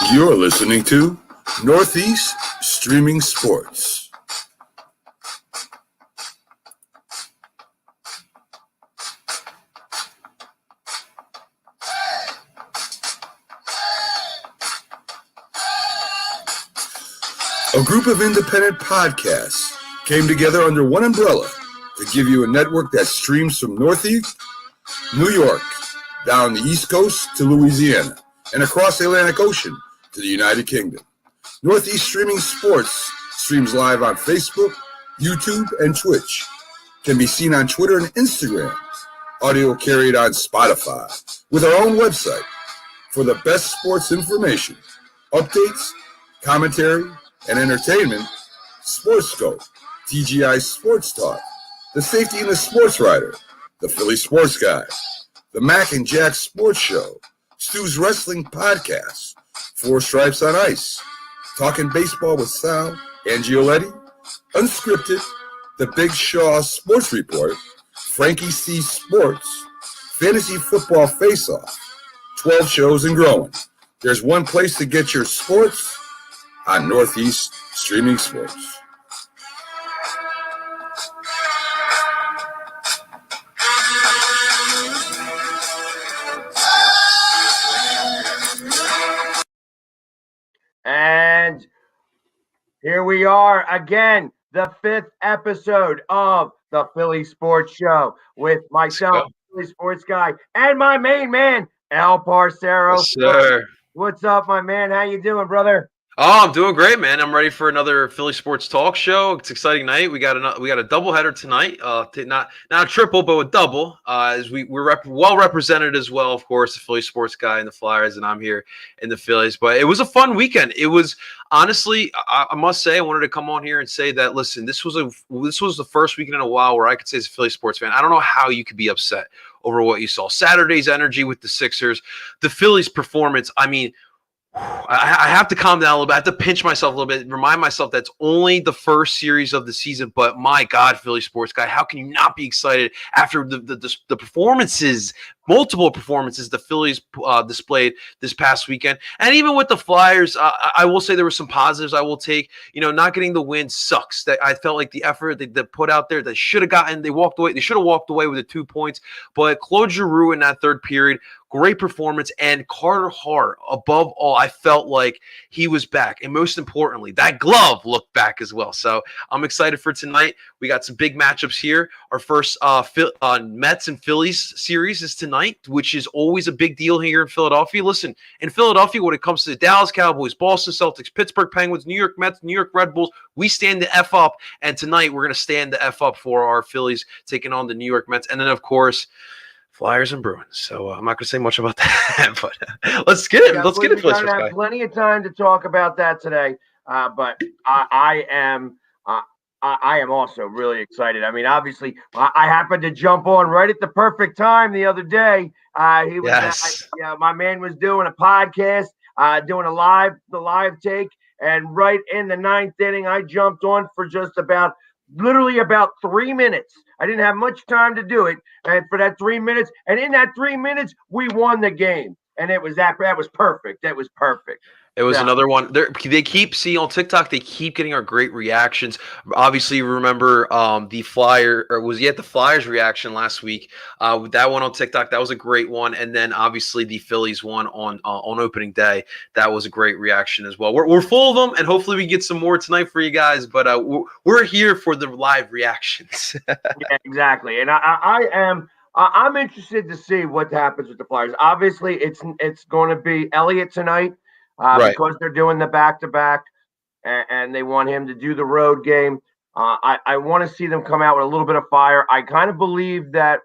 You're listening to Northeast Streaming Sports. A group of independent podcasts came together under one umbrella to give you a network that streams from Northeast, New York, down the East Coast to Louisiana, and across the Atlantic Ocean to the United Kingdom. Northeast Streaming Sports streams live on Facebook, YouTube, and Twitch. Can be seen on Twitter and Instagram. Audio carried on Spotify with our own website for the best sports information, updates, commentary, and entertainment. Sportscope, TGI Sports Talk, The Safety and the Sports Writer, The Philly Sports Guy, The Mac and Jack Sports Show, Stu's Wrestling Podcast, Four Stripes on Ice, Talking Baseball with Sal and Gioletti, Unscripted, The Big Shaw Sports Report, Frankie C Sports, Fantasy Football Face-Off, 12 shows and growing. There's one place to get your sports on Northeast Streaming Sports. And here we are again, the 5th episode of the Philly Sports Show with myself, Philly Sports Guy, and my main man, El Parcero. Yes, sir. What's up, my man? How you doing, brother? Oh, I'm doing great, man. I'm ready for another Philly Sports Talk show. It's an exciting night. We got a doubleheader tonight. Not a triple, but a double. As we're well represented as well, of course, the Philly Sports Guy and the Flyers, and I'm here in the Phillies. But it was a fun weekend. It was honestly, I must say, I wanted to come on here and say that. Listen, this was the first weekend in a while where I could say, as a Philly sports fan, I don't know how you could be upset over what you saw. Saturday's energy with the Sixers, the Phillies' performance. I mean, I have to calm down a little bit. I have to pinch myself a little bit, remind myself that's only the first series of the season. But my God, Philly Sports Guy, how can you not be excited after the performances, multiple performances the Phillies displayed this past weekend? And even with the Flyers, I will say there were some positives I will take. You know, not getting the win sucks. That I felt like the effort they put out there, they should have gotten. They walked away. They should have walked away with the 2 points. But Claude Giroux in that third period, great performance, and Carter Hart, above all, I felt like he was back. And most importantly, that glove looked back as well. So I'm excited for tonight. We got some big matchups here. Our first Mets and Phillies series is tonight, which is always a big deal here in Philadelphia. Listen, in Philadelphia, when it comes to the Dallas Cowboys, Boston Celtics, Pittsburgh Penguins, New York Mets, New York Red Bulls, we stand the F up. And tonight, we're going to stand the F up for our Phillies taking on the New York Mets. And then, of course, Flyers and Bruins. So I'm not going to say much about that, but let's get it. Let's get it. We're going to have plenty of time to talk about that today. But I am also really excited. I mean, obviously, I happened to jump on right at the perfect time the other day. My man was doing a podcast, doing the live take, and right in the 9th inning, I jumped on for just literally about 3 minutes. I didn't have much time to do it, and for that 3 minutes, and in that 3 minutes, we won the game, and it was that was perfect. That was perfect. It was another one. They keep seeing on TikTok. They keep getting our great reactions. Obviously, remember the Flyers reaction last week. That one on TikTok, that was a great one. And then obviously the Phillies one on opening day, that was a great reaction as well. We're full of them, and hopefully we get some more tonight for you guys. But we're here for the live reactions. Yeah, exactly. And I'm interested to see what happens with the Flyers. Obviously, it's going to be Elliott tonight. Right. Because they're doing the back-to-back and they want him to do the road game. I want to see them come out with a little bit of fire. I kind of believe that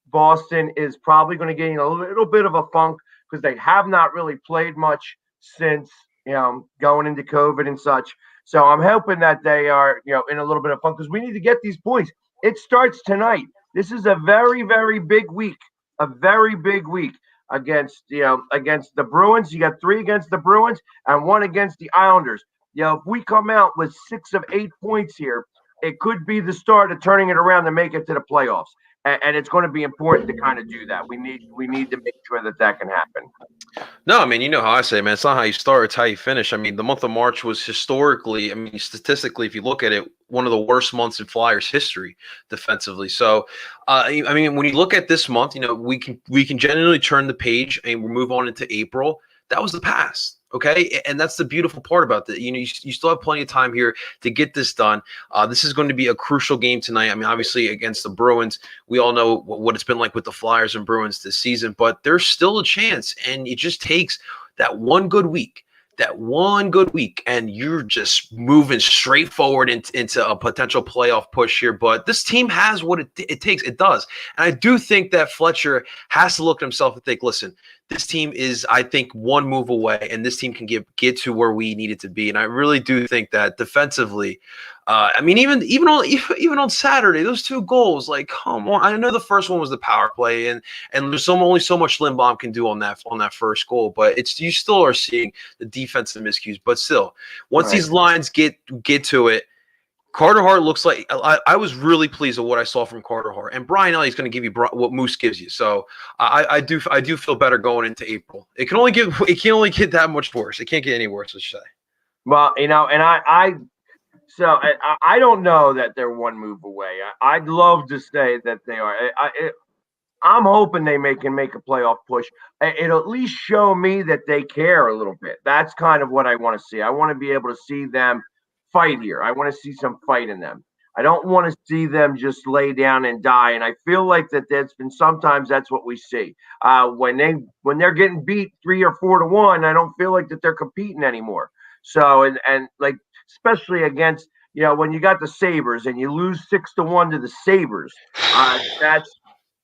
Boston is probably going to get in a little bit of a funk because they have not really played much since, going into COVID and such. So I'm hoping that they are, in a little bit of funk because we need to get these points. It starts tonight. This is a very, very big week, against the Bruins. You got 3 against the Bruins and 1 against the Islanders. If we come out with 6 of 8 points here, it could be the start of turning it around to make it to the playoffs. and it's going to be important to kind of do that. We need to make sure that can happen. No, I mean, you know how I say, man, it's not how you start, it's how you finish. I mean, the month of March was historically, I mean, statistically, if you look at it, one of the worst months in Flyers history defensively. So, I mean, when you look at this month, you know, we can genuinely turn the page and we move on into April. That was the past. Okay. And that's the beautiful part about that. You know, you still have plenty of time here to get this done. This is going to be a crucial game tonight. I mean, obviously against the Bruins, we all know what it's been like with the Flyers and Bruins this season, but there's still a chance. And it just takes that one good week, and you're just moving straight forward into a potential playoff push here. But this team has what it takes. It does. And I do think that Fletcher has to look at himself and think, listen, this team is, I think, one move away, and this team can get to where we need it to be. And I really do think that defensively, I mean, even on Saturday, those 2 goals, like, come on. I know the first one was the power play, and there's only so much Lindbaum can do on that first goal, but you still are seeing the defensive miscues. But still, once these lines get to it, Carter Hart looks like I was really pleased with what I saw from Carter Hart, and Brian Elliott's going to give you what Moose gives you. So I do feel better going into April. It can only get that much worse. It can't get any worse, let's say. Well, you know, and I don't know that they're one move away. I'd love to say that they are. I'm hoping they can make a playoff push. It'll at least show me that they care a little bit. That's kind of what I want to see. I want to be able to see them fight here. I want to see some fight in them. I don't want to see them just lay down and die. And I feel like sometimes that's what we see. When they're getting beat 3 or 4 to 1, I don't feel like that they're competing anymore. So and like especially against, you know, when you got the Sabres and you lose 6 to 1 to the Sabres,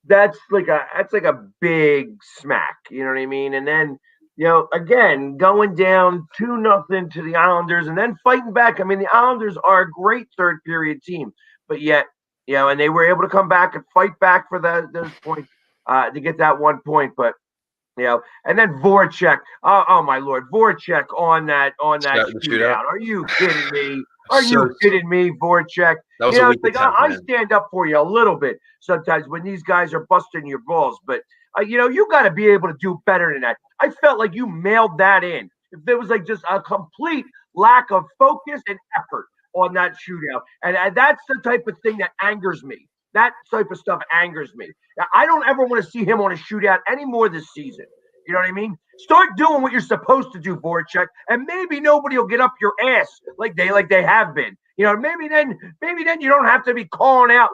that's like a big smack. You know what I mean? And then, you know, again, going down 2-0 to the Islanders and then fighting back. I mean, the Islanders are a great third period team, but yet, you know, and they were able to come back and fight back for those points to get that 1 point. But, you know, and then Voracek. Oh my Lord, Voracek on that shootout. Are you kidding me? Are you kidding me, Voracek? That was it's like I stand up for you a little bit sometimes when these guys are busting your balls, but you know, you got to be able to do better than that. I felt like you mailed that in. If there was like just a complete lack of focus and effort on that shootout, and that's the type of thing that angers me. That type of stuff angers me. I don't ever want to see him on a shootout anymore this season. You know what I mean? Start doing what you're supposed to do, Voracek, and maybe nobody will get up your ass like they have been. You know, maybe then you don't have to be calling out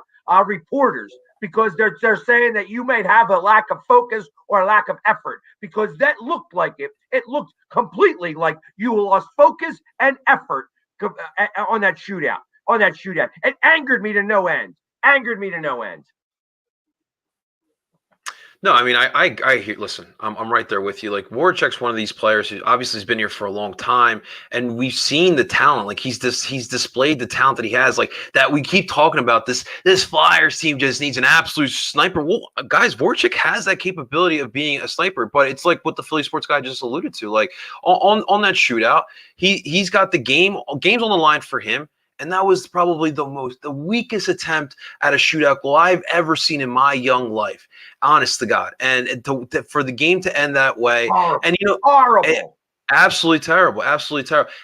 reporters because they're saying that you might have a lack of focus or a lack of effort, because that looked like it. It looked completely like you lost focus and effort on that shootout. It angered me to no end. No, I mean, I hear. Listen, I'm right there with you. Like, Voracek's one of these players who obviously has been here for a long time, and we've seen the talent. Like, he's displayed the talent that he has. Like, that we keep talking about. This Flyers team just needs an absolute sniper. Well, guys, Voracek has that capability of being a sniper, but it's like what the Philly Sports guy just alluded to. Like, on that shootout, he's got the game's on the line for him. And that was probably the weakest attempt at a shootout goal I've ever seen in my young life, honest to God. And for the game to end that way, horrible. And you know, horrible. Absolutely terrible.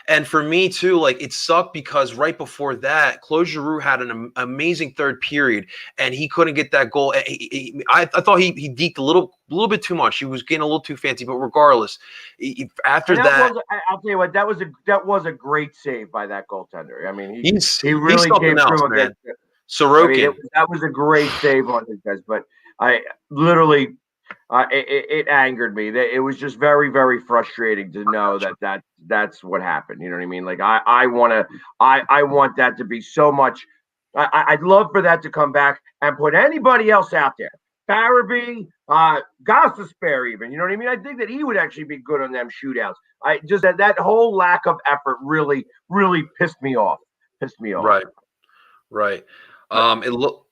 And for me too, like, it sucked because right before that, Claude Giroux had an amazing third period, and he couldn't get that goal. I thought he deked a little bit too much. He was getting a little too fancy. But regardless, after that, I'll tell you what, that was a great save by that goaltender. I mean, he really came through against it. Sorokin. I mean, that was a great save on his guys, but I literally. It angered me. It was just very, very frustrating to know that's what happened. You know what I mean? Like I want that to be so much. I'd love for that to come back and put anybody else out there. Farabee, Gostisbehere even. You know what I mean? I think that he would actually be good on them shootouts. I just that whole lack of effort really, really pissed me off. Right.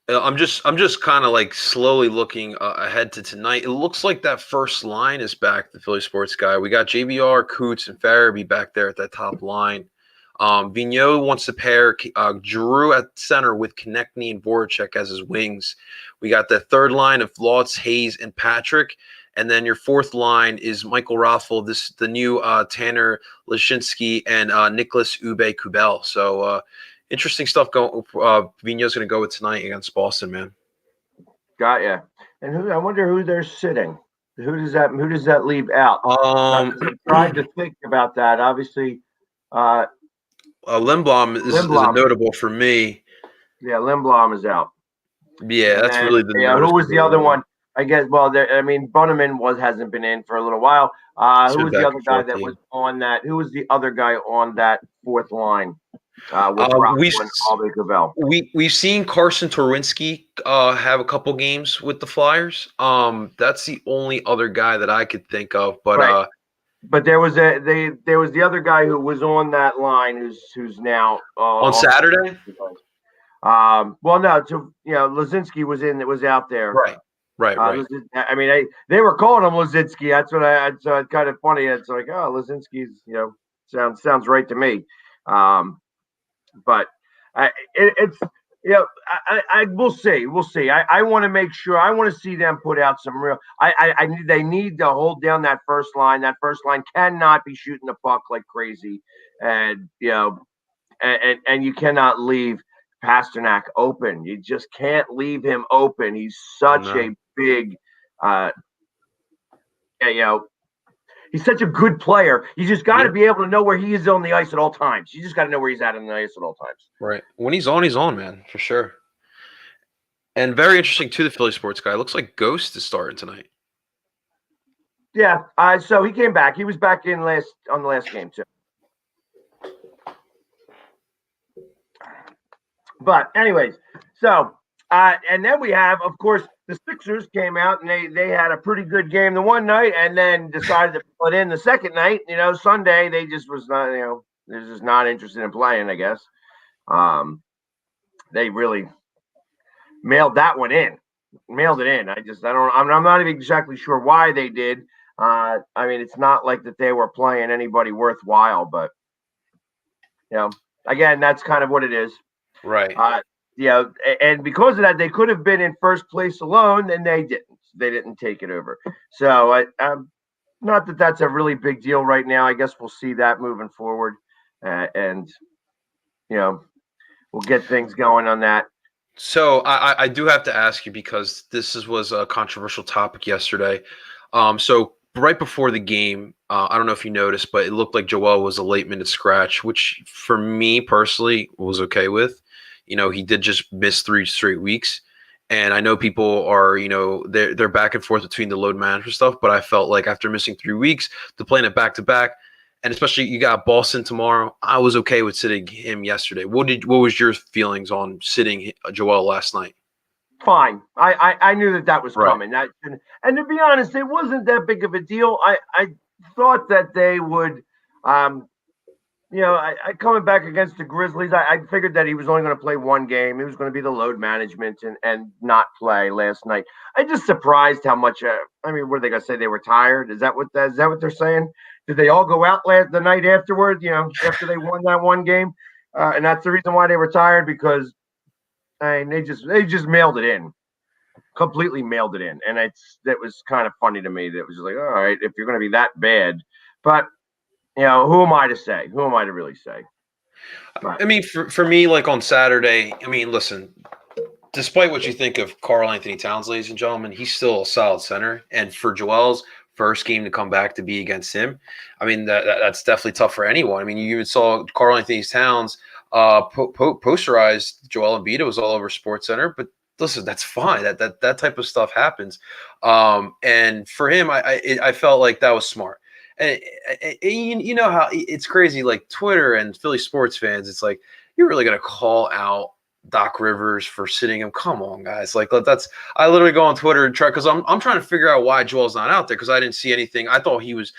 I'm just kind of like slowly looking ahead to tonight. It looks like that first line is back. The Philly Sports guy. We got JVR, Coots, and Farabee back there at that top line. Vigneault wants to pair Giroux at center with Konechny and Voracek as his wings. We got the third line of Lotz, Hayes, and Patrick. And then your fourth line is Michael Raffel, the new Tanner Lashinsky, and Nicholas Ube-Kubel. So interesting stuff going. Vigneault's going to go with tonight against Boston, man. Got ya. And I wonder who they're sitting. Who does that leave out? I tried to think about that. Obviously, Lindblom is a notable for me. Yeah, Lindblom is out. Yeah, that's really the. Yeah, who was the other one? I guess. Well, Bunneman hasn't been in for a little while. Who was the other guy that was on that? Who was the other guy on that fourth line? We've seen Carson Torwinski have a couple games with the Flyers. That's the only other guy that I could think of. But right. But there was the other guy who was on that line who's now on Saturday. Lazinski was out there. Right. I mean, they were calling him Lazinski. That's what it's kind of funny. It's like, oh, Lazinski's, sounds right to me. But we'll see. We'll see. I want to make sure. I want to see them put out some real. They need to hold down that first line. That first line cannot be shooting the puck like crazy, and and you cannot leave Pasternak open. You just can't leave him open. He's such a big, he's such a good player. You just got to be able to know where he is on the ice at all times. You just got to know where he's at on the ice at all times. Right. When he's on, man, for sure. And very interesting too, the Philly sports guy. Looks like Ghost is starting tonight. Yeah. So he came back. He was back on the last game too. But anyways, so and then we have, of course, the Sixers came out and they had a pretty good game the one night and then decided to put in the second night. Sunday they just was not, they're just not interested in playing, I guess. They really mailed that one in. Mailed it in. I'm not even exactly sure why they did. It's not like that they were playing anybody worthwhile, but again, that's kind of what it is. Right. And because of that, they could have been in first place alone, and they didn't. They didn't take it over. So, not that that's a really big deal right now. I guess we'll see that moving forward, and we'll get things going on that. So, I do have to ask you because this was a controversial topic yesterday. So right before the game, I don't know if you noticed, but it looked like Joel was a late-minute scratch, which for me personally was okay with. He did just miss 3 straight weeks. And I know people are, they're back and forth between the load management stuff, but I felt like after missing 3 weeks, to playing it back to back, and especially you got Boston tomorrow, I was okay with sitting him yesterday. What was your feelings on sitting Joel last night? Fine. I knew that was coming. And to be honest, it wasn't that big of a deal. I thought that they would, coming back against the Grizzlies, I figured that he was only going to play one game. He was going to be the load management and not play last night. I'm just surprised how much. What are they going to say? They were tired? Is that what they're saying? Did they all go out the night afterward? After they won that one game, and that's the reason why they were tired because they just mailed it in, completely mailed it in, and that was kind of funny to me. That was just like, all right, if you're going to be that bad, but. Who am I to say? Who am I to really say? But, for me, like on Saturday, listen, despite what you think of Karl Anthony Towns, ladies and gentlemen, he's still a solid center. And for Joel's first game to come back to be against him, that's definitely tough for anyone. You even saw Karl Anthony Towns posterized Joel Embiid. It was all over SportsCenter, but listen, that's fine. That type of stuff happens. And for him, I felt like that was smart. And you know how it's crazy, like Twitter and Philly sports fans. It's like you're really gonna call out Doc Rivers for sitting him? Come on, guys! Like I literally go on Twitter and try because I'm trying to figure out why Joel's not out there because I didn't see anything. I was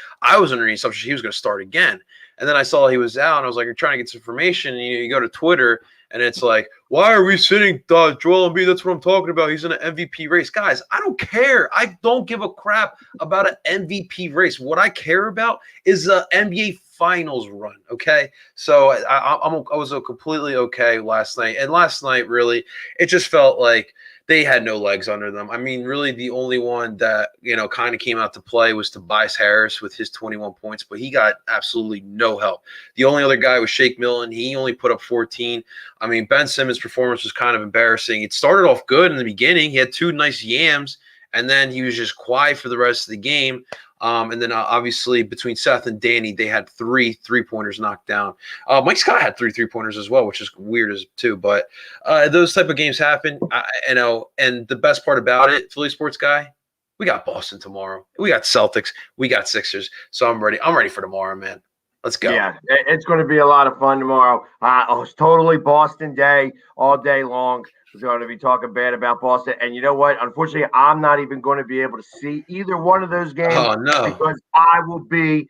under the assumption he was gonna start again, and then I saw he was out, and I was like, you're trying to get some information. And you go to Twitter, and it's like, why are we sitting Joel Embiid? That's what I'm talking about. He's in an MVP race. Guys, I don't care. I don't give a crap about an MVP race. What I care about is the NBA finals run. Okay, so I was completely okay last night, and last night really it just felt like they had no legs under them. I mean, really, the only one that kind of came out to play was Tobias Harris with his 21 points, but he got absolutely no help. The only other guy was Shake Milton. He only put up 14. I mean, Ben Simmons' performance was kind of embarrassing. It started off good in the beginning. He had 2 nice yams, and then he was just quiet for the rest of the game. And then obviously between Seth and Danny, they had 3 3-pointers knocked down. Mike Scott had 3 3-pointers as well, which is weird as too. But those type of games happen, and the best part about it, Philly sports guy, we got Boston tomorrow. We got Celtics. We got Sixers. So I'm ready. I'm ready for tomorrow, man. Let's go. Yeah, it's going to be a lot of fun tomorrow. It's totally Boston day all day long. We're going to be talking bad about Boston. And you know what? Unfortunately, I'm not even going to be able to see either one of those games because I will be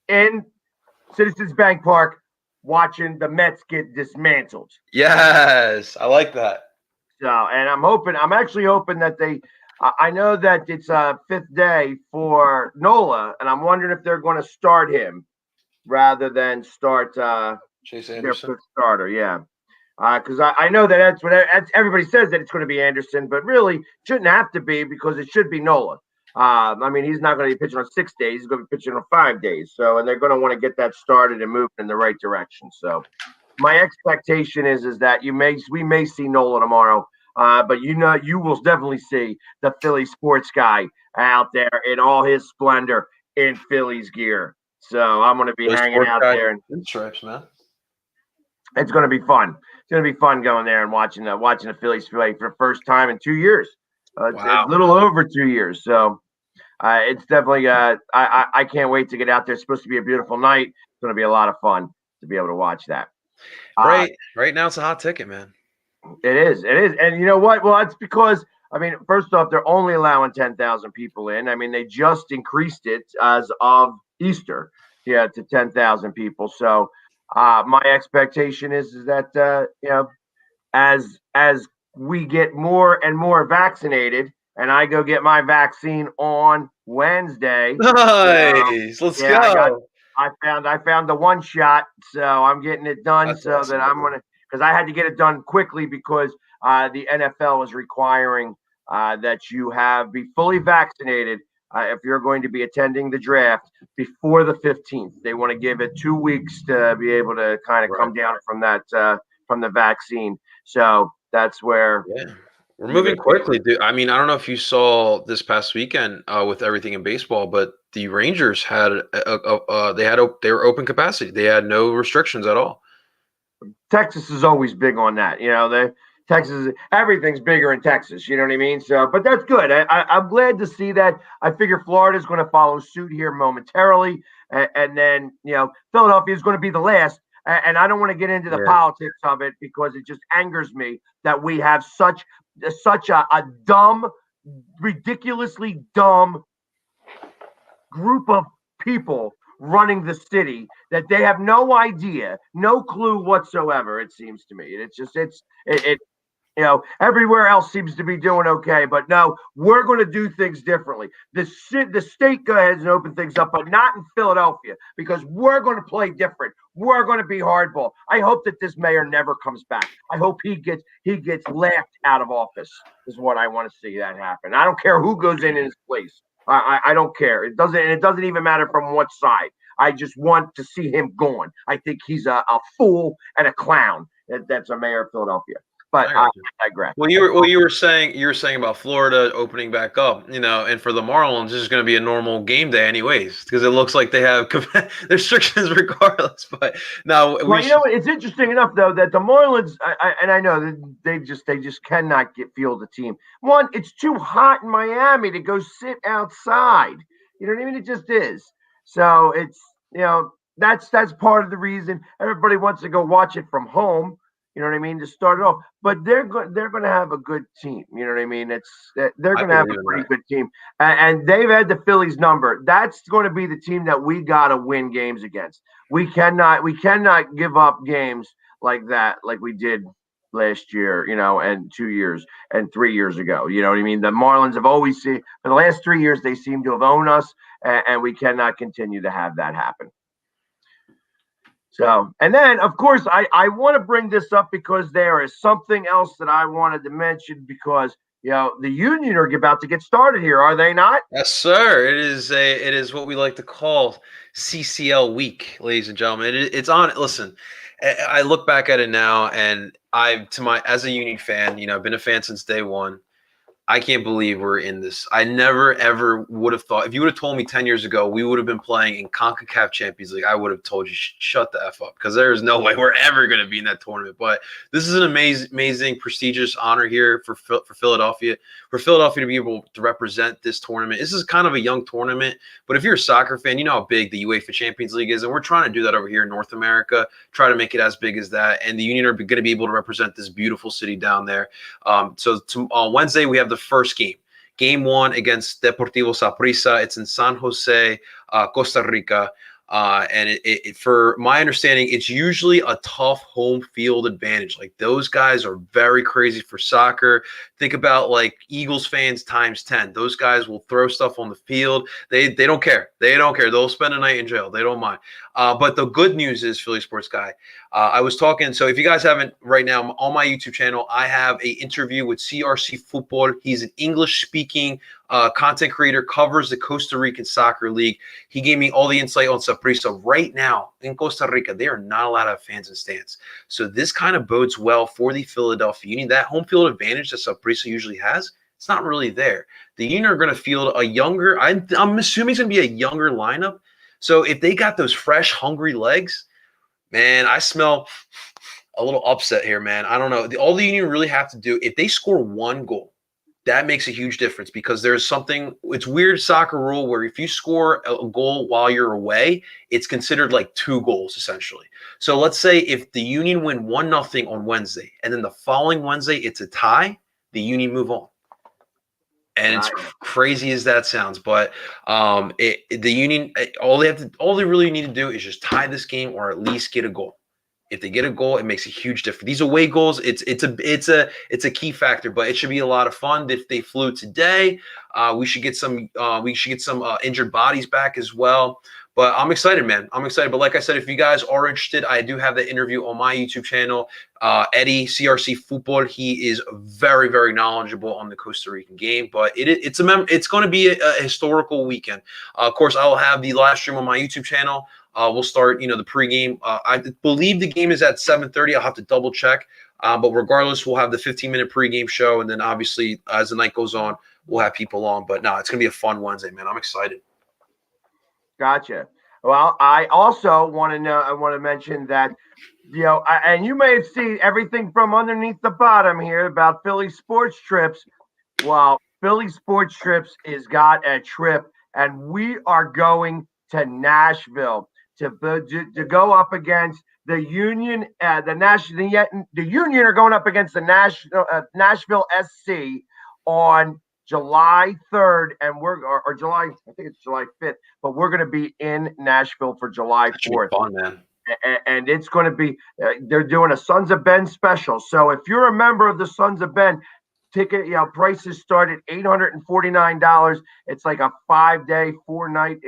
in Citizens Bank Park watching the Mets get dismantled. Yes, I like that. So, and I'm actually hoping that I know that it's a 5th day for Nola, and I'm wondering if they're going to start him rather than start Chase their Anderson. 5th starter. Yeah. Because I know that's what everybody says, that it's going to be Anderson, but really shouldn't have to be, because it should be Nola. I mean, he's not going to be pitching on 6 days; he's going to be pitching on 5 days. So, and they're going to want to get that started and moving in the right direction. So, my expectation is that we may see Nola tomorrow, but you will definitely see the Philly sports guy out there in all his splendor in Phillies gear. So I'm going to be hanging out there in stripes, man. It's going to be fun. It's going to be fun going there and watching the Phillies play for the first time in 2 years. It's a little over 2 years. So it's definitely I can't wait to get out there. It's supposed to be a beautiful night. It's going to be a lot of fun to be able to watch that. Right now it's a hot ticket, man. It is. And you know what? Well, that's because, I mean, first off, they're only allowing 10,000 people in. I mean, they just increased it as of Easter, to 10,000 people. So my expectation is that as we get more and more vaccinated, and I go get my vaccine on Wednesday. Nice. Let's go. I found the 1 shot, so I'm getting it done. That's awesome, that I'm gonna, because I had to get it done quickly because the NFL is requiring that you be fully vaccinated if you're going to be attending the draft before the 15th. They want to give it 2 weeks to be able to kind of come down from that from the vaccine. So that's where we're moving quickly, dude. I mean, I don't know if you saw this past weekend with everything in baseball, but the Rangers had they were open capacity. They had no restrictions at all. Texas is always big on that. Texas, everything's bigger in Texas. You know what I mean? So, but that's good. I'm glad to see that. I figure Florida's going to follow suit here momentarily, and then Philadelphia is going to be the last. And I don't want to get into the politics of it, because it just angers me that we have such a dumb, ridiculously dumb group of people running the city, that they have no idea, no clue whatsoever. It seems to me, it's just everywhere else seems to be doing okay, but no, we're going to do things differently. The state go ahead and open things up, but not in Philadelphia, because we're going to play different. We're going to be hardball. I hope that this mayor never comes back. I hope he gets laughed out of office, is what I want to see that happen. I don't care who goes in his place. I don't care. It doesn't even matter from what side. I just want to see him gone. I think he's a fool and a clown. That's a mayor of Philadelphia. But I digress. Well, you were saying about Florida opening back up, and for the Marlins, this is going to be a normal game day, anyways, because it looks like they have restrictions regardless. But now, it's interesting enough though that the Marlins, I know that they just cannot field the team. One, it's too hot in Miami to go sit outside. You know what I mean? It just is. So it's that's part of the reason everybody wants to go watch it from home. You know what I mean? To start it off, but they're going to have a good team. You know what I mean? They're going to have a pretty good team, and they've had the Phillies number. That's going to be the team that we got to win games against. We cannot give up games like that, like we did last year, and 2 years and 3 years ago. You know what I mean? The Marlins have always for the last 3 years, they seem to have owned us, and we cannot continue to have that happen. So, and then of course, I want to bring this up because there is something else that I wanted to mention because the Union are about to get started here, are they not? Yes, sir. It is what we like to call CCL week, ladies and gentlemen. It's on. Listen, I look back at it now, and as a Union fan, I've been a fan since day one. I can't believe we're in this. I never, ever would have thought. If you would have told me 10 years ago we would have been playing in CONCACAF Champions League, I would have told you, shut the F up, because there is no way we're ever going to be in that tournament. But this is an amazing, prestigious honor here for Philadelphia. For Philadelphia to be able to represent this tournament. This is kind of a young tournament, but if you're a soccer fan, you know how big the UEFA Champions League is, and we're trying to do that over here in North America, try to make it as big as that. And the Union are going to be able to represent this beautiful city down there. So on Wednesday, we have the first game. Game 1 against Deportivo Saprissa. It's in San Jose, Costa Rica. And for my understanding, it's usually a tough home field advantage. Like, those guys are very crazy for soccer. Think about like Eagles fans times 10. Those guys will throw stuff on the field. They don't care. They don't care. They'll spend a night in jail. They don't mind. But the good news is, Philly Sports Guy, I was talking. So if you guys haven't right now on my YouTube channel, I have an interview with CRC Football. He's an English-speaking content creator, covers the Costa Rican Soccer League. He gave me all the insight on Saprissa. Right now in Costa Rica, they are not allowed to have fans in stands. So this kind of bodes well for the Philadelphia Union. That home field advantage that Saprissa usually has, it's not really there. The Union are going to field a younger, I'm assuming it's going to be a younger lineup. So if they got those fresh, hungry legs, man, I smell a little upset here, man. I don't know. All the Union really have to do, if they score one goal, that makes a huge difference, because there's something, it's weird soccer rule where if you score a goal while you're away, it's considered like 2 goals essentially. So let's say if the Union win 1-0 on Wednesday, and then the following Wednesday it's a tie, the Union move on. And it's crazy as that sounds, but the Union, all they really need to do is just tie this game or at least get a goal. If they get a goal, it makes a huge difference. These away goals, it's a key factor, but it should be a lot of fun. If they flew today, we should get some injured bodies back as well. But I'm excited, man. I'm excited. But like I said, if you guys are interested, I do have that interview on my YouTube channel. Eddie, CRC Football, he is very, very knowledgeable on the Costa Rican game. But it's going to be a historical weekend. Of course, I will have the live stream on my YouTube channel. We'll start, the pregame. I believe the game is at 7:30. I'll have to double check. But regardless, we'll have the 15-minute pregame show. And then obviously, as the night goes on, we'll have people on. But no, it's going to be a fun Wednesday, man. I'm excited. Gotcha. Well, I also want to mention that, and you may have seen everything from underneath the bottom here about Philly Sports Trips. Well, Philly Sports Trips has got a trip, and we are going to Nashville to go up against the Union. The Union are going up against the Nashville SC on July 3rd, and or July, I think it's July 5th, but we're going to be in Nashville for July 4th. Fun, man. And it's going to be, they're doing a Sons of Ben special. So if you're a member of the Sons of Ben, ticket, prices start at $849. It's like a 5-day, 4-night,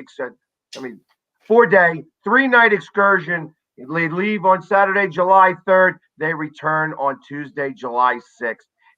4-day, 3-night excursion. They leave on Saturday, July 3rd. They return on Tuesday, July 6th.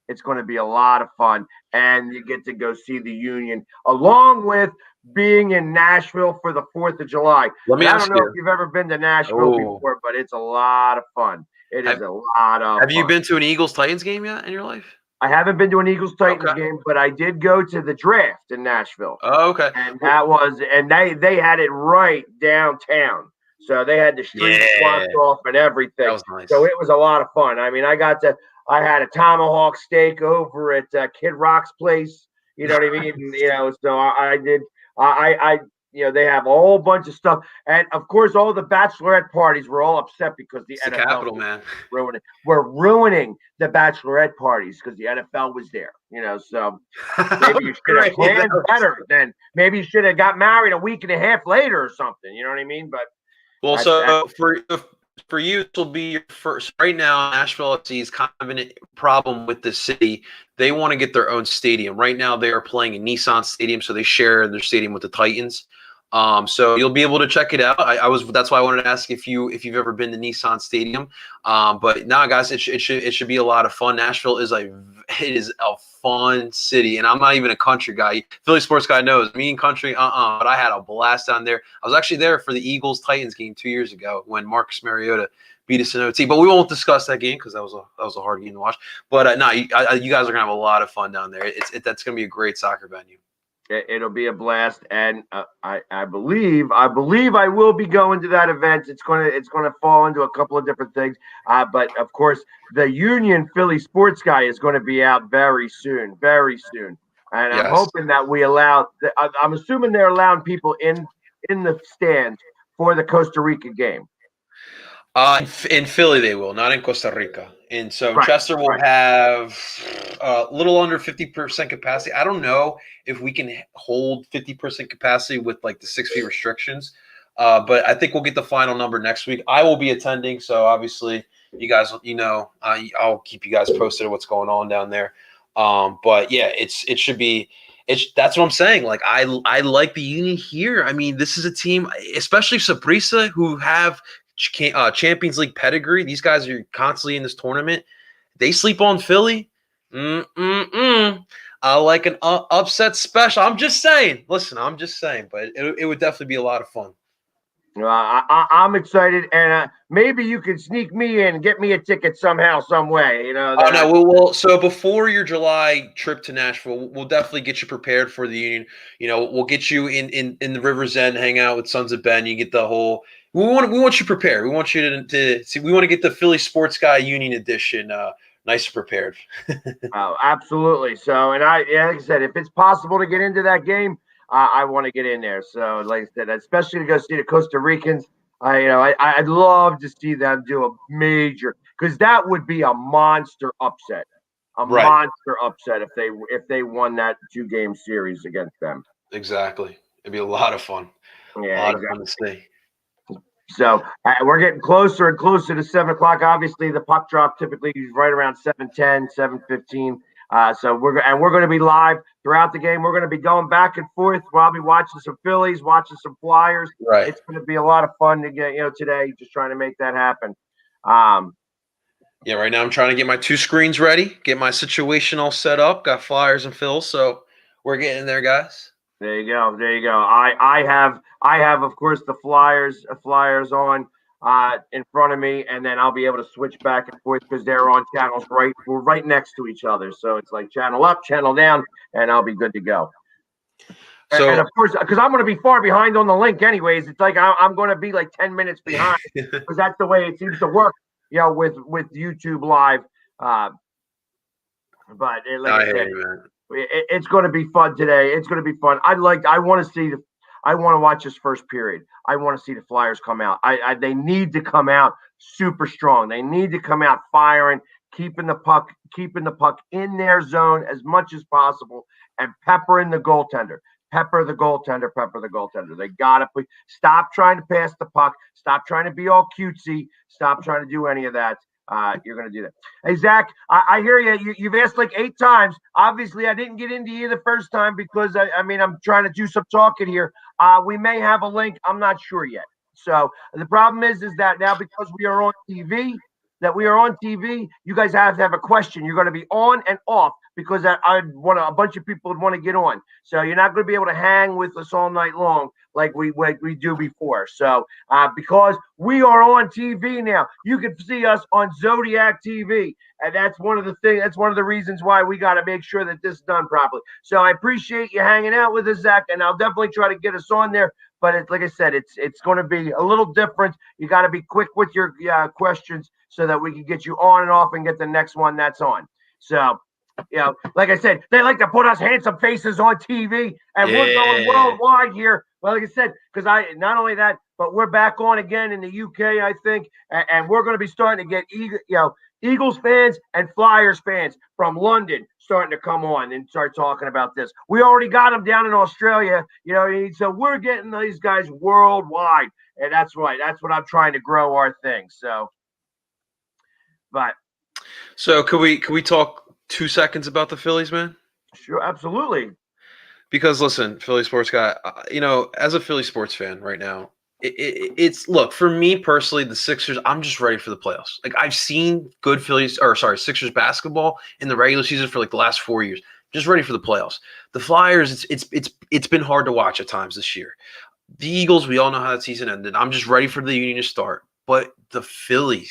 It's going to be a lot of fun, and you get to go see the Union along with being in Nashville for the 4th of July. I don't know if you've ever been to Nashville before, but it's a lot of fun. It is a lot of fun. Have you been to an Eagles-Titans game yet in your life? I haven't been to an Eagles-Titans game, but I did go to the draft in Nashville. Oh, okay. And they had it right downtown. So they had the streets blocked off and everything. That was nice. So it was a lot of fun. I mean, I had a tomahawk steak over at Kid Rock's place. You know what I mean? So I did. They have a whole bunch of stuff, and of course, all the bachelorette parties were all upset because the NFL capital, man. We're ruining the bachelorette parties because the NFL was there. So maybe you should have planned better. Then maybe you should have got married a week and a half later or something. You know what I mean? But for you, this will be your first. Right now, Nashville FC is kind of in a problem with the city. They want to get their own stadium. Right now, they are playing in Nissan Stadium, so they share their stadium with the Titans. So you'll be able to check it out. That's why I wanted to ask if you've ever been to Nissan Stadium. But nah, guys, it should be a lot of fun. Nashville is it is a fun city, and I'm not even a country guy. Philly sports guy knows me and country, but I had a blast down there. I was actually there for the Eagles-Titans game 2 years ago when Marcus Mariota beat us in OT. But we won't discuss that game because that was a hard game to watch. But you guys are gonna have a lot of fun down there. That's gonna be a great soccer venue. It'll be a blast, and I believe I will be going to that event. It's gonna fall into a couple of different things, but of course the Union Philly Sports Guy is going to be out very soon, and I'm hoping that we allow. I'm assuming they're allowing people in the stands for the Costa Rica game. In Philly, they will, not in Costa Rica. And so Right, Chester will have a little under 50% capacity. I don't know if we can hold 50% capacity with like the 6 feet restrictions, but I think we'll get the final number next week. I will be attending, so obviously you guys, I'll keep you guys posted on what's going on down there. But yeah, it should be. That's what I'm saying. Like I like the Union here. I mean, this is a team, especially Saprissa, who have Champions League pedigree. These guys are constantly in this tournament. They sleep on Philly. I like an upset special. I'm just saying. Listen, I'm just saying. But it would definitely be a lot of fun. I'm excited, and maybe you could sneak me in and get me a ticket somehow, some way. Oh no, so before your July trip to Nashville, we'll definitely get you prepared for the Union. We'll get you in the River's End, hang out with Sons of Ben. You get the whole. We want you prepared. We want you to see. We want to get the Philly Sports Guy Union Edition nice and prepared. Oh, absolutely. So, and like I said, if it's possible to get into that game, I want to get in there. So, like I said, especially to go see the Costa Ricans, I'd love to see them do a major, because that would be a monster upset, monster upset if they won that 2-game series against them. Exactly, it'd be a lot of fun. Yeah, a lot of fun to see. So we're getting closer and closer to 7 o'clock. Obviously, the puck drop typically is right around 7:10, 7:15. So we're going to be live throughout the game. We're going to be going back and forth. We'll be watching some Phillies, watching some Flyers. Right. It's going to be a lot of fun to get today. Just trying to make that happen. Yeah. Right now I'm trying to get my 2 screens ready, get my situation all set up. Got Flyers and Phils, so we're getting there, guys. There you go. I have of course the Flyers on in front of me, and then I'll be able to switch back and forth because they're on channels we're right next to each other. So it's like channel up, channel down, and I'll be good to go. So, and of course, because I'm going to be far behind on the link anyways, it's like I'm going to be like 10 minutes behind because that's the way it seems to work, with YouTube Live. But like I said, it's going to be fun today. It's going to be fun. I want to watch this first period. I want to see the Flyers come out. They need to come out super strong. They need to come out firing, keeping the puck in their zone as much as possible, and peppering the goaltender. Pepper the goaltender. They gotta stop trying to pass the puck. Stop trying to be all cutesy. Stop trying to do any of that. You're going to do that. Hey, Zach, I hear you. You've asked like 8 times. Obviously, I didn't get into you the first time because, I'm trying to do some talking here. We may have a link. I'm not sure yet. So the problem is that now because we are on TV, you guys have to have a question. You're going to be on and off because a bunch of people would want to get on. So you're not going to be able to hang with us all night long like we do before. So because we are on TV now, you can see us on Zodiac TV, and that's one of the things. That's one of the reasons why we got to make sure that this is done properly. So I appreciate you hanging out with us, Zach, and I'll definitely try to get us on there. But like I said, it's going to be a little different. You got to be quick with your questions so that we can get you on and off and get the next one that's on. So, like I said, they like to put us handsome faces on TV, and we're going worldwide here. Well, like I said, because not only that, but we're back on again in the UK, I think, and we're going to be starting to get Eagles fans and Flyers fans from London starting to come on and start talking about this. We already got them down in Australia, so we're getting these guys worldwide, and that's right. That's what I'm trying to grow our thing. So, could we talk 2 seconds about the Phillies, man? Sure, absolutely. Because listen, Philly sports guy, as a Philly sports fan right now, it's look for me personally. The Sixers, I'm just ready for the playoffs. Like I've seen good Sixers basketball in the regular season for like the last 4 years. Just ready for the playoffs. The Flyers, it's been hard to watch at times this year. The Eagles, we all know how that season ended. I'm just ready for the union to start. But the Philly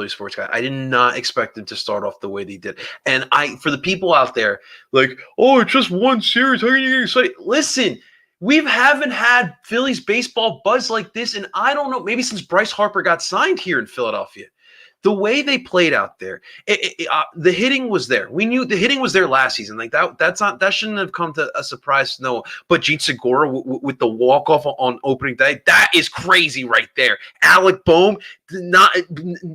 sports guy, I did not expect them to start off the way they did. And for the people out there, like, oh, it's just one series. How are you getting excited? Listen, we haven't had Phillies baseball buzz like this, and I don't know, maybe since Bryce Harper got signed here in Philadelphia. The way they played out there, the hitting was there. We knew the hitting was there last season. Like that shouldn't have come to a surprise to no one. But Gene Segura with the walk off on opening day, that is crazy right there. Alec Boehm not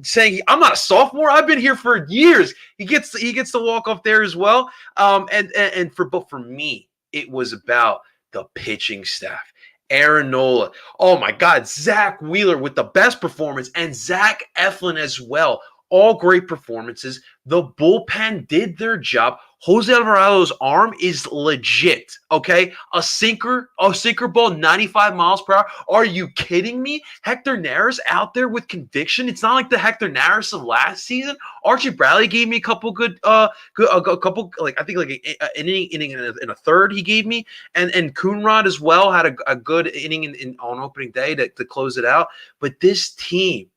saying I'm not a sophomore. I've been here for years. He gets the walk off there as well. But for me, it was about the pitching staff. Aaron Nola. Oh my God, Zach Wheeler with the best performance, and Zach Eflin as well. All great performances. The bullpen did their job. Jose Alvarado's arm is legit. Okay, a sinker ball, 95 miles per hour. Are you kidding me? Hector Neris out there with conviction. It's not like the Hector Neris of last season. Archie Bradley gave me a couple good, a couple like I think like an inning in a third he gave me, and Coonrod as well had a good inning on opening day to close it out. But this team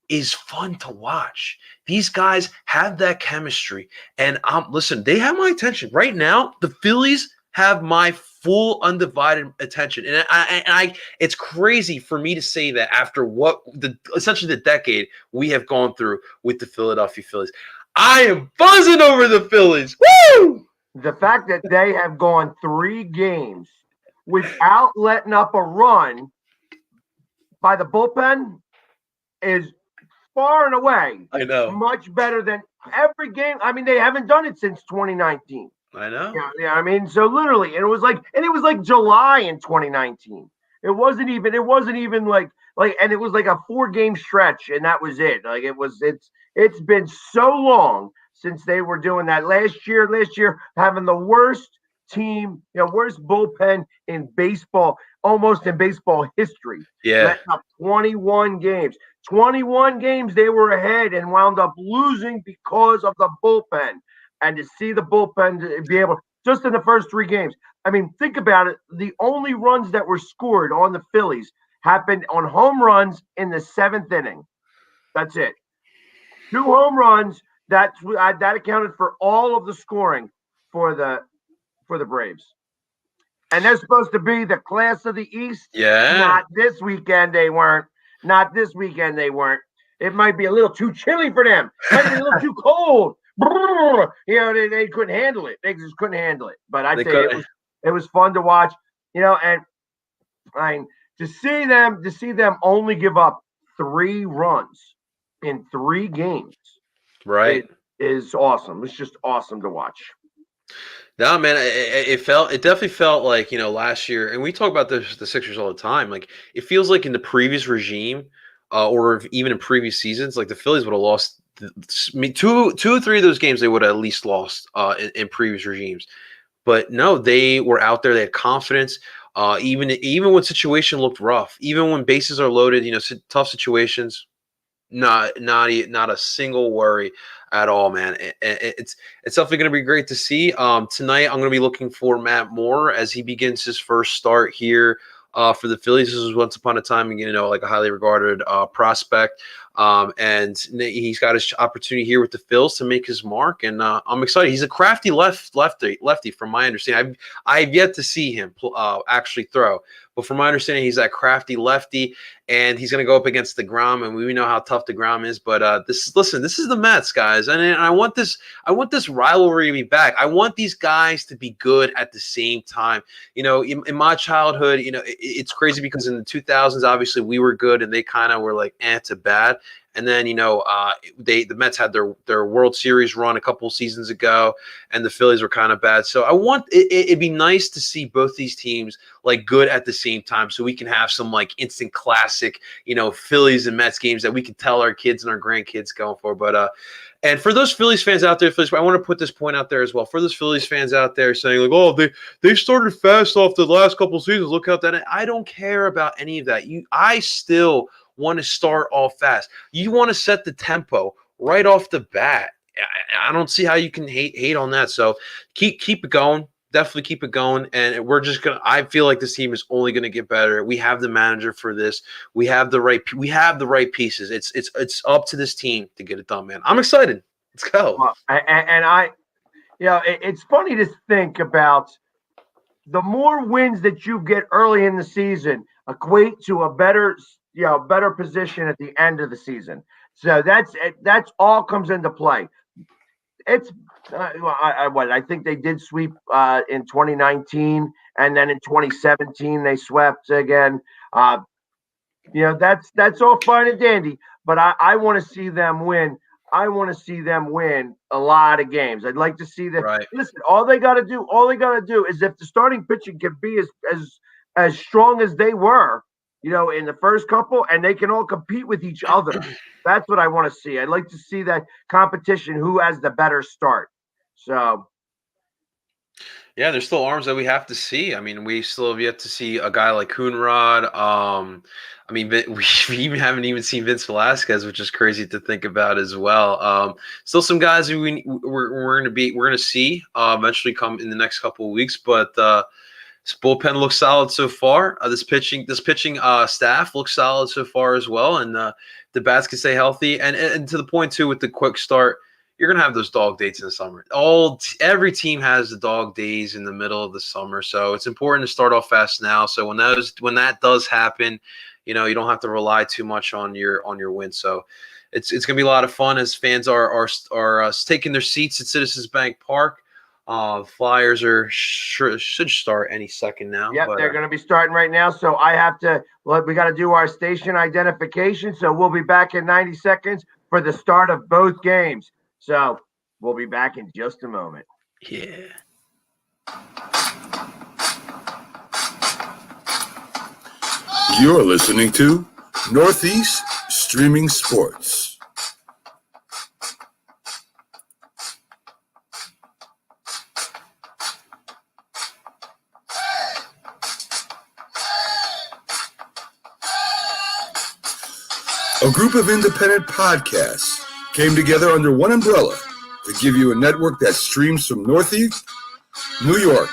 is fun to watch. These guys have that chemistry, and listen, they have my attention right now. The Phillies have my full undivided attention, and I it's crazy for me to say that after essentially the decade we have gone through with the Philadelphia Phillies. I am buzzing over the Phillies. Woo! The fact that they have gone 3 games without letting up a run by the bullpen is far and away, I know, much better than every game. I mean, they haven't done it since 2019. I know. Yeah. I mean, so literally, and it was like July in 2019. It wasn't even like, and it was like a 4-game stretch, and that was it. Like it's been so long since they were doing that. Last year having the worst team, worst bullpen in baseball, almost in baseball history. Yeah. Letting up 21 games. 21 games they were ahead and wound up losing because of the bullpen. And to see the bullpen to be able, just in the first 3 games. I mean, think about it. The only runs that were scored on the Phillies happened on home runs in the 7th inning. That's it. 2 home runs. That accounted for all of the scoring for the Braves. And they're supposed to be the class of the East. Yeah. Not this weekend they weren't. It might be a little too chilly for them. It might be a little too cold. They couldn't handle it. They just couldn't handle it. But I tell you, it was fun to watch. And I mean, to see them only give up 3 runs in 3 games, right, is awesome. It's just awesome to watch. No, man, it definitely felt like, last year, and we talk about the Sixers all the time. Like, it feels like in the previous regime, or even in previous seasons, like the Phillies would have lost two or three of those games. They would have at least lost in previous regimes. But no, they were out there. They had confidence. Even when situation looked rough, even when bases are loaded, tough situations. Not a single worry at all, man. It's definitely going to be great to see. Tonight, I'm going to be looking for Matt Moore as he begins his first start here for the Phillies. This was once upon a time, like a highly regarded prospect. And he's got his opportunity here with the Phils to make his mark, and I'm excited. He's a crafty lefty, from my understanding. I've yet to see him actually throw, but from my understanding, he's that crafty lefty, and he's going to go up against DeGrom, and we know how tough DeGrom is. But this is the Mets, guys, and I want this rivalry to be back. I want these guys to be good at the same time. In my childhood, it's crazy because in the 2000s, obviously we were good, and they kind of were like to bad. And then, the Mets had their World Series run a couple seasons ago, and the Phillies were kind of bad. So it'd be nice to see both these teams like good at the same time, so we can have some like instant classic, Phillies and Mets games that we can tell our kids and our grandkids going for. But and for those Phillies fans out there, I want to put this point out there as well. For those Phillies fans out there saying like, "Oh, they started fast off the last couple seasons. Look out that." I don't care about any of that. I still want to start off fast. You want to set the tempo right off the bat. I don't see how you can hate on that. So keep it going. Definitely keep it going. And we're just I feel like this team is only gonna get better. We have the manager for this. We have the right pieces. It's up to this team to get it done, man. I'm excited. Let's go. Well, it's funny to think about the more wins that you get early in the season equate to a better position at the end of the season. So that's all comes into play. It's I think they did sweep in 2019, and then in 2017 they swept again. That's all fine and dandy, but I want to see them win. I want to see them win a lot of games. I'd like to see them. Right. Listen, all they got to do is if the starting pitching can be as strong as they were, in the first couple, and they can all compete with each other. That's what I want to see. I'd like to see that competition, who has the better start. So, yeah, there's still arms that we have to see. I mean, we still have yet to see a guy like Coonrod. I mean, we even haven't even seen Vince Velasquez, which is crazy to think about as well. Still some guys who we're going to see eventually come in the next couple of weeks, but this bullpen looks solid so far. This pitching staff looks solid so far as well, and the bats can stay healthy. And to the point too, with the quick start, you're gonna have those dog dates in the summer. Every team has the dog days in the middle of the summer, so it's important to start off fast now. So when that does happen, you don't have to rely too much on your win. So it's gonna be a lot of fun as fans are taking their seats at Citizens Bank Park. Flyers should start any second now. Yep, they're going to be starting right now. So we got to do our station identification. So we'll be back in 90 seconds for the start of both games. So we'll be back in just a moment. Yeah. You're listening to Northeast Streaming Sports. A group of independent podcasts came together under one umbrella to give you a network that streams from Northeast, New York,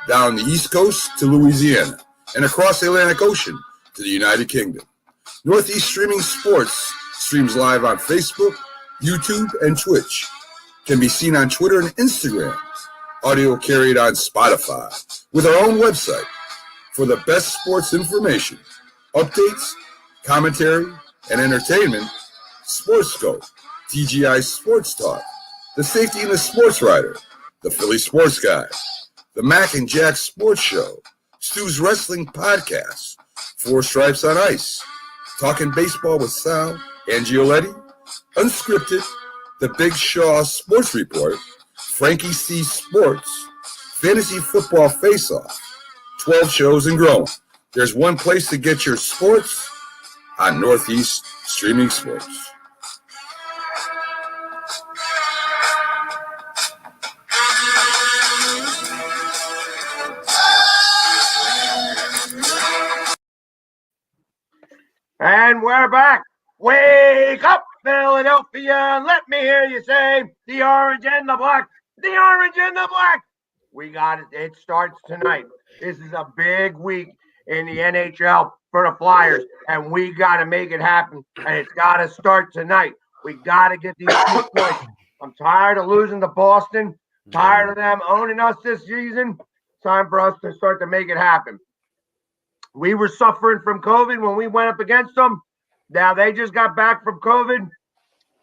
down the East Coast to Louisiana, and across the Atlantic Ocean to the United Kingdom. Northeast Streaming Sports streams live on Facebook, YouTube, and Twitch. Can be seen on Twitter and Instagram. Audio carried on Spotify with our own website for the best sports information, updates, commentary, and entertainment. Sportscope, TGI Sports Talk, The Safety and the Sports Writer, The Philly Sports Guy, The Mac and Jack Sports Show, Stu's Wrestling Podcast, Four Stripes on Ice, Talking Baseball with Sal and Gioletti, Unscripted, The Big Shaw Sports Report, Frankie C Sports, Fantasy Football Face-Off, 12 shows and growing. There's one place to get your sports on Northeast Streaming Sports. And we're back. Wake up, Philadelphia, and let me hear you say, the orange and the black, the orange and the black. We got it. It starts tonight. This is a big week in the NHL for the Flyers, and we got to make it happen, and it's got to start tonight. We got to get these 2 points. I'm tired of losing to Boston, tired of them owning us this season. Time for us to start to make it happen. We were suffering from COVID when we went up against them. Now they just got back from COVID.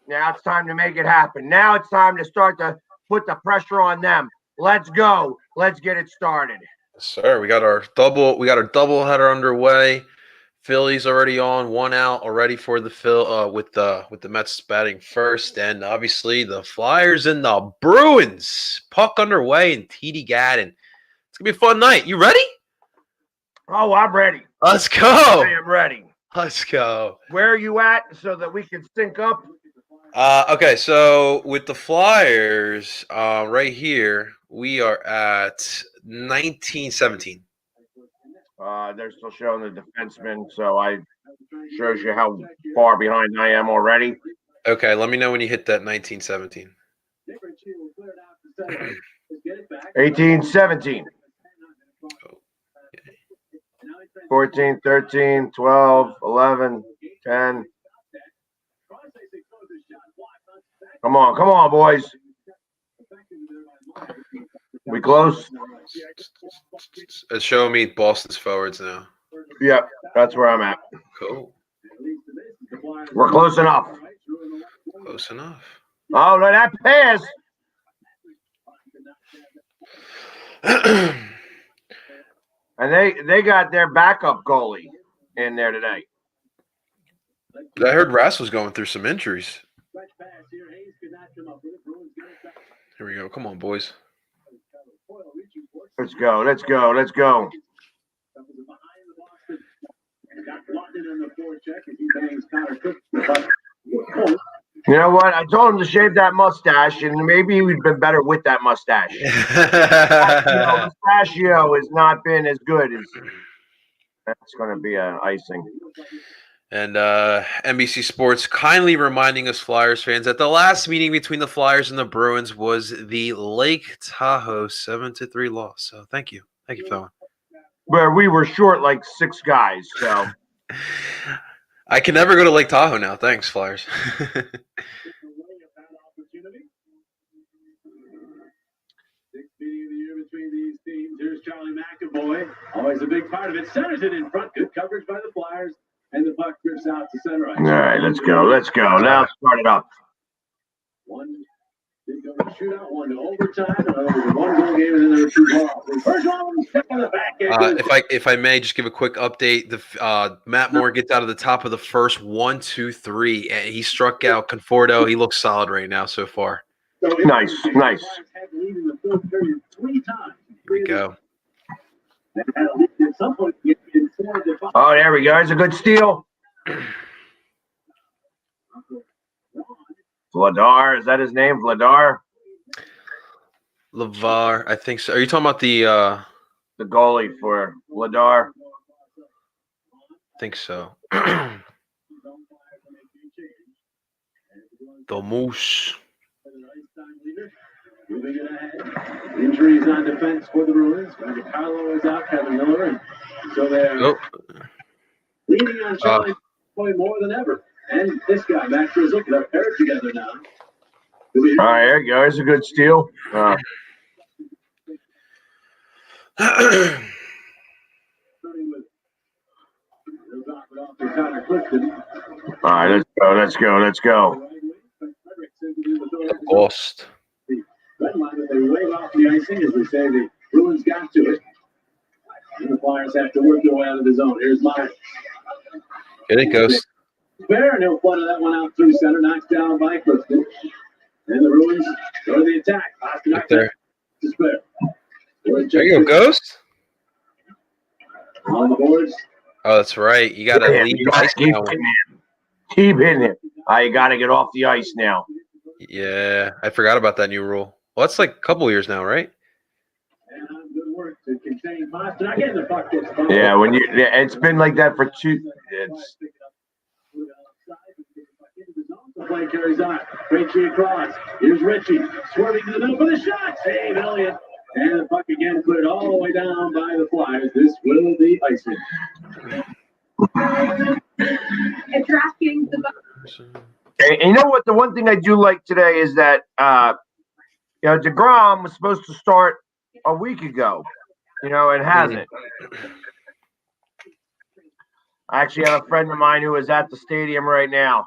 Now it's time to make it happen. Now it's time to start to put the pressure on them. Let's go. Let's get it started. Sir, we got our double header underway. Philly's already on, one out already for the with the Mets batting first, and obviously the Flyers and the Bruins. Puck underway and TD Gadden. It's gonna be a fun night. You ready? Oh, I'm ready. Let's go. I am ready. Let's go. Where are you at so that we can sync up? Okay, so with the Flyers, right here, we are at 1917. They're still showing the defenseman, so I shows you how far behind I am already. Okay, let me know when you hit that 1917. 18-17. 14, 13, 12, 11, 10. Come on, boys. We close? It's showing me Boston's forwards now. Yep, that's where I'm at. Cool. We're close enough. Close enough. Oh, look at that pass. And they got their backup goalie in there today. I heard Rass was going through some injuries. Here we go. Come on, boys. Let's go. You know what? I told him to shave that mustache, and maybe he would have been better with that mustache. Mustachio has not been as good as. That's going to be an icing. And NBC Sports kindly reminding us Flyers fans that the last meeting between the Flyers and the Bruins was the Lake Tahoe 7-3 loss. So thank you for that one. Where we were short like 6 guys. So I can never go to Lake Tahoe now. Thanks, Flyers. Here's Charlie McAvoy. Always a big part of it. Centers it in front. Good coverage by the Flyers. And the puck drifts out to center. All right, let's go. Now start it up. One big shootout, one to overtime. Another one-goal game, and then there were 2 balls. First one, step on the back end. If I may, just give a quick update. The Matt Moore gets out of the top of the first 1, 2, 3, and he struck out Conforto. He looks solid right now so far. Nice. Here we go. Oh, there we go. It's a good steal. Vladar, is that his name? Vladar? LeVar, I think so. Are you talking about the goalie for Vladar? I think so. The Moose. Moving it ahead. Injuries on defense for the Bruins. Carlo is out, Kevin Miller, and so they're leaning on Charlie more than ever. And this guy, Max Rizzo, they're paired together now. All right, there you go. It's a good steal. All right, let's go. Lost. Red line, but they wave off the icing as we say the Bruins got to it. And the Flyers have to work their way out of the zone. Here's Myers. Get it, Ghost. Spare, and he'll flutter that one out through center, knocked down by Clifton. And the Bruins go to the attack. Right there. To Spare. There you go, Ghost. On the boards. Oh, that's right. You got to leave the ice now. Keep hitting it. You got to get off the ice now. Yeah, I forgot about that new rule. Well, that's like a couple of years now, right? Yeah, it's been like that for 2. Play carries on. Richie across. Here's Richie swerving to the middle for the shot. Save Elliott. And the puck again cleared all the way down by the Flyers. This will be icing. And you know what? The one thing I do like today is that DeGrom was supposed to start a week ago, and hasn't. I actually have a friend of mine who is at the stadium right now.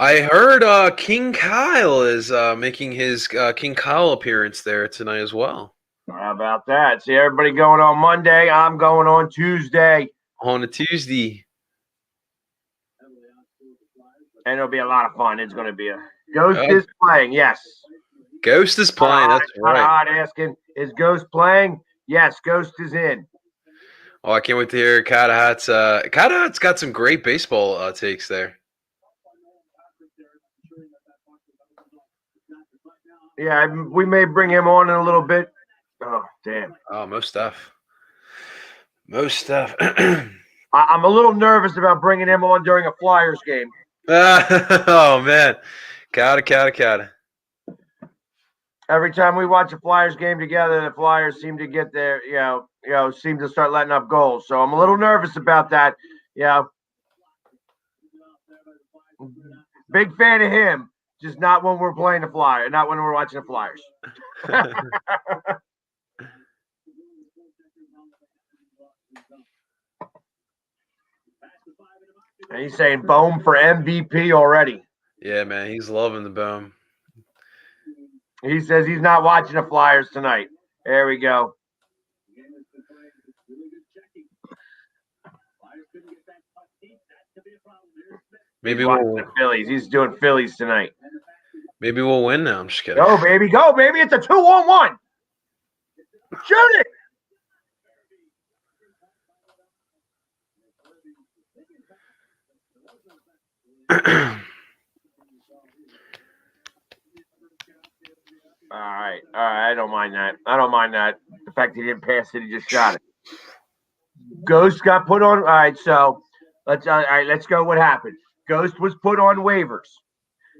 I heard King Kyle is making his King Kyle appearance there tonight as well. How about that? See everybody going on Monday. I'm going on Tuesday. on a Tuesday. And it'll be a lot of fun. It's going to be a Ghost is playing. Yes. Ghost is playing. That's right. Hot asking, is Ghost playing? Yes, Ghost is in. Oh, I can't wait to hear Catahat's. Catahat's got some great baseball takes there. Yeah, we may bring him on in a little bit. Oh, damn. Oh, most stuff. Most stuff. I'm a little nervous about bringing him on during a Flyers game. Oh, man. Cata. Every time we watch a Flyers game together, the Flyers seem to get their, seem to start letting up goals. So I'm a little nervous about that. Yeah. Big fan of him, just not when we're playing the Flyers, not when we're watching the Flyers. And he's saying Bohm for MVP already. Yeah, man, he's loving the Bohm. He says he's not watching the Flyers tonight. There we go. Maybe we'll the Phillies. He's doing Phillies tonight. Maybe we'll win now. I'm just kidding. Go, baby. Go, baby. It's a 2-on-1. Shoot it. All right. I don't mind that. The fact he didn't pass it, he just shot it. Ghost got put on. All right, so let's go. What happened? Ghost was put on waivers.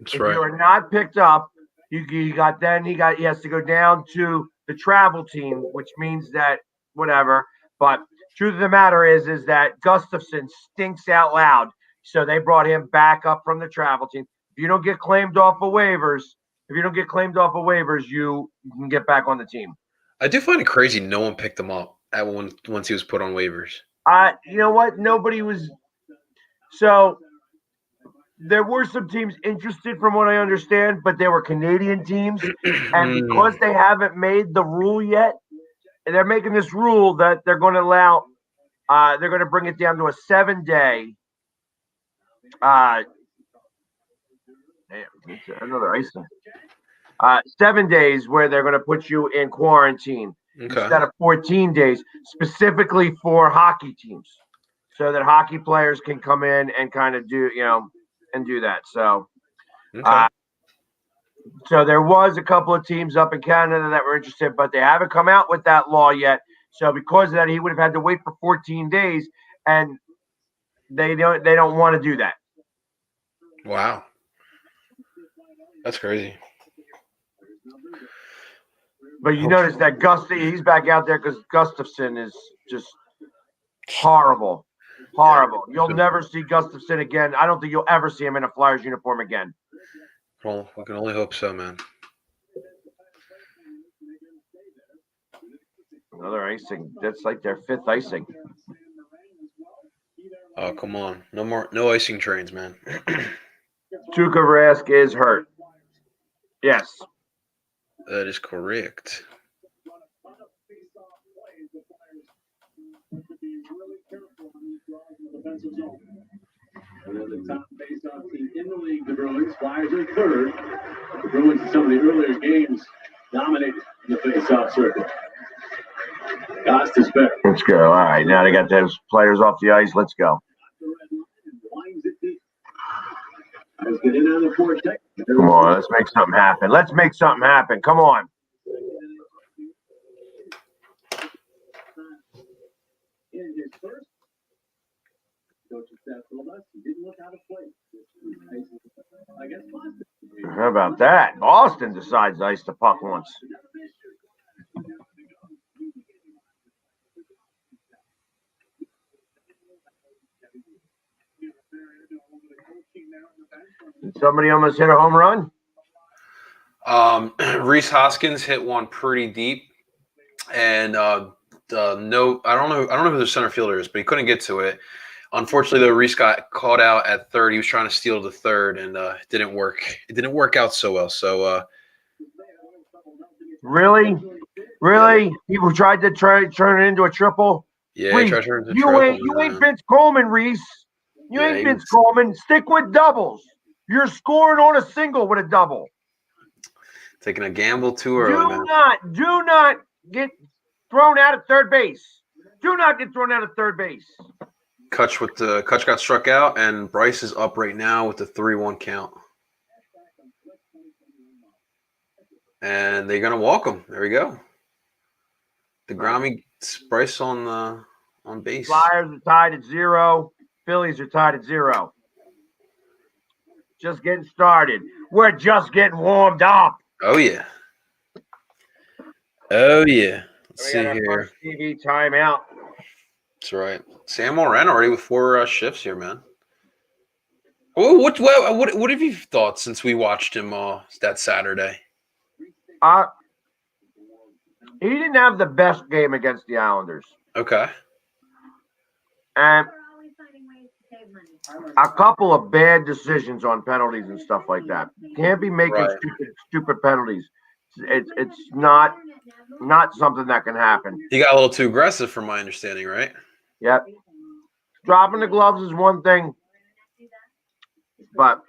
That's if right. you are not picked up, he has to go down to the travel team, which means that whatever. But truth of the matter is that Gustafson stinks out loud. So they brought him back up from the travel team. If you don't get claimed off of waivers, you can get back on the team. I do find it crazy no one picked him up once he was put on waivers. You know what? Nobody was. So there were some teams interested from what I understand, but they were Canadian teams. And because they haven't made the rule yet, and they're making this rule that they're going to allow, they're going to bring it down to a 7-day. Another icing. 7 days where they're going to put you in quarantine instead of 14 days, specifically for hockey teams, so that hockey players can come in and kind of do, and do that. So, so there was a couple of teams up in Canada that were interested, but they haven't come out with that law yet. So because of that, he would have had to wait for 14 days, and they don't want to do that. Wow, that's crazy. But you notice that he's back out there because Gustafson is just horrible. Horrible. You'll never see Gustafson again. I don't think you'll ever see him in a Flyers uniform again. Well, we can only hope so, man. Another icing. That's like their 5th icing. Oh, come on. No icing trains, man. Tuukka Rask is hurt. Yes. That is correct. One of the top face-off team in the league, the Bruins. Flyers are 3rd. The Bruins in some of the earlier games dominated the face-off circle. Gost is better. Let's go. All right, now they got those players off the ice. Let's go. Come on, let's make something happen. Come on. In his first coaching staff told us he didn't look out of place. I guess Boston. How about that? Boston decides to ice the puck once. Did somebody almost hit a home run? Rhys Hoskins hit one pretty deep, and I don't know who the center fielder is, but he couldn't get to it. Unfortunately, though, Rhys got caught out at 3rd. He was trying to steal to 3rd, and it didn't work. It didn't work out so well. So, really, people tried to turn it into a triple. Yeah, Reese, treasure into you triple, ain't man. Vince Coleman, Reese. You Yeah, ain't Vince Coleman. Stick with doubles. You're scoring on a single with a double. Taking a gamble too early, man. Do not get thrown out at third base. Do not get thrown out at third base. Kutch got struck out, and Bryce is up right now with the 3-1 count. And they're gonna walk him. There we go. DeGrom gets Bryce on base. Flyers are tied at 0. Phillies are tied at 0. Just getting started. We're just getting warmed up. Oh yeah. Oh yeah. Let's We see got our here. first TV timeout. That's right. Sam Moran already with 4 shifts here, man. What have you thought since we watched him that Saturday? He didn't have the best game against the Islanders. Okay. And a couple of bad decisions on penalties and stuff like that. Can't be making Right. stupid penalties. It's not something that can happen. He got a little too aggressive, from my understanding, right? Yep. Dropping the gloves is one thing, but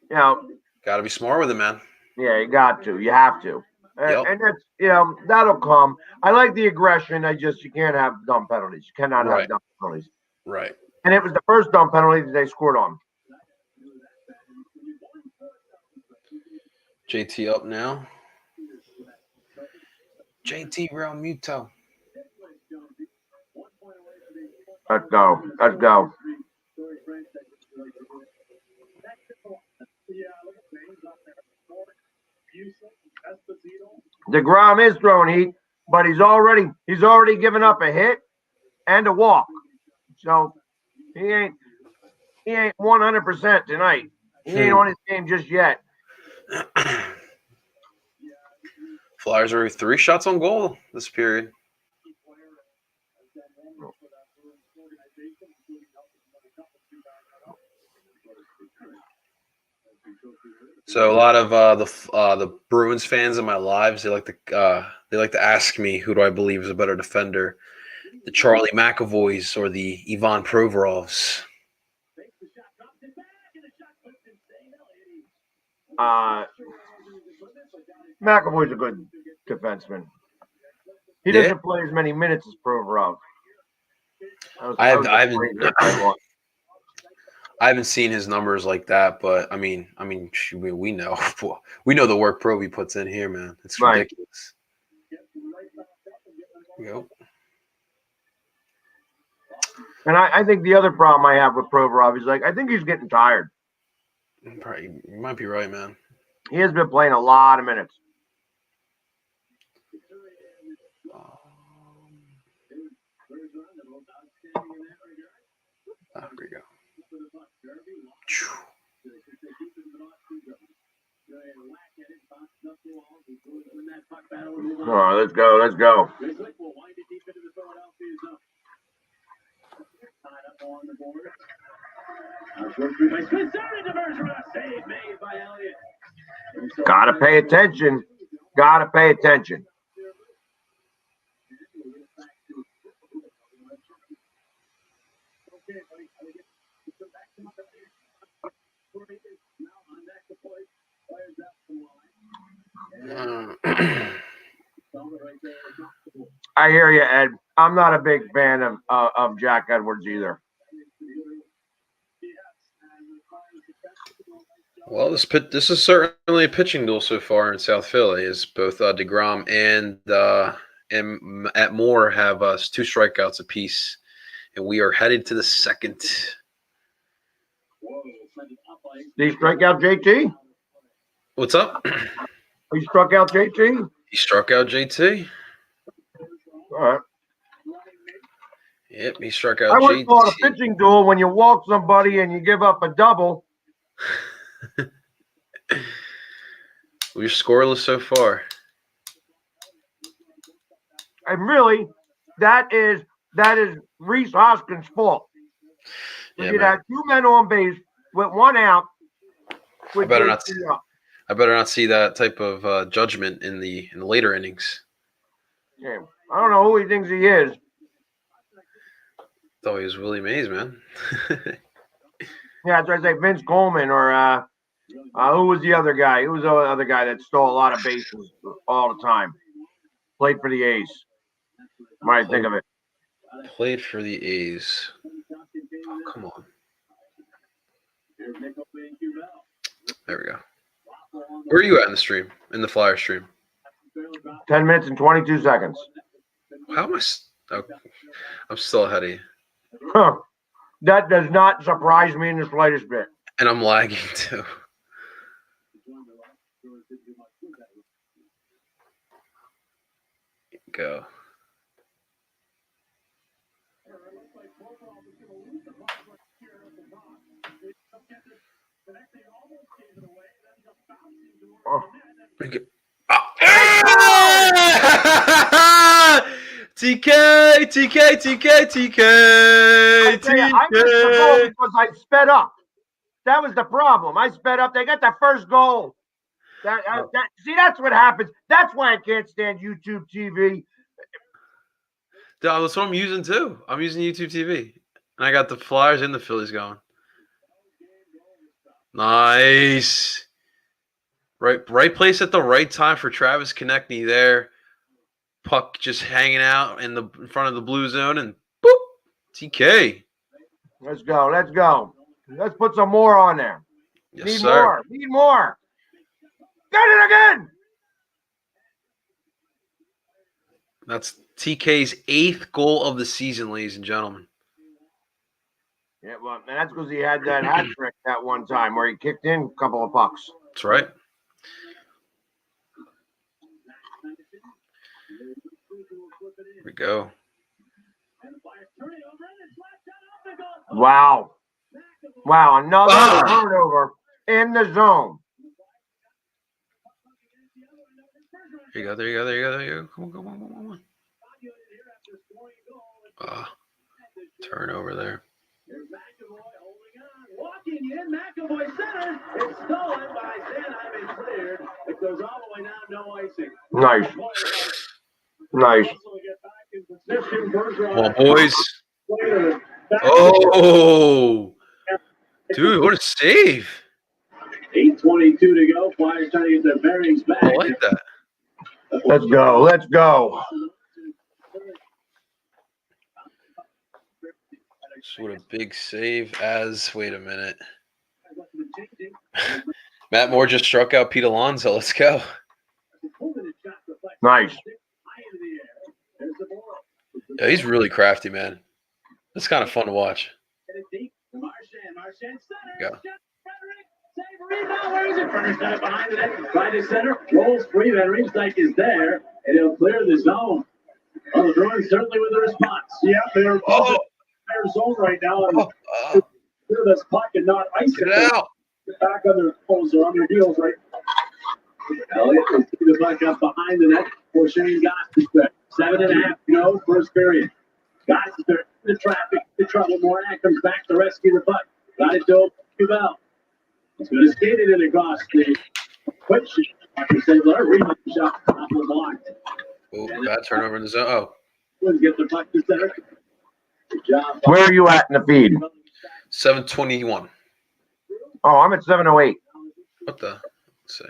Got to be smart with it, man. Yeah, you got to. You have to. Yep. And that's that'll come. I like the aggression. You can't have dumb penalties. You cannot have dumb penalties. Right. And it was the first dumb penalty that they scored on. JT up now. JT Real Muto. Let's go. Let's go. DeGrom is throwing heat, but he's already given up a hit and a walk. So he ain't 100% tonight. He ain't on his game just yet. Flyers are 3 shots on goal this period. So a lot of the Bruins fans in my lives, they like to ask me, who do I believe is a better defender, the Charlie McAvoys or the Ivan Provorovs? McAvoy's a good defenseman. He doesn't play as many minutes as Provorov. I haven't seen his numbers like that, but I mean, we know the work Provy puts in here, man. It's ridiculous. Yep. And I think the other problem I have with Provorov is I think he's getting tired. Probably, you might be right, man. He has been playing a lot of minutes. There we go. All right, let's go. Let's go. Gotta pay attention. Gotta pay attention. I hear you, Ed. I'm not a big fan of Jack Edwards either. Well, this is certainly a pitching duel so far in South Philly. As both DeGrom and at Moore have 2 strikeouts apiece, and we are headed to the second. Did he strike out JT? What's up? He struck out JT? He struck out JT. All right. Yep, he struck out I JT. would call it a pitching duel when you walk somebody and you give up a double. We're scoreless so far. And really, that is Reese Hoskins' fault. Yeah, You'd have 2 men on base with 1 out. I better not see that type of judgment in the later innings. Yeah, I don't know who he thinks he is. Thought he was Willie Mays, man. Yeah, that's what I say. Vince Coleman or who was the other guy? Who was the other guy that stole a lot of bases all the time? Played for the A's. Might think of it. Played for the A's. Oh, come on. There we go. Where are you at in the stream? In the Flyer stream? 10 minutes and 22 seconds. How am I? Oh, I'm still ahead of you. Huh. That does not surprise me in the slightest bit. And I'm lagging too. Go. Oh. TK. I missed the goal because I sped up. That was the problem. I sped up. They got the first goal. See, that's what happens. That's why I can't stand YouTube TV. That's what I'm using too. I'm using YouTube TV. And I got the Flyers and the Phillies going. Nice. Right place at the right time for Travis Konechny there. Puck just hanging out in front of the blue zone, and boop, TK. Let's go. Let's put some more on there. Yes, sir. Need more. Got it again. That's TK's 8th goal of the season, ladies and gentlemen. Yeah, well, and that's because he had that hat trick that one time where he kicked in a couple of pucks. That's right. Here we go. Wow, another turnover in the zone. There you go. Come on. Turnover there. Walking in, McAvoy center. It's stolen by Sanheim and cleared. It goes all the way down, no icing. Nice. Come on, boys. Oh, dude, what a save. 8:22 to go. Flyers trying to get their bearings back. I like that. Let's go. What a big save wait a minute. Matt Moore just struck out Pete Alonso. Let's go. Nice. Yeah, he's really crafty, man. It's kind of fun to watch. Go. Behind the net, right to center, rolls free. That Riemsdyk is there, and he'll clear the zone. Well, the Bruins certainly with the response. Yeah, they're their zone right now. And clear this puck and not ice it. Get out. Get back on their toes or on their heels, right? Elliott will see the puck up behind the net for Shane Gostisbehere. 7.5 to go, first period. Gostisbehere, the traffic, the trouble. Mornak comes back to rescue the puck. Got it to Cubell. He's going to skate it in across the quick shot. After St. rebound shot off the block. Oh, bad turnover in the zone. Oh. Get the puck to center. Good job. Where are you at in the feed? 7:21. Oh, I'm at 7:08. What the? Let's see.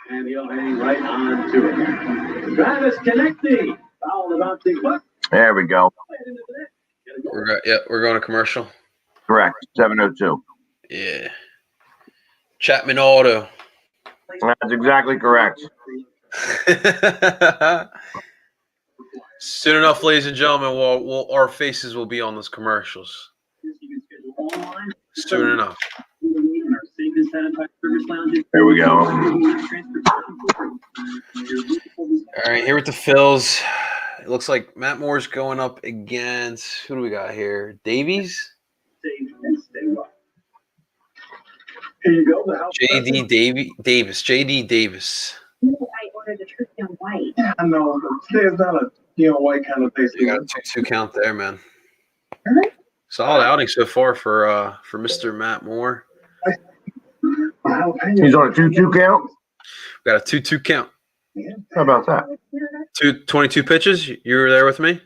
And he'll hang right on to it. Travis Konechny. Foul the bouncing puck. There we go. We're going to commercial. Correct. 7:02. Yeah. Chapman Auto. That's exactly correct. Soon enough, ladies and gentlemen, our faces will be on those commercials. Soon enough. There we go. All right, here with the Phils. It looks like Matt Moore's going up against, who do we got here? Davies? JD Davis. JD Davis. I ordered a turkey on white. I know. Today's not a white kind of taste. You got a 2-2 count there, man. Solid outing so far for Mr. Matt Moore. He's on a 2-2 count? We got a 2-2 count. How about that? 22 pitches. You were there with me.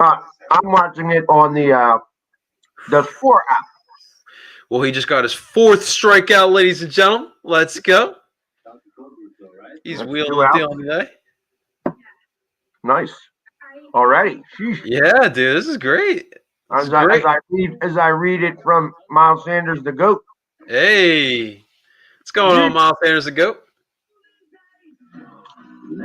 I'm watching it on the Score app. Well, he just got his 4th strikeout, ladies and gentlemen. Let's go. He's That's wheeling 2 and outs. dealing today. Nice. Already. Sheesh. Yeah, dude, this is great. This is great. As I read it from Miles Sanders, the GOAT. Hey, what's going on, Miles Sanders, the GOAT?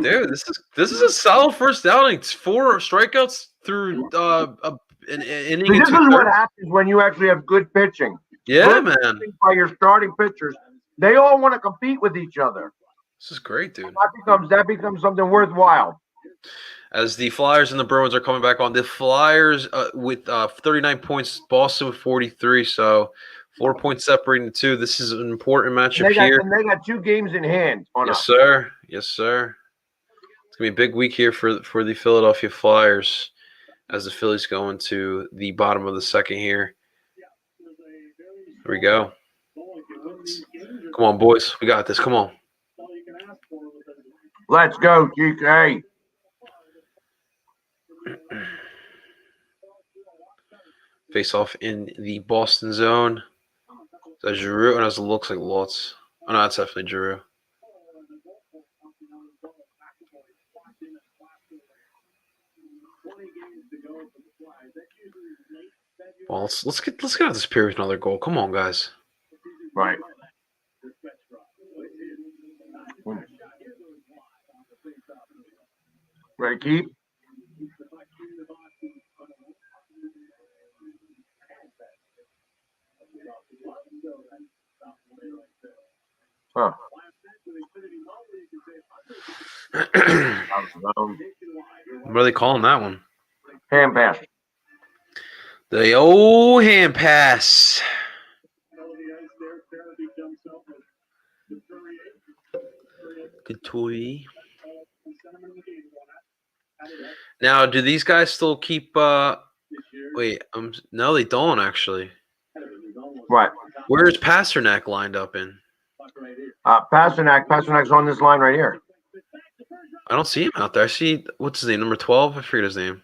Dude, this is a solid first outing. It's 4 strikeouts through an inning. See, and this is 2/3. what happens when you actually have good pitching. Yeah, Good man. pitching by your starting pitchers. They all want to compete with each other. This is great, dude. That becomes something worthwhile. As the Flyers and the Bruins are coming back on, the Flyers with 39 points, Boston with 43, so 4 points separating the two. This is an important matchup here. And they got 2 games in hand on Yes, us. sir. Yes, sir. It's going to be a big week here for the Philadelphia Flyers as the Phillies go into the bottom of the second here. Here we go. Come on, boys. We got this. Come on. Let's go, GK. Face off in the Boston zone. That's Giroux, and it looks like Lutz. Oh, no, that's definitely Giroux. Well, let's get out of this period with another goal. Come on, guys. Right. Ready, keep. Huh. What are they calling that one? Hand pass. The old hand pass. Good toy. Now, do these guys still keep? Wait, no, they don't actually. What? Where's Pasternak lined up in? Pasternak's on this line right here. I don't see him out there. I see what's his name, number 12. I forget his name.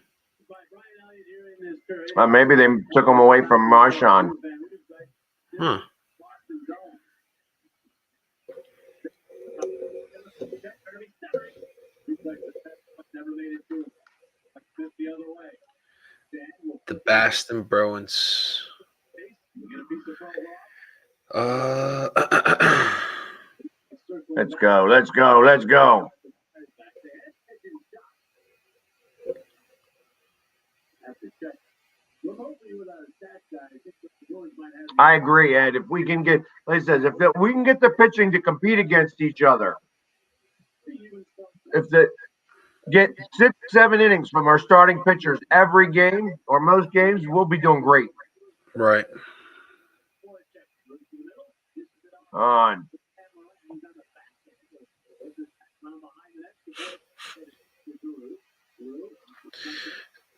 Maybe they took him away from Marchand. Huh. The Boston Bruins. Let's go. Let's go. Let's go. I agree, Ed. If we can get, like I said, if we can get the pitching to compete against each other, get 6, 7 innings from our starting pitchers every game or most games, we'll be doing great. Right. On.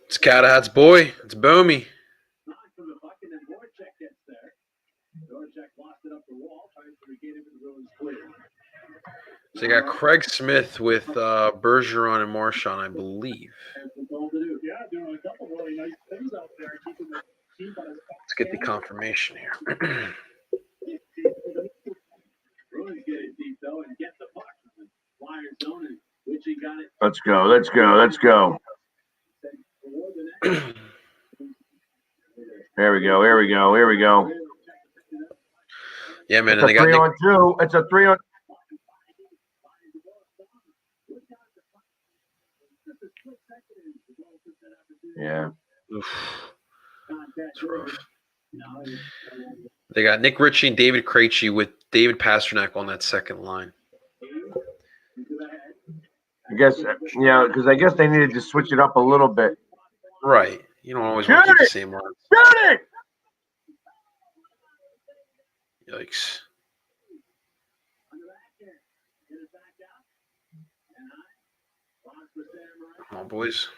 It's Catahat's boy. It's Bomi. So you got Craig Smith with Bergeron and Marchand, I believe. Let's get the confirmation here. Let's go. Let's go. Let's go. Here we go. Here we go. Here we go. Yeah, man. It's a 3-on-2. It's a 3-on. Yeah. It's rough. They got Nick Ritchie and David Krejci with David Pasternak on that second line. I guess, because I guess they needed to switch it up a little bit. Right. You don't always want to keep the same line. Shoot it! Yikes. Come on, boys.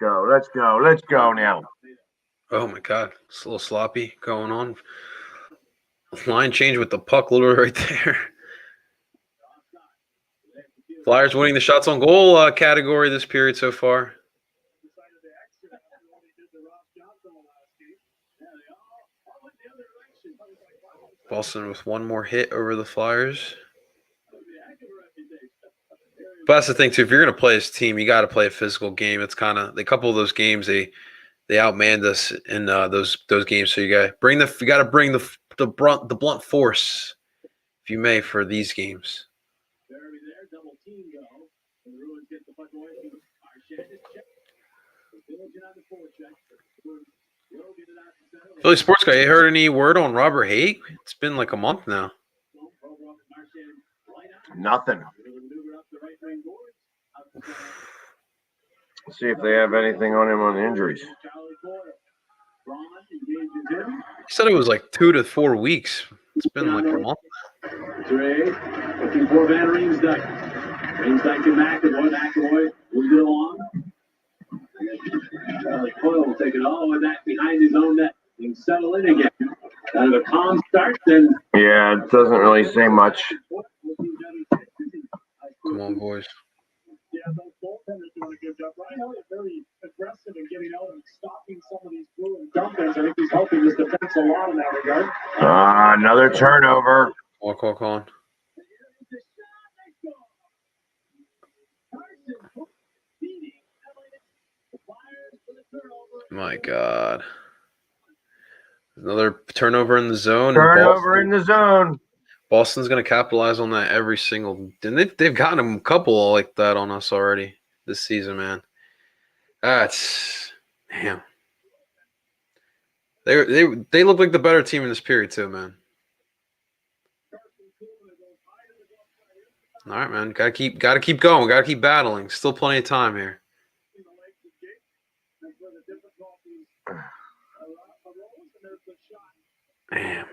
go. Let's go. Let's go now. Oh my God, it's a little sloppy going on. Line change with the puck literally right there. Flyers winning the shots on goal category this period so far. Boston with one more hit over the Flyers. But that's the thing too. If you're going to play this team, you got to play a physical game. It's kind of a couple of those games they outmanned us in those games. So you got to bring the blunt force, if you may, for these games. Philly Sports Guy, you heard any word on Robert Haig? It's been like a month now. Nothing. Let's see if they have anything on him on the injuries. He said it was like 2 to 4 weeks. It's been like a month. Dre looking for Van Riemsdyk. Riemsdyk to McAvoy. McAvoy moves it along. Coyle will take it all the way back behind his own net. He can settle in again. Kind of a calm start, then. Yeah, it doesn't really say much. Come on, boys. Yeah, those goaltenders doing a good job. Ryan Elliott very aggressive in getting out and stopping some of these Bruins dumpers. I think he's helping this defense a lot in that regard. Another turnover. Walk on. My God. Another turnover in the zone. Turnover in the zone. Boston's going to capitalize on that every single. And they've gotten a couple like that on us already this season, man. That's damn. They look like the better team in this period too, man. All right, man. Gotta keep going. Gotta keep battling. Still plenty of time here. Man.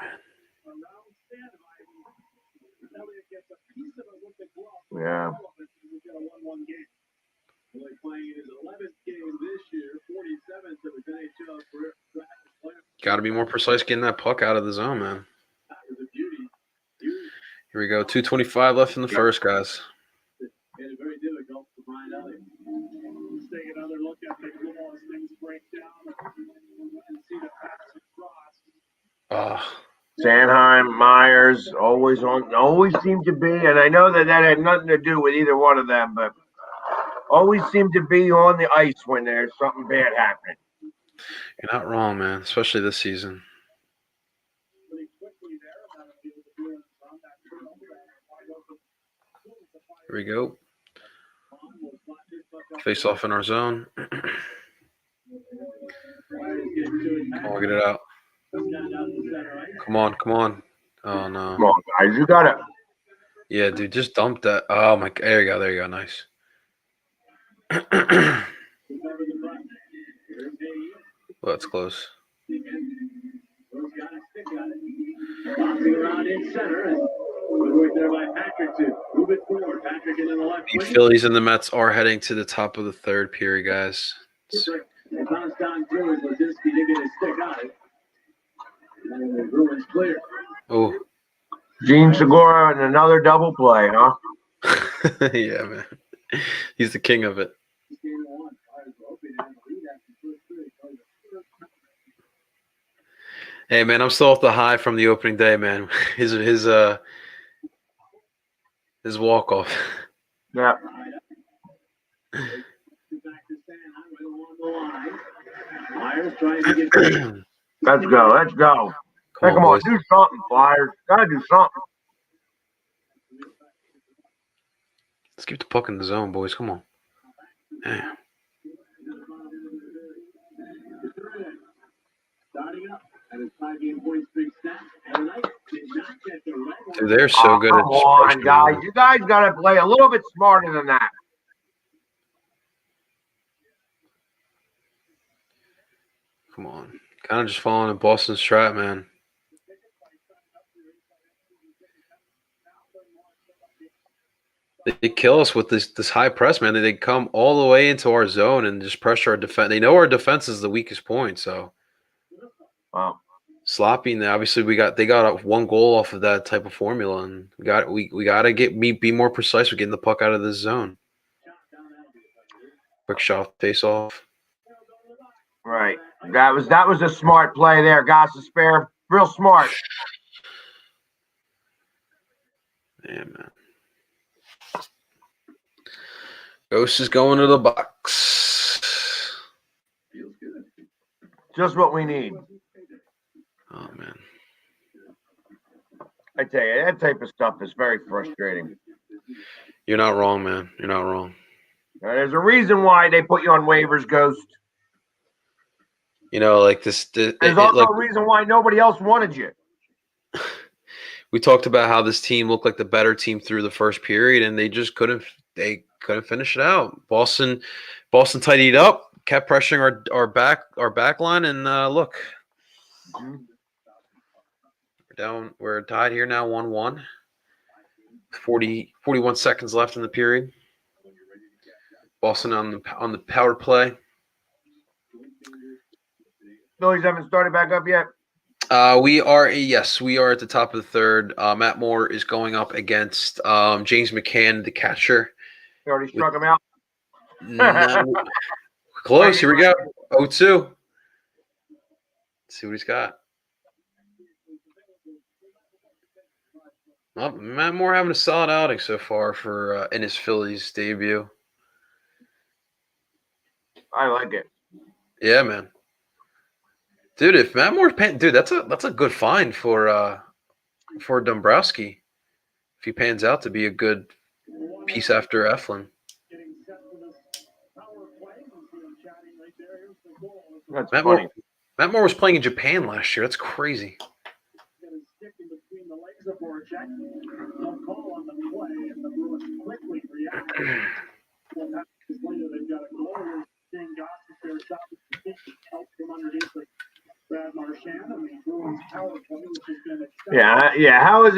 Yeah. Got to be more precise getting that puck out of the zone, man. Here we go. 2:25 left in the first, guys. Sanheim, Myers, always seem to be, and I know that had nothing to do with either one of them, but always seem to be on the ice when there's something bad happening. You're not wrong, man, especially this season. Here we go. Face off in our zone. Come on, get it out. Come on. Oh, no. Come on, guys. You got it. Yeah, dude, just dump that. Oh, my. There you go. Nice. Well, that's close. The Phillies and the Mets are heading to the top of the third period, guys. Oh. Gene Segura and another double play, huh? Yeah, man. He's the king of it. Hey, man, I'm still off the high from the opening day, man. His walk-off. Yeah. Let's go. Come on, boys. do something, Flyers. Gotta do something. Let's keep the puck in the zone, boys. Come on. Damn. Dude, they're so good at come on, guys. You guys gotta play a little bit smarter than that. Come on. Kind of just falling in Boston's trap, man. They kill us with this high press, man. They come all the way into our zone and just pressure our defense. They know our defense is the weakest point, so Wow. sloppy. And obviously they got one goal off of that type of formula, and we got to be more precise with getting the puck out of this zone. Quick shot, face off. Right. That was a smart play there, Goss spare. Real smart. Yeah, man. Ghost is going to the box. Just what we need. Oh, man. I tell you, that type of stuff is very frustrating. You're not wrong, man. You're not wrong. There's a reason why they put you on waivers, Ghost. You know, like this. There's also a reason why nobody else wanted you. We talked about how this team looked like the better team through the first period, and they just couldn't. They couldn't finish it out. Boston tidied up, kept pressuring our back line, and look, we're tied here now, 1-1. 41 seconds left in the period. Boston on the power play. Phillies haven't started back up yet. We are at the top of the third. Matt Moore is going up against James McCann, the catcher. You already struck him out. No. Close. Here we go. 0-2. Let's see what he's got. Well, Matt Moore having a solid outing so far for in his Phillies debut. I like it. Yeah, man. Dude, if Matt Moore's dude, that's a good find for Dombrowski. If he pans out to be a good piece after Eflin. That's Matt funny. Matt Moore was playing in Japan last year. That's crazy. Yeah. How is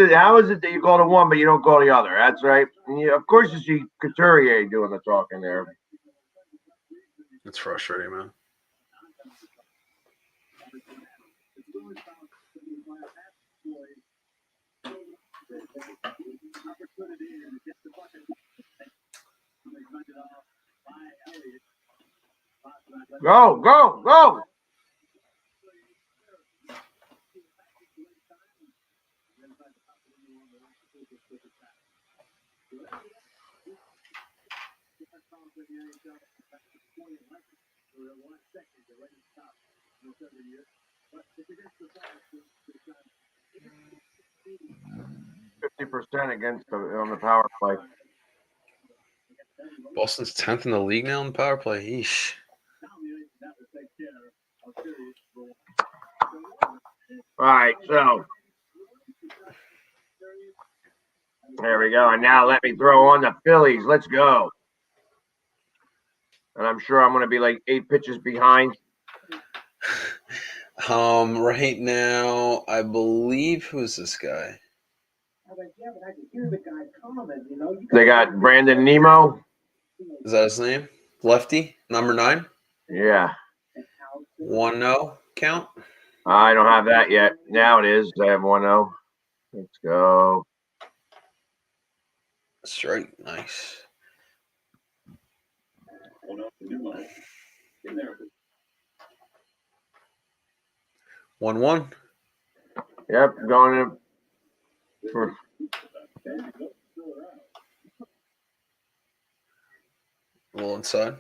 it that you call the one but you don't call the other? That's right. Yeah, of course you see Couturier doing the talking there. That's frustrating, man. Go. %, against on the power play. Boston's 10th in the league now in the power play. Yeesh. All right, so there we go. And now let me throw on the Phillies. Let's go. And I'm sure I'm going to be like 8 pitches behind. Right now, I believe, who's this guy? They got Brandon Nemo. Is that his name? Lefty, number 9? Yeah. 1-0 count? I don't have that yet. Now it is. I have 1-0. Let's go. Strike. Nice. 1-1. Yep, going in. A little inside.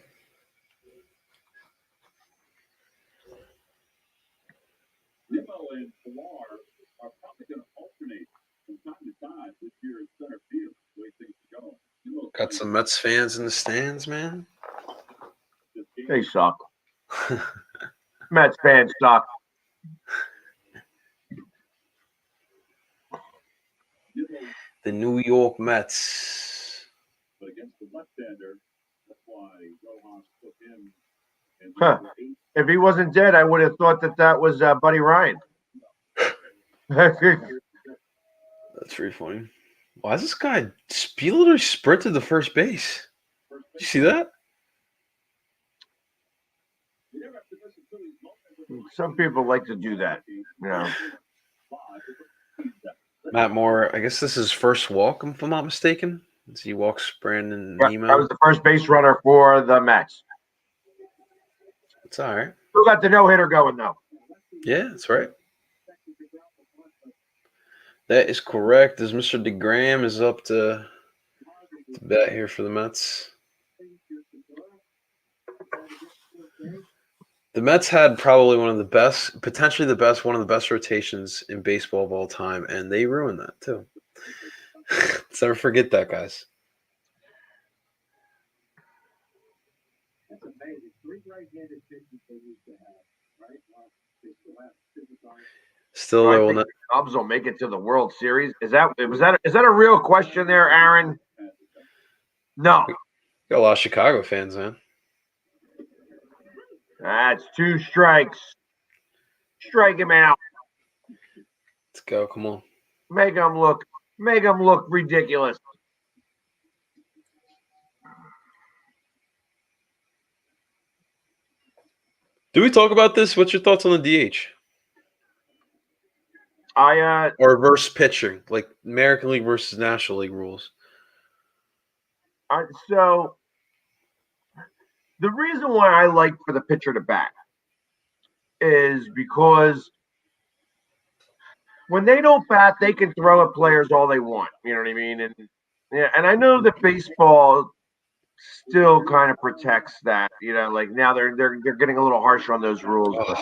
Nimmo and Pilar are probably going to alternate from time to time this year in center field, the way things are going. Got some Mets fans in the stands, man. They suck. Mets fans suck. The New York Mets. But against the left-hander, that's why Rojas put him. Huh. If he wasn't dead, I would have thought that was Buddy Ryan. That's pretty funny. Why is this guy literally sprinted to first base? You see that? Some people like to do that. You know. Matt Moore, I guess this is his first walk, if I'm not mistaken. As he walks Brandon Yeah, Nemo. I was the first base runner for the Mets. It's all right. Still got the no-hitter going, though. Yeah, that's right. That is correct. As Mr. DeGrom is up to bat here for the Mets. The Mets had probably one of the best, potentially the best, one of the best rotations in baseball of all time, and they ruined that too. Let's never forget that, guys. Still, I though, think the Cubs will make it to the World Series. Is that a real question there, Aaron? No. got a lot of Chicago fans, man. That's 2 strikes. Strike him out. Let's go. Come on. Make him look ridiculous. Do we talk about this? What's your thoughts on the DH? Or reverse pitching, like American League versus National League rules. So the reason why I like for the pitcher to bat is because when they don't bat, they can throw at players all they want. You know what I mean? And yeah, and I know that baseball still kind of protects that. You know, like now they're getting a little harsher on those rules. But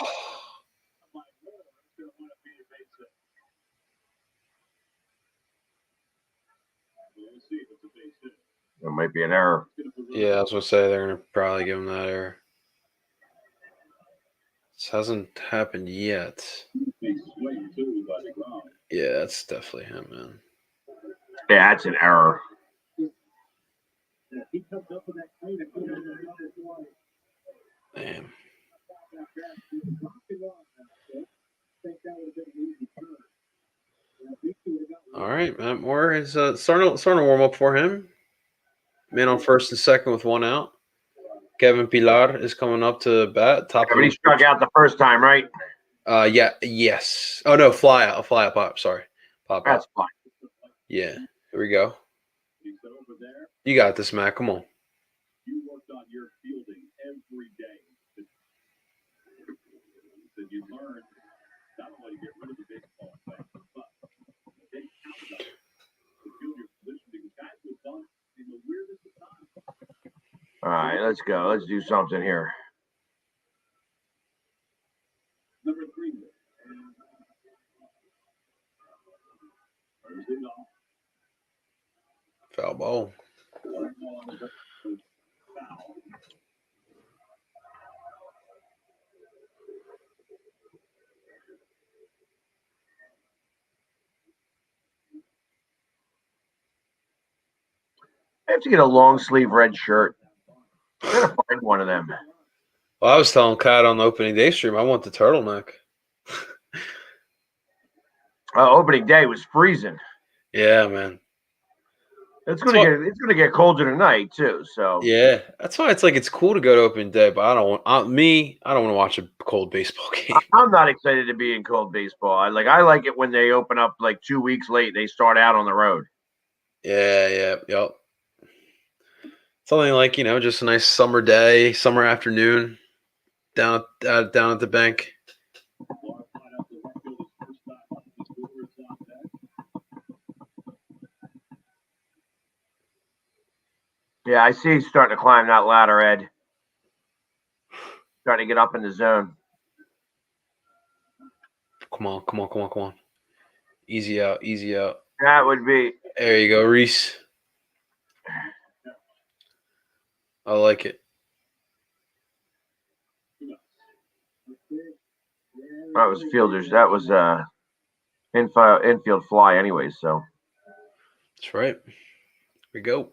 it might be an error. Yeah, I was gonna say they're gonna probably give him that error. This hasn't happened yet. Yeah, that's definitely him, man. Yeah, that's an error. Damn. All right, Matt Moore is starting to warm up for him. Man on first and second with 1 out. Kevin Pilar is coming up to bat. Yeah, but he struck out the first time, right? Yes. Oh no, fly out, pop. Sorry, pop That's out. fine. Yeah, here we go. You got this, Matt. Come on. You worked on your fielding every day. That you learned not only to get rid of the baseball effect, but to take out to field your position because guys will bunt in the weirdest of times. All right, let's go. Let's do something here. Number 3. Foul ball. I have to get a long sleeve red shirt. I'm gonna find one of them. Well, I was telling Kat on the opening day stream, I want the turtleneck. Opening day was freezing. Yeah, man. It's gonna get colder tonight too. So yeah, that's why it's cool to go to opening day, but I don't want to watch a cold baseball game. I'm not excited to be in cold baseball. I like it when they open up like 2 weeks late. They start out on the road. Yeah, yep. Something like just a nice summer day, summer afternoon, down at the bank. Yeah, I see he's starting to climb that ladder, Ed. Starting to get up in the zone. Come on. Easy out. That would be. There you go, Reese. I like it. That was fielders. That was infield fly anyways, so. That's right. Here we go.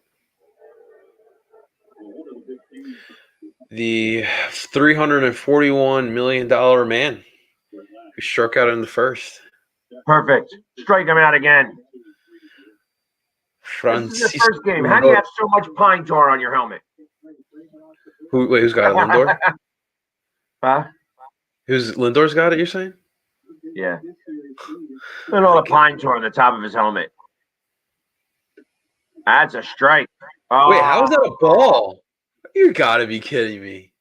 The $341 million man who struck out in the first. Perfect. Strike him out again. This is your first game. How do you have so much pine tar on your helmet? Who's got it? Lindor? Huh? Lindor's got it, you're saying? Yeah. Look at all the pine tar on the top of his helmet. That's a strike. Oh. Wait, how is that a ball? You gotta be kidding me.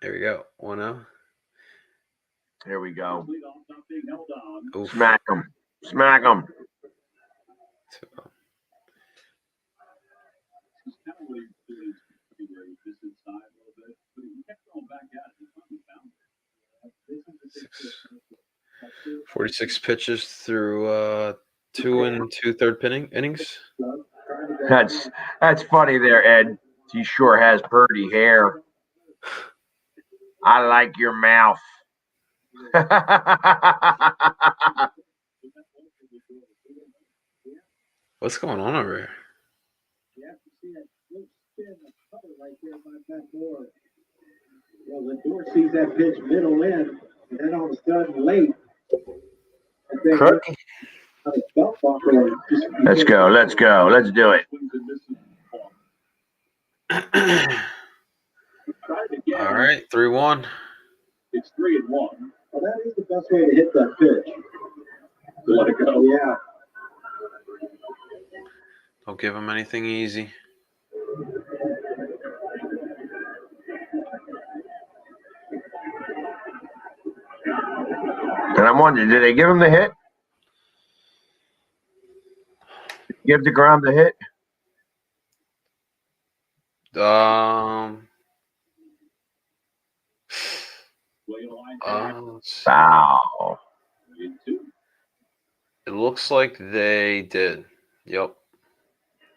There we go. 1-0. Here we go. Oof. Smack him. Smack him. Six, 46 pitches through 2 2/3 innings. That's funny there, Ed. He sure has pretty hair. I like your mouth. What's going on over here? Well, Lindor sees that pitch middle in, and then all of a sudden late. Let's go. Let's go. Let's do it. All right, 3-1. It's 3-1. Well, that is the best way to hit that pitch. To let it go. Yeah. Don't give him anything easy. And I'm wondering, did they give him the hit? Give DeGrom the hit? Foul. It looks like they did. Yep.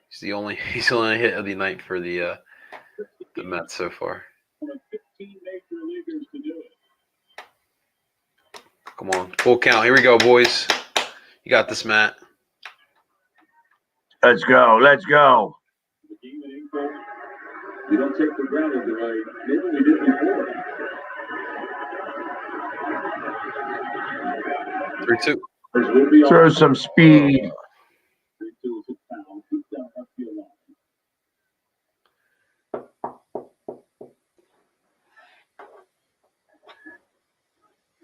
He's the only hit of the night for the Mets so far. Come on, full count. Here we go, boys. You got this, Matt. Let's go. Let's go. You don't take for granted the way maybe we did before. 3-2. Throw some speed.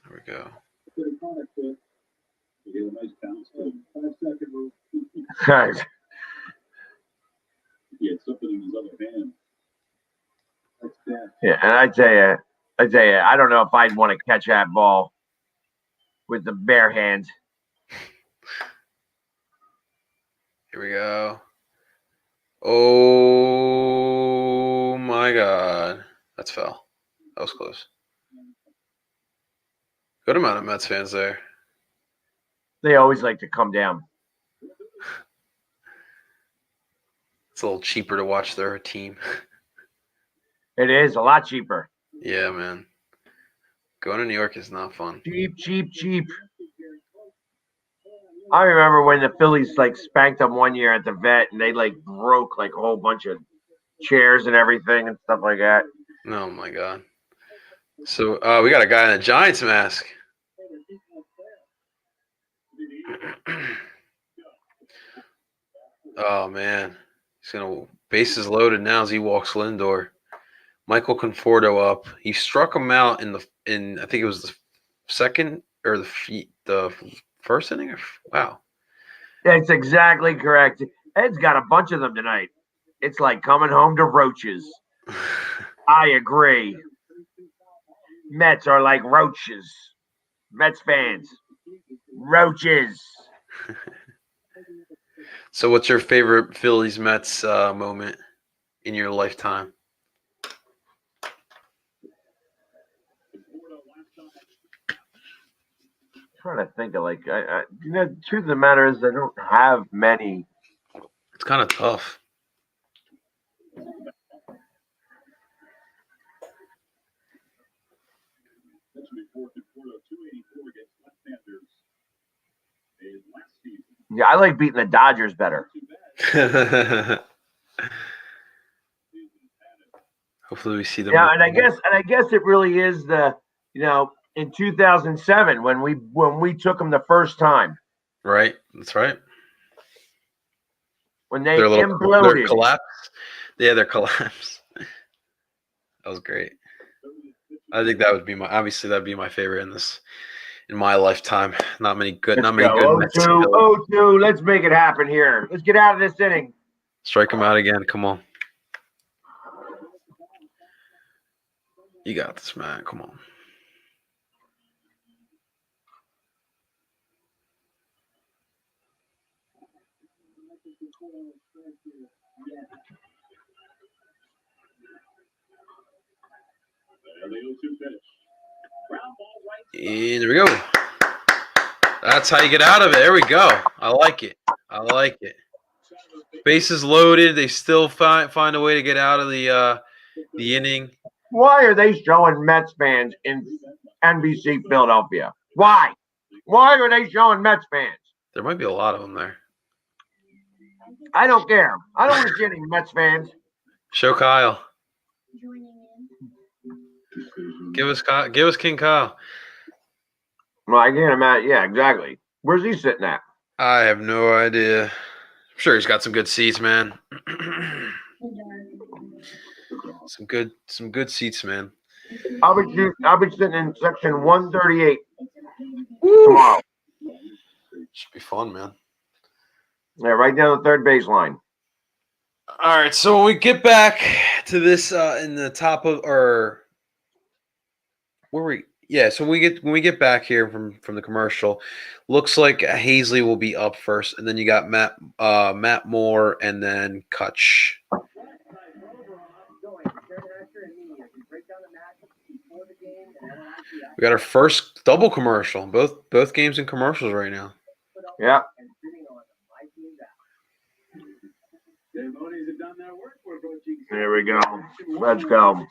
There we go. Guys. He had something in his other hand. Yeah, and I tell you, I don't know if I'd want to catch that ball with the bare hands. Here we go. Oh my God, that's foul. That was close. Good amount of Mets fans there. They always like to come down. It's a little cheaper to watch their team. It is a lot cheaper. Yeah, man. Going to New York is not fun. Cheap. I remember when the Phillies spanked them one year at the vet, and they broke a whole bunch of chairs and everything and stuff like that. Oh my God. So we got a guy in a Giants mask. Oh man, he's gonna bases loaded now as he walks Lindor. Michael Conforto up. He struck him out in I think it was the second or the first inning. Wow. That's exactly correct. Ed's got a bunch of them tonight. It's like coming home to roaches. I agree. Mets are like roaches. Mets fans. Roaches. So what's your favorite Phillies Mets moment in your lifetime? I'm trying to think of the truth of the matter is I don't have many. It's kind of tough. Yeah, I like beating the Dodgers better. Hopefully we see them. Yeah, and I guess it really is in 2007 when we took them the first time. Right. That's right. When they Their imploded. collapse. Yeah, their collapse. That was great. I think that would be that'd be my favorite in my lifetime. Not many good Mets. 0-2. Let's make it happen here. Let's get out of this inning. Strike them out again. Come on. You got this, man. Come on. And there we go. That's how you get out of it. There we go. I like it. Bases loaded. They still find a way to get out of the inning. Why are they showing Mets fans in NBC Philadelphia? Why? Why are they showing Mets fans? There might be a lot of them there. I don't care. I don't want to see any Mets fans. Show Kyle. Give us King Kyle. Well, I can't imagine. Yeah, exactly. Where's he sitting at? I have no idea. I'm sure he's got some good seats, man. some good seats, man. I'll be sitting in section 138 tomorrow. Should be fun, man. Yeah, right down the third baseline. All right, so when we get back to this in the top of or where we so when we get back here from the commercial, looks like Hazley will be up first, and then you got Matt Moore and then Kutch. We got our first double commercial. Both games in commercials right now. Yeah. There we go. Let's go.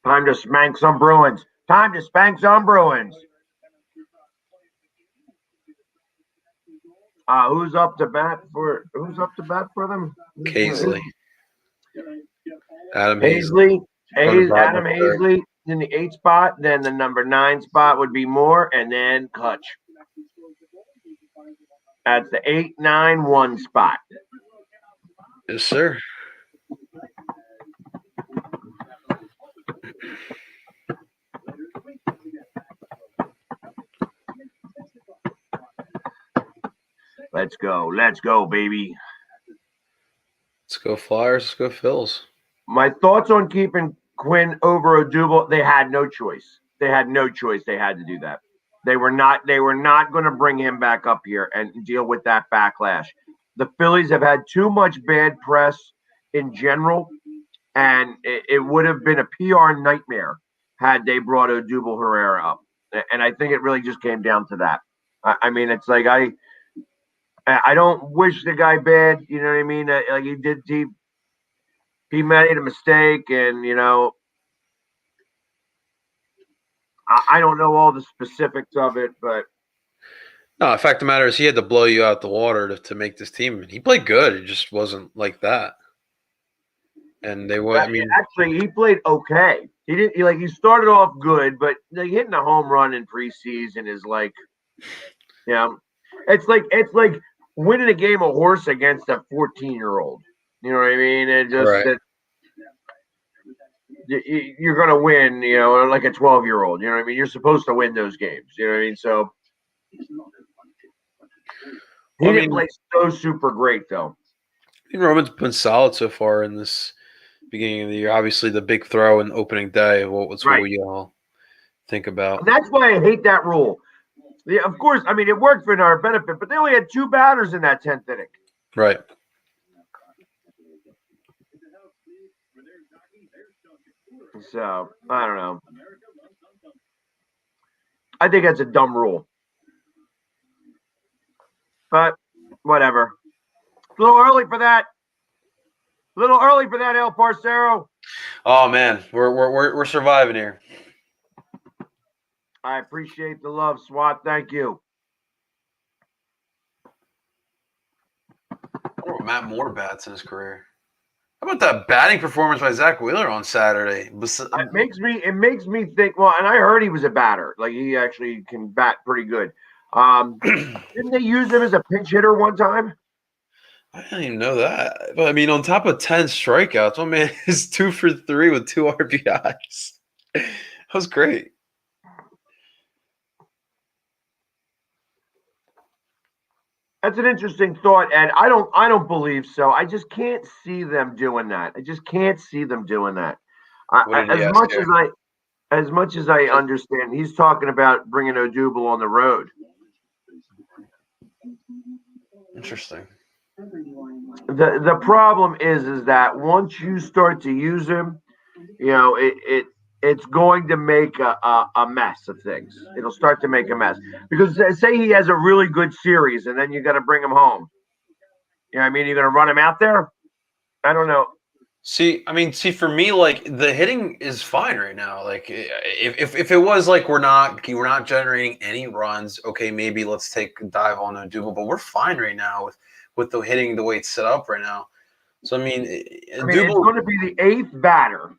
Time to spank some Bruins. Who's up to bat for them? Hazley. Adam Hazley. Adam Hazley in the 8 spot. Then the number 9 spot would be Moore, and then Kutch. That's the 8-9-1 spot. Yes, sir. Let's go, baby. Let's go Flyers. Let's go Phils. My thoughts on keeping Quinn over Odubel. They had no choice. They had to do that. They were not going to bring him back up here and deal with that backlash. The Phillies have had too much bad press in general, and it would have been a PR nightmare had they brought Odubel Herrera up. And I think it really just came down to that. I mean, it's like I don't wish the guy bad. You know what I mean? Like he made a mistake, and I don't know all the specifics of it, but no. The fact of the matter is, he had to blow you out the water to make this team. He played good. It just wasn't like that. And they were. I mean, actually, he played okay. He didn't he started off good, but hitting a home run in preseason is like, it's like winning a game of horse against a 14-year-old. You know what I mean? It just right. You're going to win, like a 12-year-old. You know what I mean? You're supposed to win those games. You know what I mean? So he didn't play so super great, though. I think Roman's been solid so far in this beginning of the year. Obviously, the big throw in opening day. What we all think about? And that's why I hate that rule. Yeah, of course, I mean, it worked for our benefit, but they only had 2 batters in that 10th inning. Right. So, I don't know. I think that's a dumb rule. But, whatever. A little early for that. El Parcero. Oh, man. We're surviving here. I appreciate the love, SWAT. Thank you. Matt Moore bats in his career. How about that batting performance by Zach Wheeler on Saturday? It makes me think. Well, and I heard he was a batter. Like he actually can bat pretty good. Didn't they use him as a pinch hitter one time? I didn't even know that. But I mean, on top of 10 strikeouts, my man is 2 for 3 with 2 RBIs. That was great. That's an interesting thought, Ed. I don't believe so. I just can't see them doing that. I just can't see them doing that. What did he ask you? As much as I understand, he's talking about bringing Odubel on the road. Interesting. The problem is that once you start to use him, you know, it's going to make a mess of things. It'll start to make a mess because say he has a really good series and then you got to bring him home. You know what I mean? You're going to run him out there? I don't know. See, for me, like the hitting is fine right now. Like if it was like we're not generating any runs, okay, maybe let's take a dive on Odubel, but we're fine right now with the hitting the way it's set up right now. So it's going to be the 8th batter.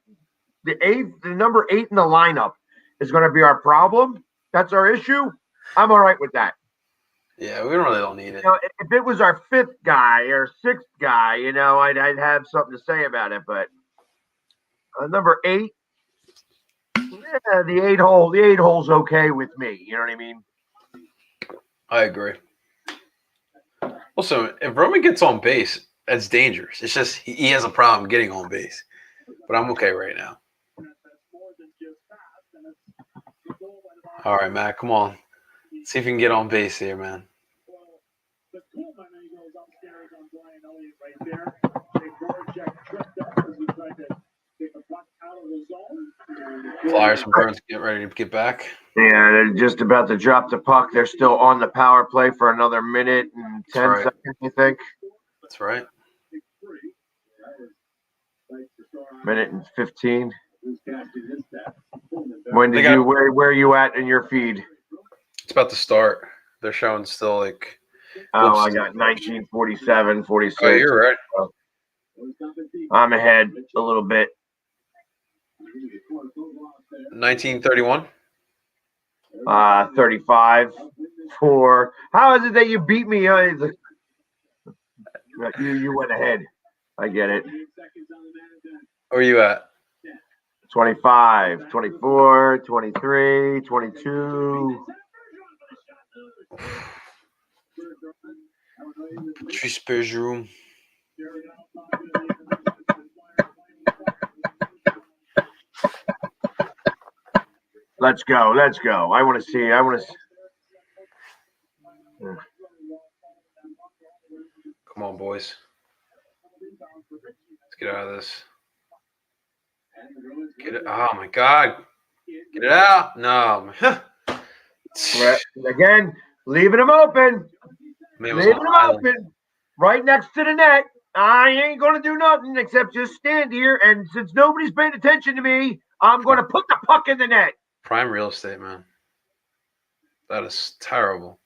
The number 8 in the lineup is going to be our problem. That's our issue. I'm all right with that. Yeah, we don't need it. You know, if it was our 5th guy or 6th guy, you know, I'd have something to say about it. But number 8, yeah, the 8 hole's okay with me. You know what I mean? I agree. Also, if Roman gets on base, that's dangerous. It's just he has a problem getting on base. But I'm okay right now. All right, Matt, come on. See if you can get on base here, man. Flyers and Bruins get ready to get back. Yeah, they're just about to drop the puck. They're still on the power play for another minute and 10 seconds, I think. That's right. Minute and 15. Where are you at in your feed? It's about to start. They're showing still like. Oh, I got 1947, 46. Oh, you're right. I'm ahead a little bit. 1931. 35. 4. How is it that you beat me? You went ahead. I get it. Where are you at? 25, 24, 23, 22. Patrice Bergeron. Let's go. I want to see. Come on, boys. Let's get out of this. Get it. Oh, my God. Get it out. No. Again, leaving them open. Leaving them open. Right next to the net. I ain't going to do nothing except just stand here. And since nobody's paying attention to me, I'm going to put the puck in the net. Prime real estate, man. That is terrible.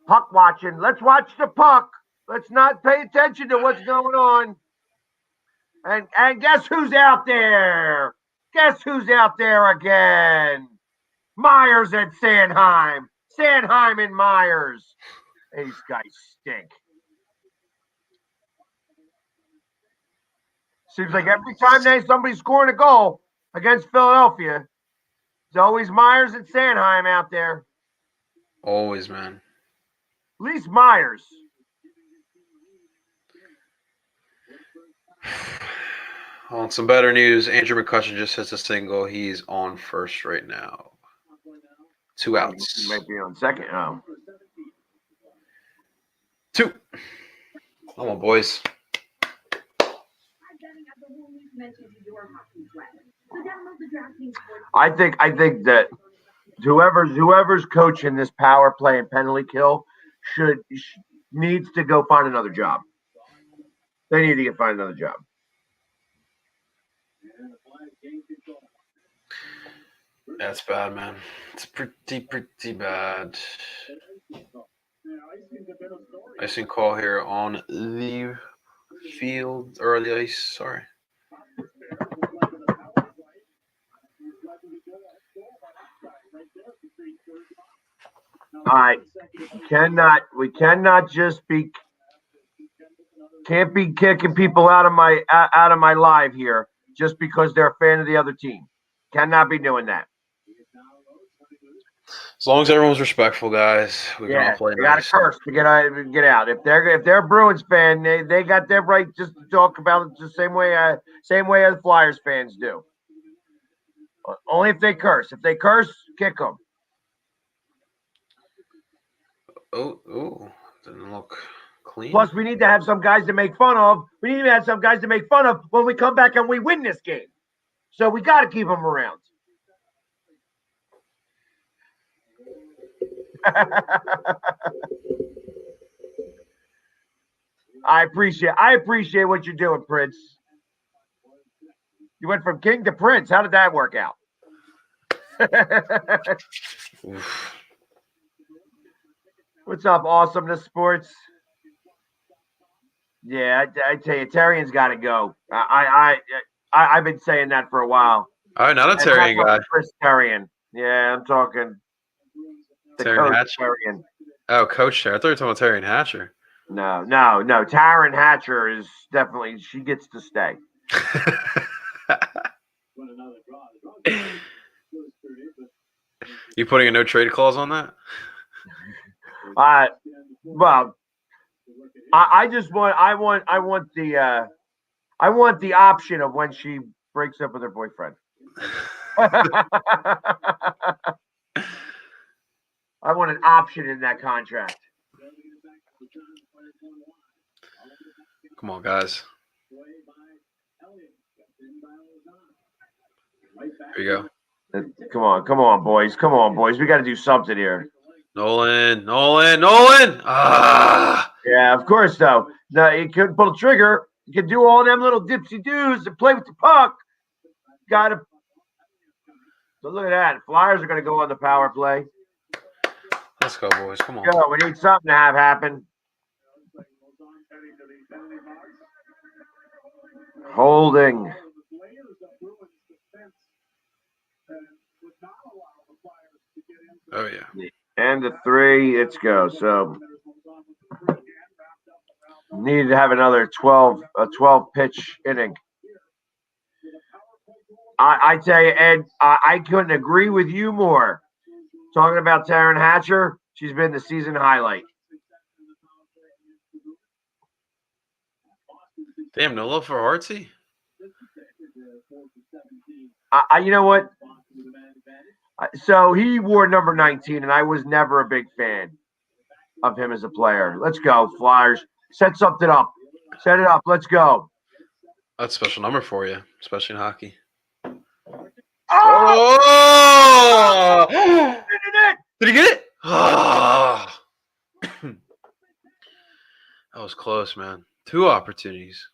Puck watching. Let's watch the puck. Let's not pay attention to what's going on. And guess who's out there? Guess who's out there again? Myers and Sanheim. Sanheim and Myers. These guys stink. Seems like every time somebody's scoring a goal against Philadelphia, there's always Myers and Sanheim out there. Always, man. At least Myers. On some better news, Andrew McCutcheon just hits a single. He's on first right now. 2 outs. He might be on second. Oh. 2. Come on, boys. I think that whoever's coaching this power play and penalty kill needs to go find another job. They need to find another job. That's bad, man. It's pretty bad. Icing call here on the field or the ice. Sorry. All right. We cannot just can't be kicking people out of my live here just because they're a fan of the other team. Cannot be doing that. As long as everyone's respectful, guys, we can all play you gotta nice. curse to get out. If they're a Bruins fan, they got their right just to talk about it the same way as Flyers fans do. Only if they curse. If they curse, kick them. Oh, didn't look clean. Plus, we need to have some guys to make fun of. We need to have some guys to make fun of when we come back and we win this game. So we got to keep them around. I appreciate what you're doing, Prince. You went from king to prince. How did that work out? What's up, Awesomeness Sports? Yeah, I tell you, Terrian's got to go. I've been saying that for a while. All right, not a Terrian guy. Chris Terrian. Yeah, I'm talking the Terrian coach Hatcher. Terrian. Oh, Coach Terrian. I thought you were talking about Terrian Hatcher. No. Taryn Hatcher is definitely, she gets to stay. You putting a no trade clause on that? Well, I want the option of when she breaks up with her boyfriend. I want an option in that contract. Come on, guys. Here you go. Come on, boys. Come on, boys. We got to do something here. Nolan. Ah. Yeah, of course, though. No, you couldn't pull the trigger. You can do all them little dipsy doos and play with the puck. Got to. So look at that. Flyers are going to go on the power play. Let's go, boys. Come on. Go. We need something to have happen. Holding. Oh, yeah. And the 3. Let's go. So needed to have another 12 pitch inning. I tell you, Ed, I couldn't agree with you more. Talking about Taryn Hatcher, she's been the season highlight. Damn, no love for Artsy? You know what? So he wore number 19, and I was never a big fan of him as a player. Let's go, Flyers. Set something up. Set it up. Let's go. That's a special number for you, especially in hockey. Oh! Did he get it? Oh. That was close, man. 2 opportunities.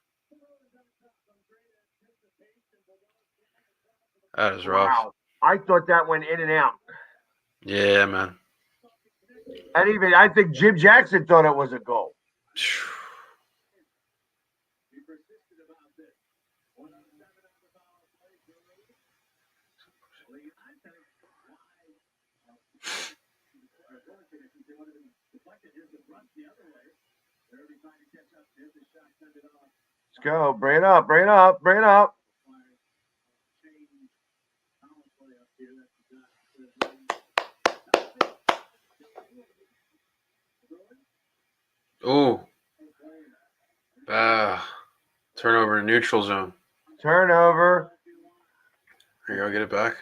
That is rough. Wow. I thought that went in and out. Yeah, man. And I think Jim Jackson thought it was a goal. Let's go. Bring it up. Bring it up. Bring it up. Oh. Turnover in neutral zone. Turnover. Here you go. Get it back.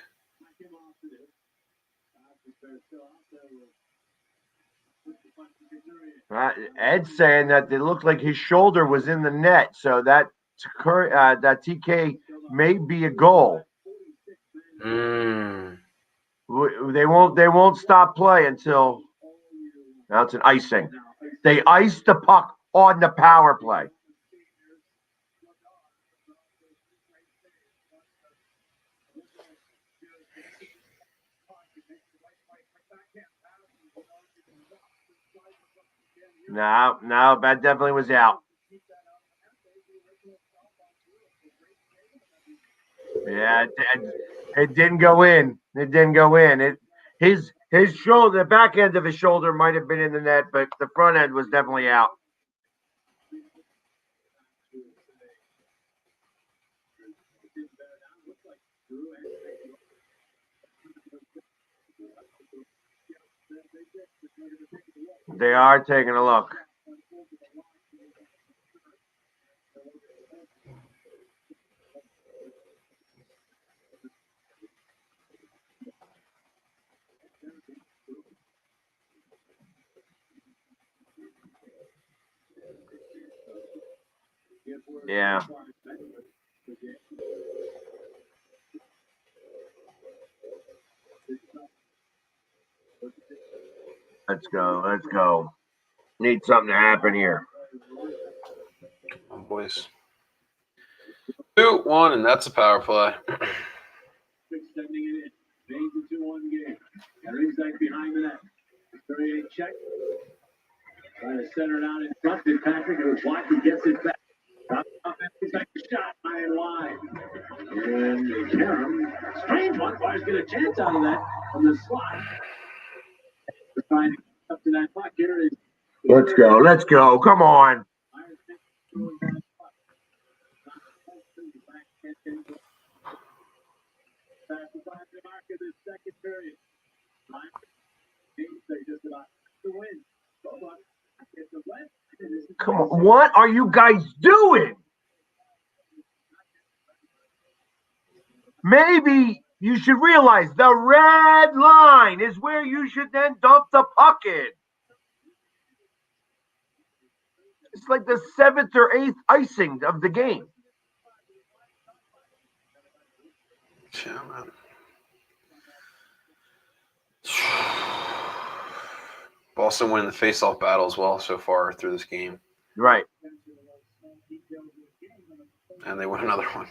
Ed's saying that it looked like his shoulder was in the net, so that TK may be a goal. Mm. They won't stop play until now. It's an icing. They iced the puck on the power play. No, that definitely was out. Yeah, it didn't go in. It didn't go in. His shoulder, the back end of his shoulder might have been in the net, but the front end was definitely out. They are taking a look. Yeah. Let's go. Let's go. Need something to happen here. Come on, boys. 2-1, and that's a power play. Extending it in. James a 2-1 game. Rizak behind the net. Perrier check. Trying to center it out in front. Did Patrick, it was blocked. He gets it back. Rizak shot high and wide. And Karam, strange one. Flyers get a chance out of that from the slot. Trying to get up to that puck. Here is. Let's go. Let's go. Come on. Come on. What are you guys doing? Maybe you should realize the red line is where you should then dump the puck in. It's like the 7th or 8th icing of the game. Yeah, man. Boston winning the face-off battle as well so far through this game. Right. And they win another one.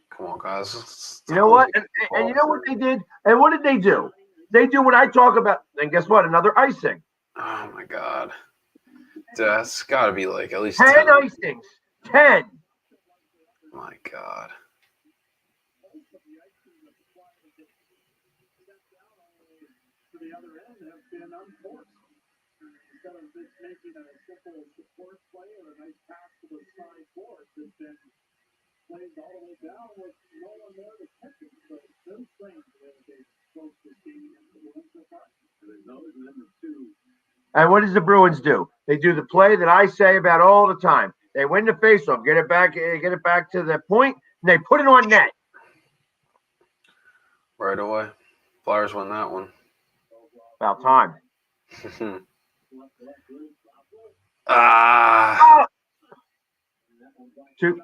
Come on, guys. You know what? And you know what they did? And what did they do? They do what I talk about. And guess what? Another icing. Oh, my God. That's got to be like at least 10 10 icings. 10. My God. To the other end have been unforced. Instead of just making a simple support play or a nice pass to the side board, it's been plays all the way down with no one there to catch it. So it's been strange the way they close this game against the Bruins so far. There's always number 2. And what does the Bruins do? They do the play that I say about all the time. They win the faceoff, get it back to the point, and they put it on net. Right away. Flyers won that one. About time. Ah. Two.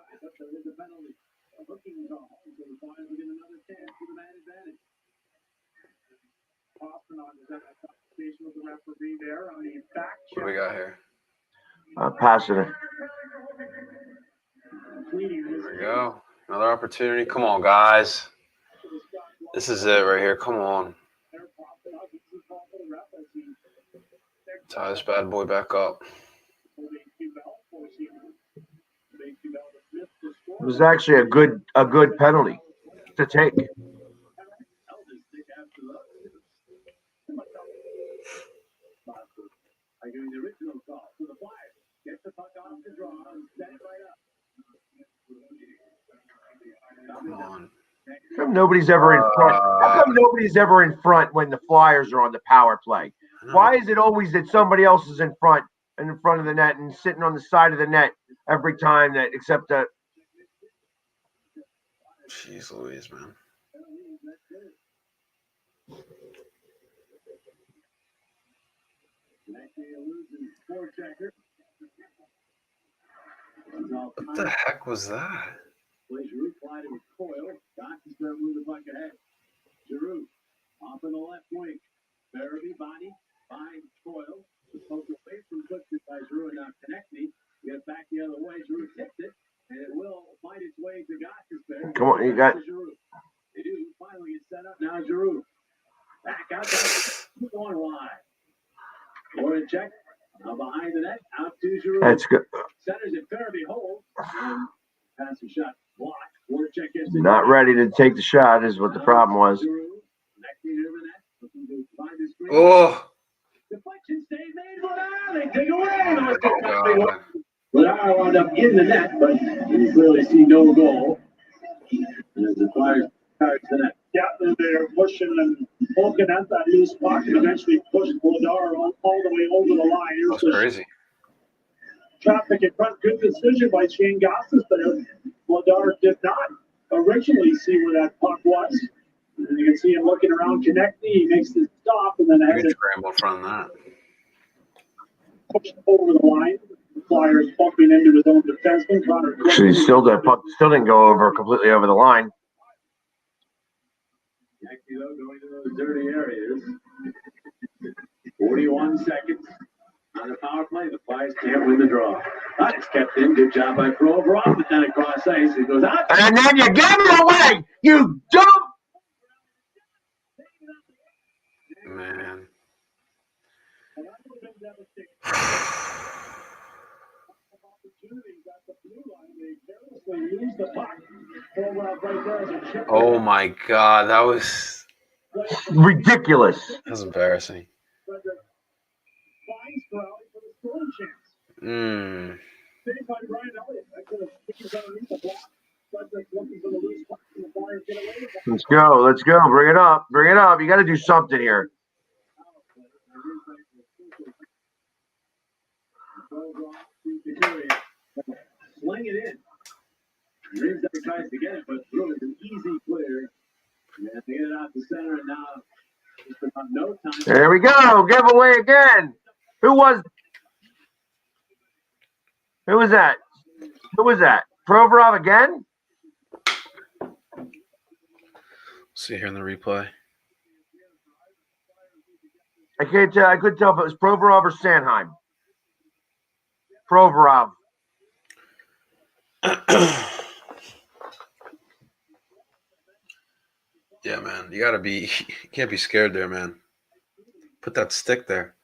What do we got here? Parcero. There we go. Another opportunity. Come on, guys. This is it right here. Come on. Tie this bad boy back up. It was actually a good penalty to take. Come on. How come nobody's ever in front? How come nobody's ever in front when the Flyers are on the power play? Why is it always that somebody else is in front of the net and sitting on the side of the net every time that except that? Jeez Louise, man. What the heck was that? Giroux collided with Coyle. Gostisbehere moved the puck ahead. Giroux off on the left wing. Barabee body finds Coyle. The poke away from Cookson by Giroux and now connecting. Get back the other way. Giroux tipped it, and it will find its way to Gostisbehere. Come on, you got. Giroux. They do finally get set up now. Giroux back out there, going wide. Or a check behind the net out to Giroux. That's good. Centers it fair behold. And passing shot blocked. Not ready to take the shot is what the problem was. Oh. Deflection save made. They dig away. Oh, God. Ladar wound up in the net, but you clearly see no goal. As the Flyers cards the net. Yeah, they're pushing and poking at that loose puck and eventually pushed Vladar all the way over the line. That's crazy. Traffic in front. Good decision by Shane Gosses, but Vladar did not originally see where that puck was. And you can see him looking around, connecting. He makes the stop and then You has can it scramble in front of that. pushed over the line. The Flyers bumping into his own defenseman, Connor. Actually, the puck still didn't go completely over the line. Yankee though going to those dirty areas. 41 seconds on the power play. The Flyers can't win the draw. That's kept in. Good job by Provorov, but then across ice it goes out. And then you gave it away, you dumb. Man. Oh my God, that was Ridiculous. embarrassing. Let's go. Let's go. Bring it up. Bring it up. You got to do something here. Sling it in. Reeves tries to get it, but really an easy clear. And they get it out the center, and now just about no time. There we go. Giveaway again. Who was that? Who was that? Provorov again? See here in the replay. I can't tell. I couldn't tell if it was Provorov or Sanheim. Provorov. Yeah, man. You can't be scared there, man. Put that stick there.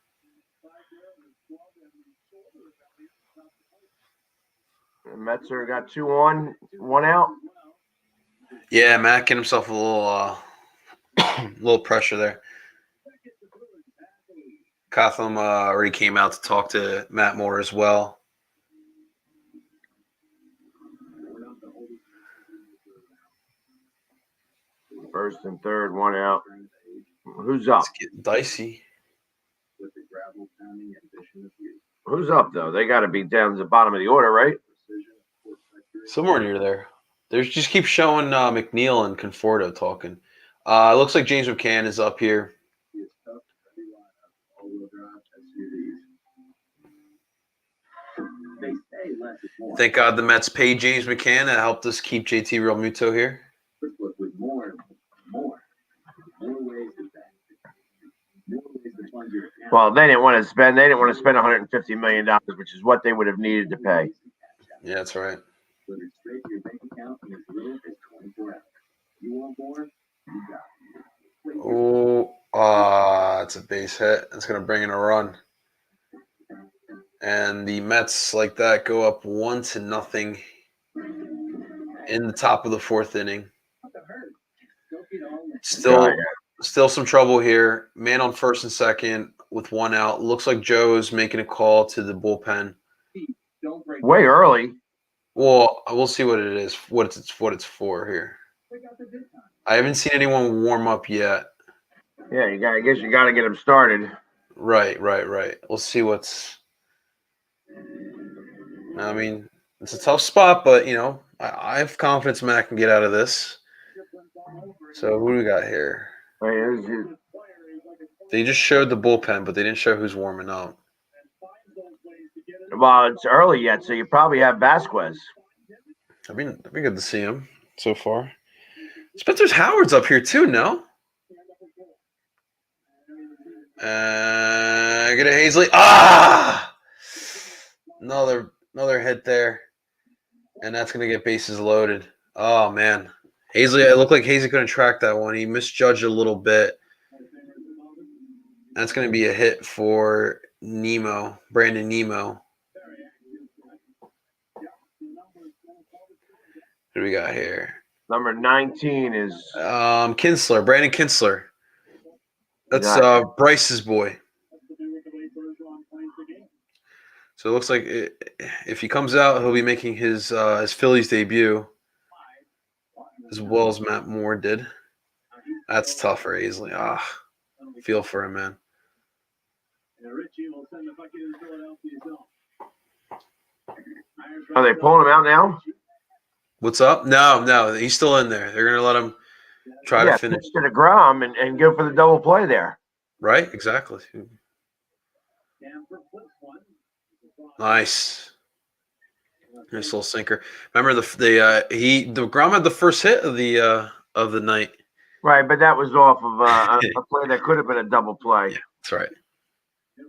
Metzer got 2-1, 1 out. Yeah, Matt getting himself a little pressure there. Cotham already came out to talk to Matt Moore as well. First and third, 1 out. Who's up? It's getting dicey. Who's up, though? They got to be down to the bottom of the order, right? Somewhere near there. There's just keep showing McNeil and Conforto talking. It looks like James McCann is up here. Thank God the Mets paid James McCann. That helped us keep JT Realmuto here. Well, they didn't want to spend. They didn't want to spend $150 million, which is what they would have needed to pay. Yeah, that's right. It's a base hit. It's going to bring in a run. And the Mets, like that, go up 1-0 in the top of the fourth inning. Still some trouble here. Man on first and second with 1 out. Looks like Joe is making a call to the bullpen. Way early. Well, we'll see what it is. What it's for here. I haven't seen anyone warm up yet. Yeah, I guess you got to get them started. Right. We'll see what's. I mean, it's a tough spot, but I have confidence Matt can get out of this. So who do we got here? They just showed the bullpen, but they didn't show who's warming up. Well, it's early yet, so you probably have Vasquez. That'd be good to see him so far. Spencer's Howard's up here too, no? Get a Hazley. Another hit there. And that's going to get bases loaded. Oh, man. Hazley, it looked like Hazley couldn't track that one. He misjudged a little bit. That's going to be a hit for Brandon Nemo. Who do we got here? Number 19 is Kinsler, Brandon Kinsler. That's Bryce's boy. So it looks like if he comes out, he'll be making his Phillies debut, as well as Matt Moore did. That's tough for Aisley. Feel for him, man. Are they pulling him out now? What's up? No, he's still in there. They're gonna let him try to finish. To DeGrom and go for the double play there. Right, exactly. Nice little sinker. Remember DeGrom had the first hit of the night. Right, but that was off of a play that could have been a double play. Yeah, that's right.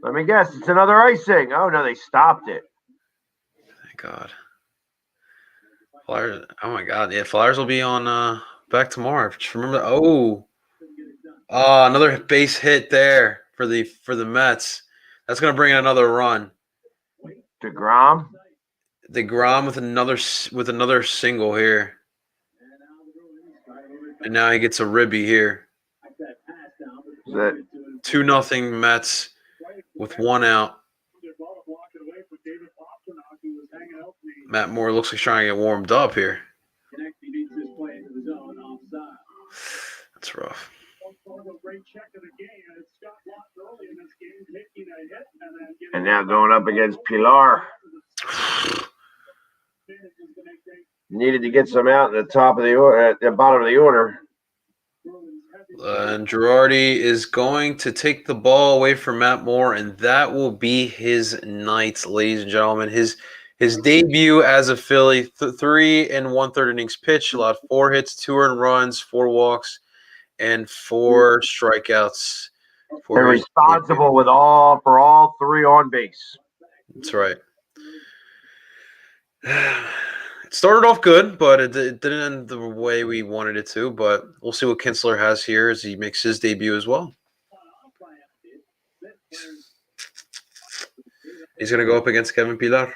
Let me guess, it's another icing. Oh no, they stopped it. Thank God. Flyers. Oh my God. Yeah, Flyers will be on back tomorrow. Just remember. Another base hit there for the Mets. That's gonna bring in another run. DeGrom with another single here, and now he gets a ribby here. 2-0 Mets with 1 out. Matt Moore looks like he's trying to get warmed up here. That's rough. And now going up against Pilar. Needed to get some out at the top of the order, at the bottom of the order. And Girardi is going to take the ball away from Matt Moore, and that will be his night, ladies and gentlemen. His debut as a Philly, 3 1/3 innings pitched, allowed 4 hits, 2 earned runs, 4 walks, and 4 strikeouts. They're responsible for all 3 on base. That's right. It started off good, but it didn't end the way we wanted it to. But we'll see what Kinsler has here as he makes his debut as well. He's going to go up against Kevin Pilar.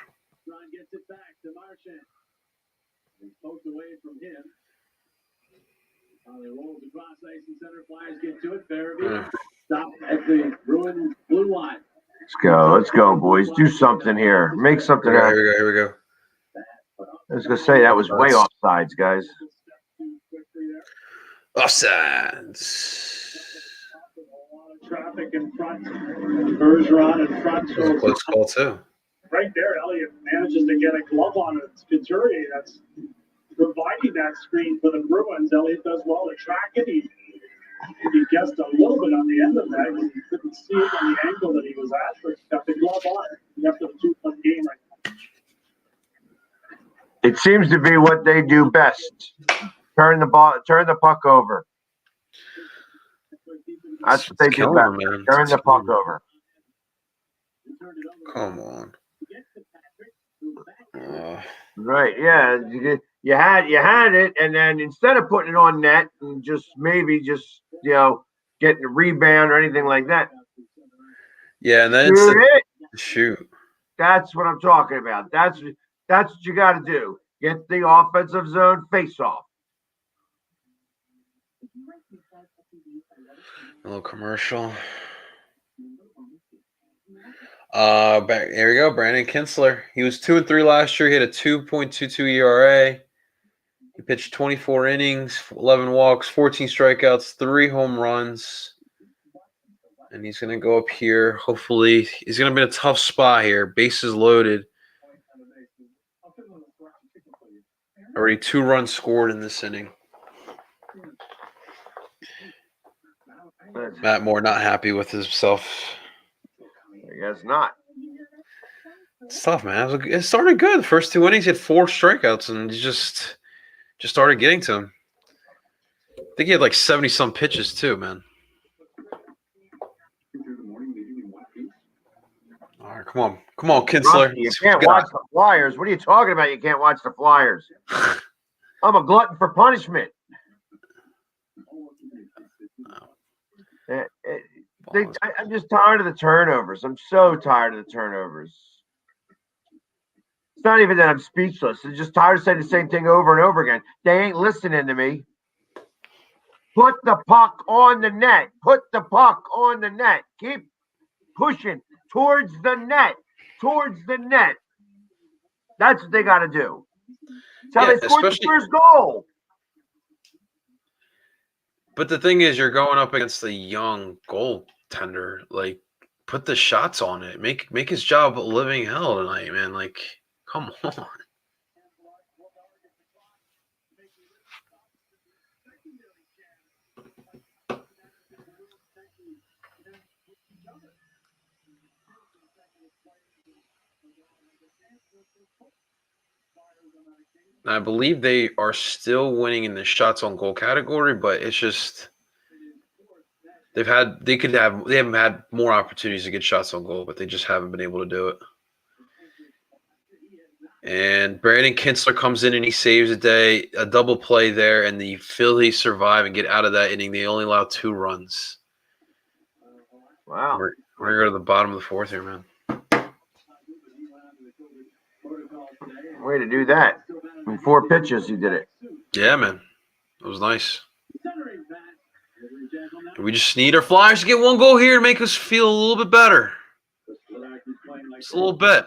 Let's go, boys. Do something here. Make something happen. Here we go. I was going to say that was way offsides, guys. Offsides. Traffic in front. Bergeron in front. That was a close call, too. Right there, Elliott manages to get a glove on it. It's Couturier that's providing that screen for the Bruins. Elliott does well to track it. He guessed a little bit on the end of that. He couldn't see it on the angle that he was at, but got the glove on it. After the 2-1 game right now. It seems to be what they do best. Turn the puck over. That's what they do best. Turn the puck over. Come on. Right, yeah. You had it, and then instead of putting it on net and just getting a rebound or anything like that. Yeah, and then shoot. That's what I'm talking about. That's what you got to do. Get the offensive zone face-off. A little commercial. Here we go, Brandon Kinsler. He was 2-3 last year. He had a 2.22 ERA. He pitched 24 innings, 11 walks, 14 strikeouts, 3 home runs. And he's going to go up here. Hopefully, he's going to be in a tough spot here. Bases loaded. Already 2 runs scored in this inning. Matt Moore not happy with himself. I guess not. It's tough, man. It started good. The first 2 innings, he had 4 strikeouts, and he just started getting to him. I think he had like 70-some pitches too, man. All right, come on, Kinsler. You can't watch the Flyers. What are you talking about? You can't watch the Flyers. I'm a glutton for punishment. I'm just tired of the turnovers. I'm so tired of the turnovers. It's not even that I'm speechless. I'm just tired of saying the same thing over and over again. They ain't listening to me. Put the puck on the net. Put the puck on the net. Keep pushing towards the net. Towards the net. That's what they got to do. That's how they scored the first goal. But the thing is, you're going up against a young goaltender. Like, put the shots on it. Make his job a living hell tonight, man. Like, come on. I believe they are still winning in the shots on goal category, but it's just they haven't had more opportunities to get shots on goal, but they just haven't been able to do it. And Brandon Kinsler comes in and he saves a double play there, and the Phillies survive and get out of that inning. They only allow 2 runs. Wow. We're gonna go to the bottom of the 4th here, man. Way to do that. In 4 pitches, he did it. Yeah, man. It was nice. We just need our Flyers to get 1 goal here to make us feel a little bit better. Just a little bit.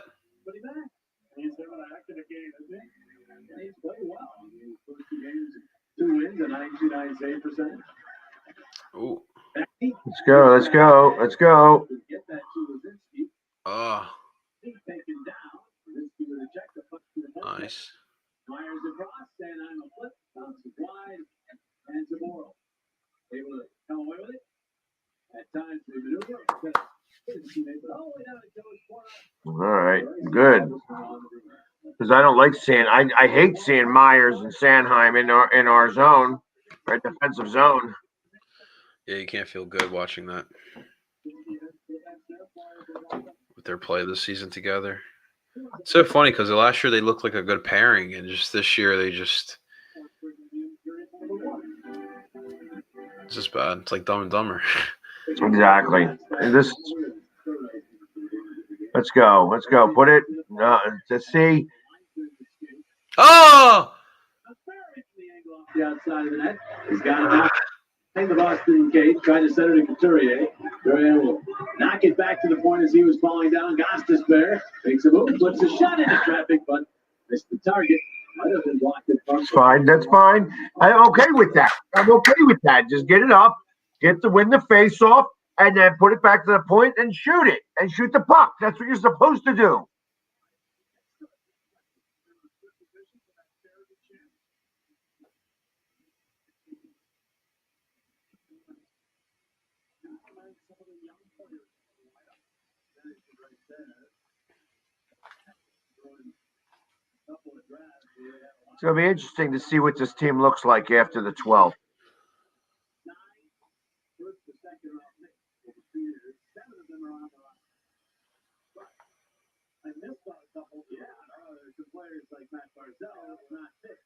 Ooh. Let's go. Let's go. Let's go. Oh. Nice. Myers across, and I'm a flip, bounces wide, and Zamora able to come away with it. At times, they maneuver, all right, good. Because I don't like seeing, I hate seeing Myers and Sanheim in our zone, right defensive zone. Yeah, you can't feel good watching that. With their play this season together. It's so funny because last year they looked like a good pairing, and just this year it's just bad. It's like Dumb and Dumber. Exactly. Let's go. Let's go. Put it to see. Oh! The outside of the net. He's got it out. The Boston Gate tried to set it to Couturier. Couturier will knock it back to the point as he was falling down. Gostisbehere makes a move, puts a shot into traffic, but missed the target. Might have been blocked in front. That's fine. That's fine. I'm okay with that. I'm okay with that. Just get it up, win the face off, and then put it back to the point and shoot it. And shoot the puck. That's what you're supposed to do. It's going to be interesting to see what this team looks like after the 12th. I missed on a couple. Yeah, there's some players like Matt Parcero not fit.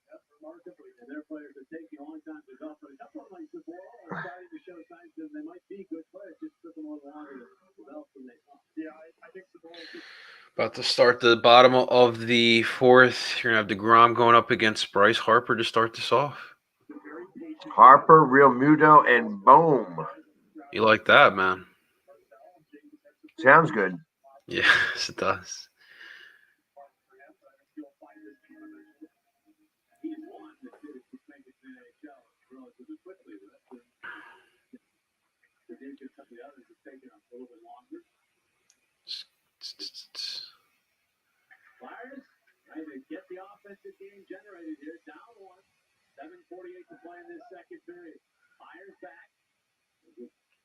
That's remarkably, and their players are taking a long time to develop. But a couple of them like Sabor are starting to show signs that they might be good players. Just took them a little longer to develop than they thought. Yeah, I think Sabor is about to start the bottom of the 4th. You're gonna have DeGrom going up against Bryce Harper to start this off. Harper, Real Muto, and boom. You like that, man? Sounds good. Yes, it does. Flyers trying to get the offensive game generated here. Down 1. 7:48 to play in this second period. Flyers back.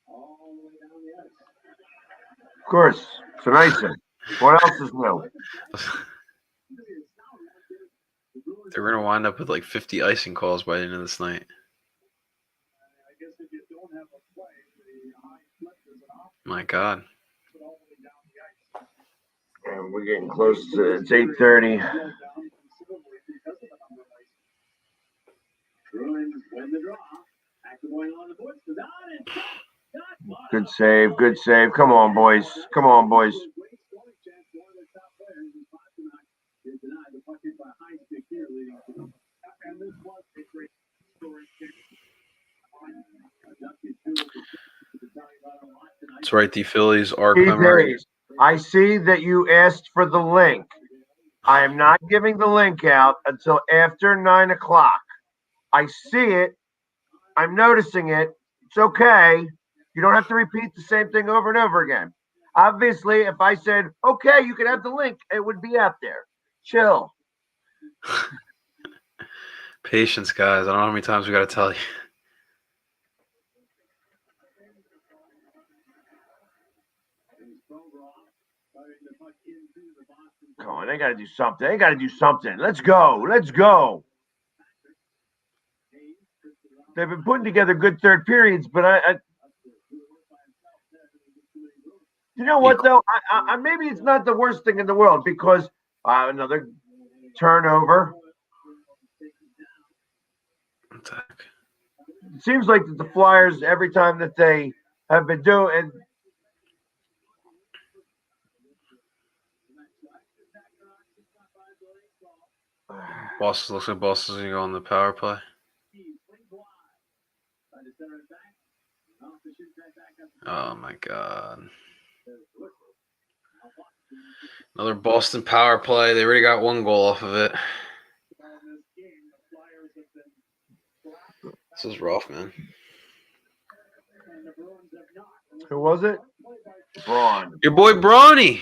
All the way down the ice. Of course. It's an icing. What else is new? They're going to wind up with like 50 icing calls by the end of this night. My God. And we're getting close to it's 8:30. Good save, good save. Come on, boys. Come on, boys. That's right. The Phillies are Steve clamoring. Hayes, I see that you asked for the link. I am not giving the link out until after 9 o'clock. I see it. I'm noticing it. It's okay. You don't have to repeat the same thing over and over again. Obviously, if I said, okay, you can have the link, it would be out there. Chill. Patience, guys. I don't know how many times we got to tell you. Come on, they got to do something. They got to do something. Let's go. Let's go. They've been putting together good third periods, but you know what though? I maybe it's not the worst thing in the world because another turnover. It seems like that the Flyers, every time that they have been doing, Boston looks like Boston's going to go on the power play. Oh, my God. Another Boston power play. They already got one goal off of it. This is rough, man. who was it? Braun. Your boy Brawny.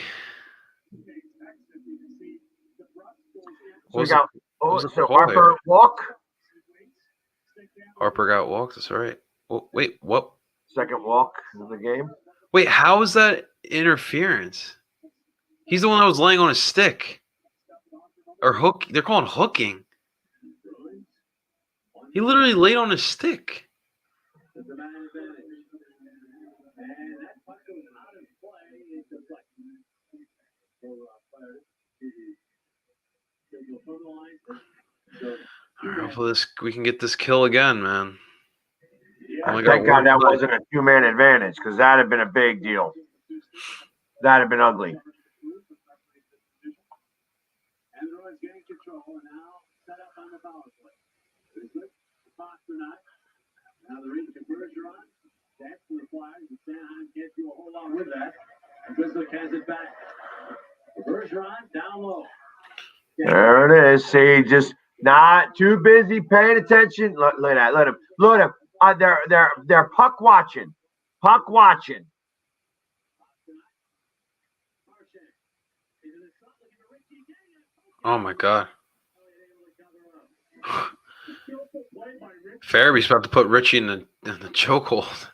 So we got was the so call Harper here? walk. Harper got walked. That's right. Oh, wait, what? Second walk of the game. Wait, how is that interference? He's the one that was laying on his stick. Or hook. They're calling hooking. He literally laid on his stick. Hopefully we can get this kill again, man. Thank God that wasn't a two-man advantage because that had been a big deal. That had been ugly. Now the reach of Bergeron. That's for the Flyers. And Sanheim can't do a whole lot with that. And Grizzly has it back. Bergeron down low. There it is. See, just not too busy paying attention. Look at that. Let him. They're puck watching. Puck watching. Oh, my God. Farabee's about to put Richie in the chokehold.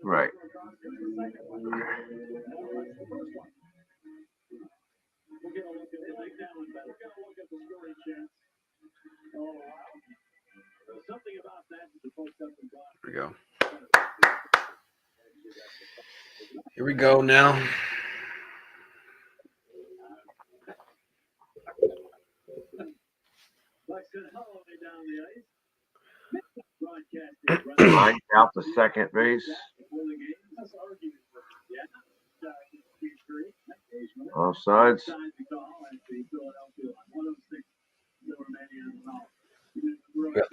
Right. Here we go. Here we go now. Line out the second base. Offsides.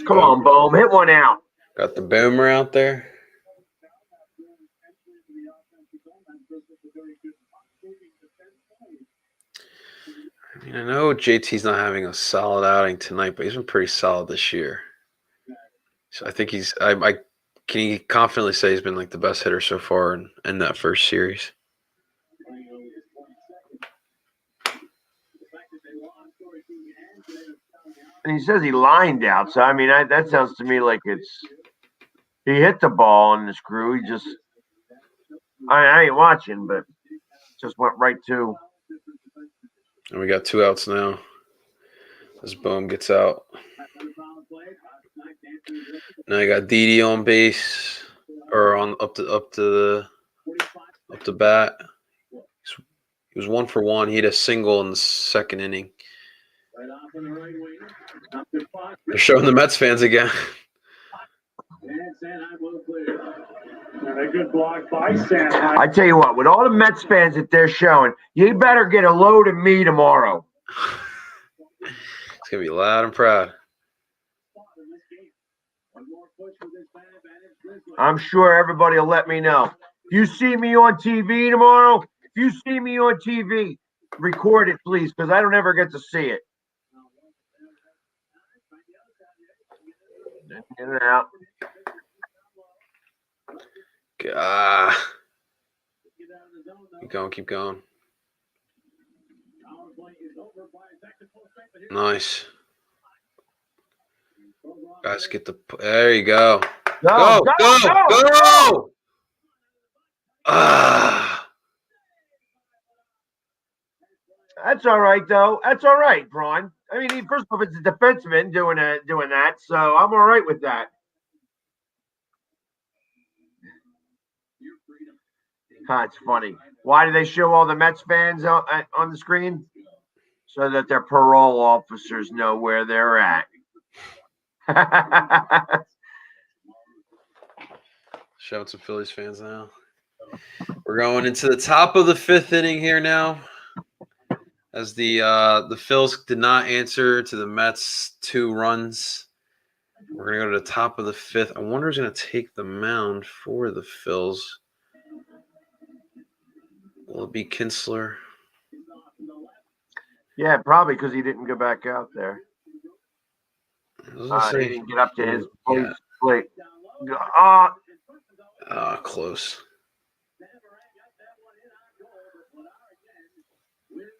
Come on, Bohm. Hit one out. Got the boomer out there. I mean, I know JT's not having a solid outing tonight, but he's been pretty solid this year. So I think he's I can confidently say he's been like the best hitter so far in that first series. And he says he lined out. So I mean, that sounds to me like he hit the ball in the screw. He just I ain't watching, but just went right to. And we got 2 outs now. As Bohm gets out. Now you got Didi on base or on up to bat. He was 1 for 1. He had a single in the second inning. They're showing the Mets fans again. And a good block by Sanheim. I tell you what, with all the Mets fans that they're showing, you better get a load of me tomorrow. It's It's going to be loud and proud. I'm sure everybody will let me know. If you see me on TV tomorrow, record it, please, because I don't ever get to see it. In and out. Keep going. Nice. Guys, get the. There you go. Go. Ah. That's all right, though. That's all right, Braun. I mean, first off, it's a defenseman doing that, so I'm all right with that. It's funny. Why do they show all the Mets fans on the screen? So that their parole officers know where they're at. Shout out to Phillies fans now. We're going into the top of the 5th inning here now. As the Phils did not answer to the Mets 2 runs. We're going to go to the top of the 5th. I wonder who's going to take the mound for the Phils. Will it be Kinsler? Yeah, probably because he didn't go back out there. He didn't get up to his plate. Close.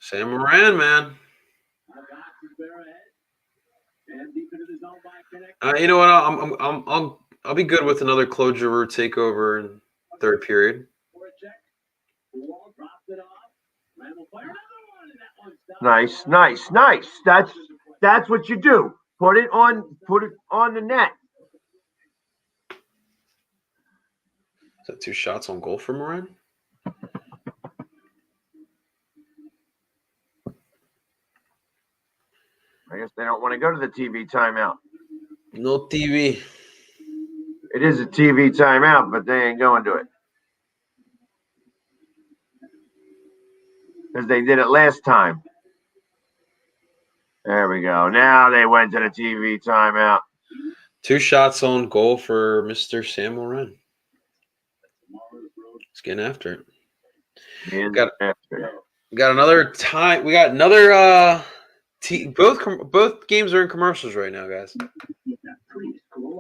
Sam Moran, man. You know what? I'll be good with another Claude Giroux takeover in 3rd period. Nice. That's what you do. Put it on the net. Is that 2 shots on goal for Moran? I guess they don't want to go to the TV timeout. No TV. It is a TV timeout, but they ain't going to it. Because they did it last time. There we go. Now they went to the TV timeout. 2 shots on goal for Mr. Sam Moran. He's getting after it. Got another time. We got another both games are in commercials right now, guys.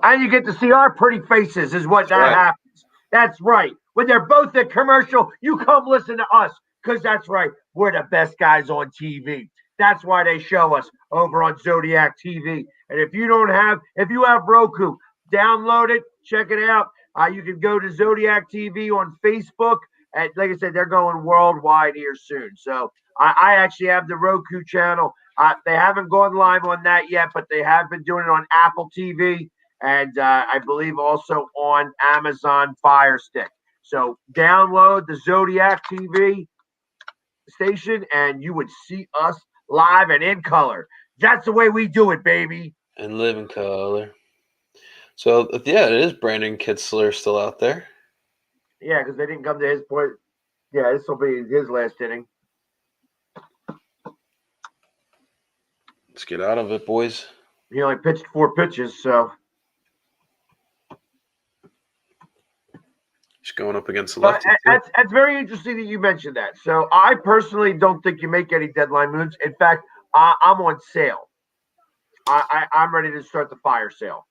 And you get to see our pretty faces is what happens. That's right. When they're both in commercial, you come listen to us because that's right. We're the best guys on TV. That's why they show us over on Zodiac TV. And if you have Roku, download it, check it out. You can go to Zodiac TV on Facebook. And like I said, they're going worldwide here soon. So I actually have the Roku channel. They haven't gone live on that yet, but they have been doing it on Apple TV and I believe also on Amazon Fire Stick. So download the Zodiac TV station and you would see us live and in color. That's the way we do it, baby. And live in color. So, yeah, it is Brandon Kitzler still out there. Yeah, because they didn't come to his point. Yeah, this will be his last inning. Let's get out of it, boys. He only pitched 4 pitches, so. He's going up against the lefty. That's very interesting that you mentioned that. So I personally don't think you make any deadline moves. In fact, I'm on sale. I'm ready to start the fire sale.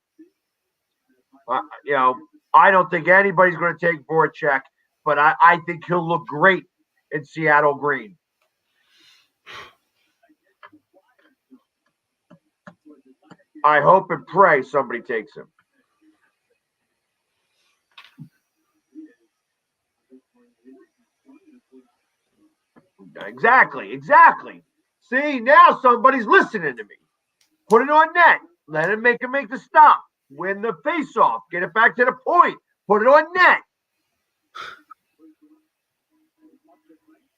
I don't think anybody's going to take Voracek, but I think he'll look great in Seattle green. I hope and pray somebody takes him. Exactly. See, now somebody's listening to me. Put it on net. Let him make the stop. Win the face-off. Get it back to the point. Put it on net.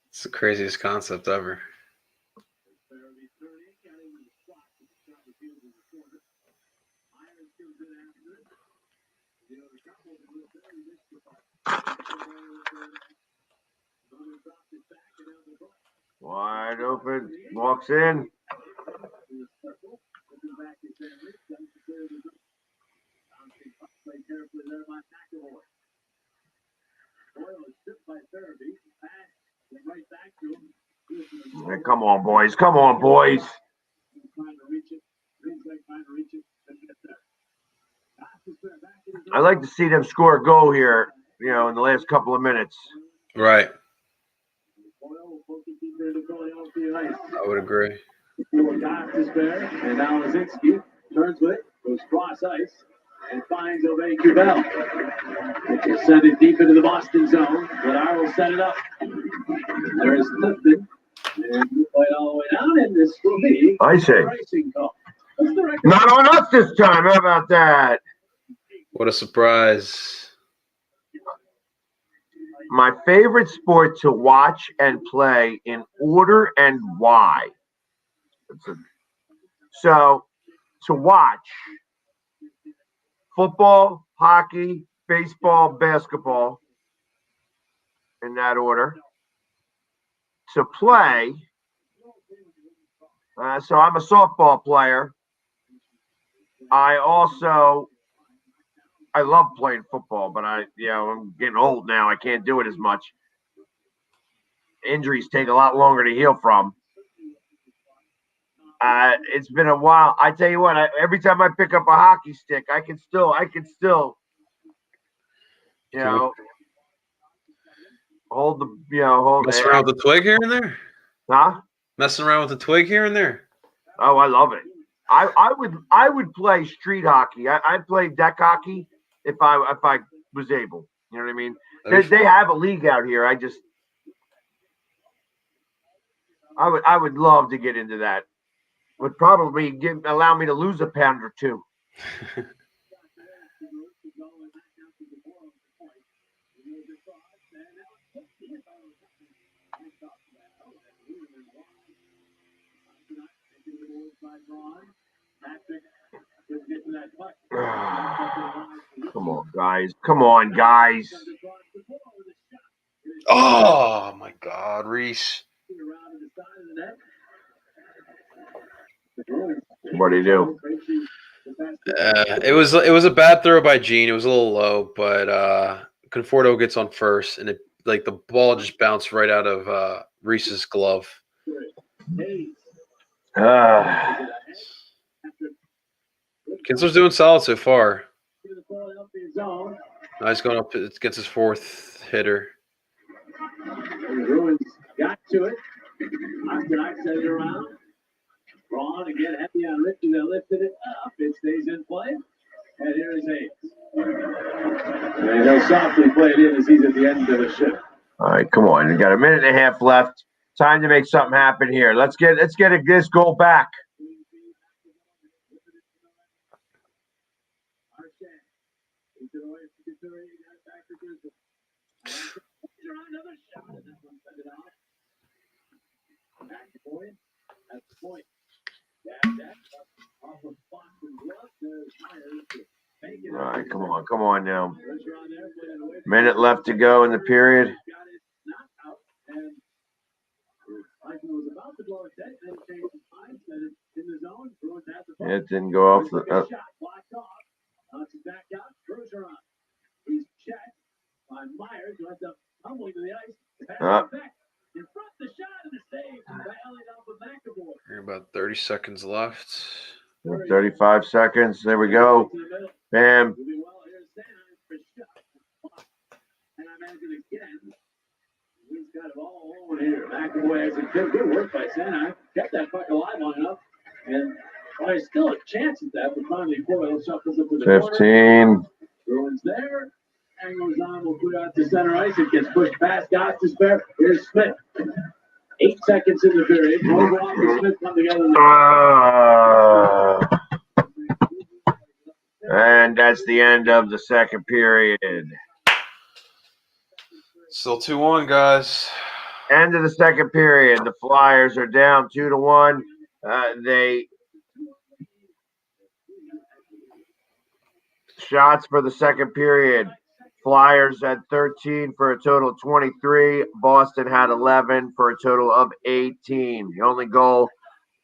It's the craziest concept ever. Wide open. Walks in. carefully there by McAvoy. Boyle is stripped by Therapy. Pass right back to him. Hey, come on, boys. Come on, boys. Trying to reach it. Green's trying to reach it. Couldn't get there. I'd like to see them score a goal here, in the last couple of minutes. Right. Boyle will keep it going off the ice. I would agree. Got despair, and now Lazinski turns with it, goes cross ice, and finds Obey Kubel. Will send it deep into the Boston zone, but I will set it up. There is Clifton, and we play it all the way down, and this will be I say. a racing call. Not on us this time. How about that? What a surprise. My favorite sport to watch and play in order and why. So, to watch football, hockey, baseball, basketball, in that order. To play, so I'm a softball player. I love playing football, but I'm getting old now. I can't do it as much. Injuries take a lot longer to heal from. It's been a while. I tell you what, every time I pick up a hockey stick, I can still, hold Messing around with the twig here and there? Huh? Messing around with the twig here and there? Oh, I love it. I would play street hockey. I'd play deck hockey if I was able. You know what I mean? They have a league out here. I would love to get into that. Would probably allow me to lose a pound or two. Come on, guys. Oh my God, Reese. What do you do? It was a bad throw by Gene. It was a little low, but Conforto gets on first, and the ball just bounced right out of Reese's glove. Kinsler's doing solid so far. Now he's going up against his fourth hitter. The Bruins got to it. I set it around. Braun again, heavy on Richie. They lifted it up. It stays in play. And here is Hayes. And he'll softly play it in as he's at the end of the shift. All right, come on. We got a minute and a half left. Time to make something happen here. Let's get this goal back. All right, come on now. Minute left to go in the period. It didn't go off the. He's checked by Myers, who ends up tumbling to the ice. In front of the shot of the save, battling up with McAvoy. Here about 30 seconds left. 35 seconds. There we go. Bam. And I imagine again, he's got it all over here. McAvoy has a good work by Santa. Kept that puck alive long enough. And there's still a chance at that, but finally Boyle shuffles up to the 15. corner. Bruins there. Angles on, will put out to center ice. It gets pushed past, got to spare. Here's Smith. 8 seconds in the period. Overall, and Smith come together. And that's the end of the second period. Still 2-1, guys. End of the second period. The Flyers are down 2-1. Shots for the second period. Flyers had 13 for a total of 23. Boston had 11 for a total of 18. The only goal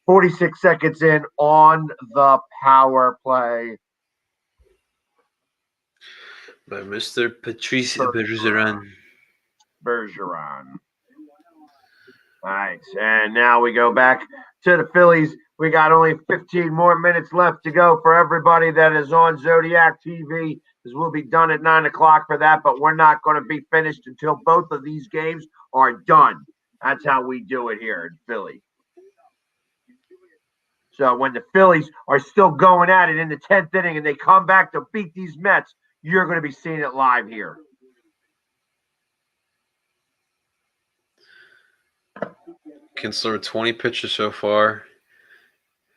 46 seconds in on the power play. By Mr. Patrice Bergeron. Bergeron. All right, and now we go back to the Phillies. We got only 15 more minutes left to go for everybody that is on Zodiac TV, because we'll be done at 9 o'clock for that, but we're not going to be finished until both of these games are done. That's how we do it here in Philly. So when the Phillies are still going at it in the 10th inning and they come back to beat these Mets, you're going to be seeing it live here. Kinsler 20 pitches so far.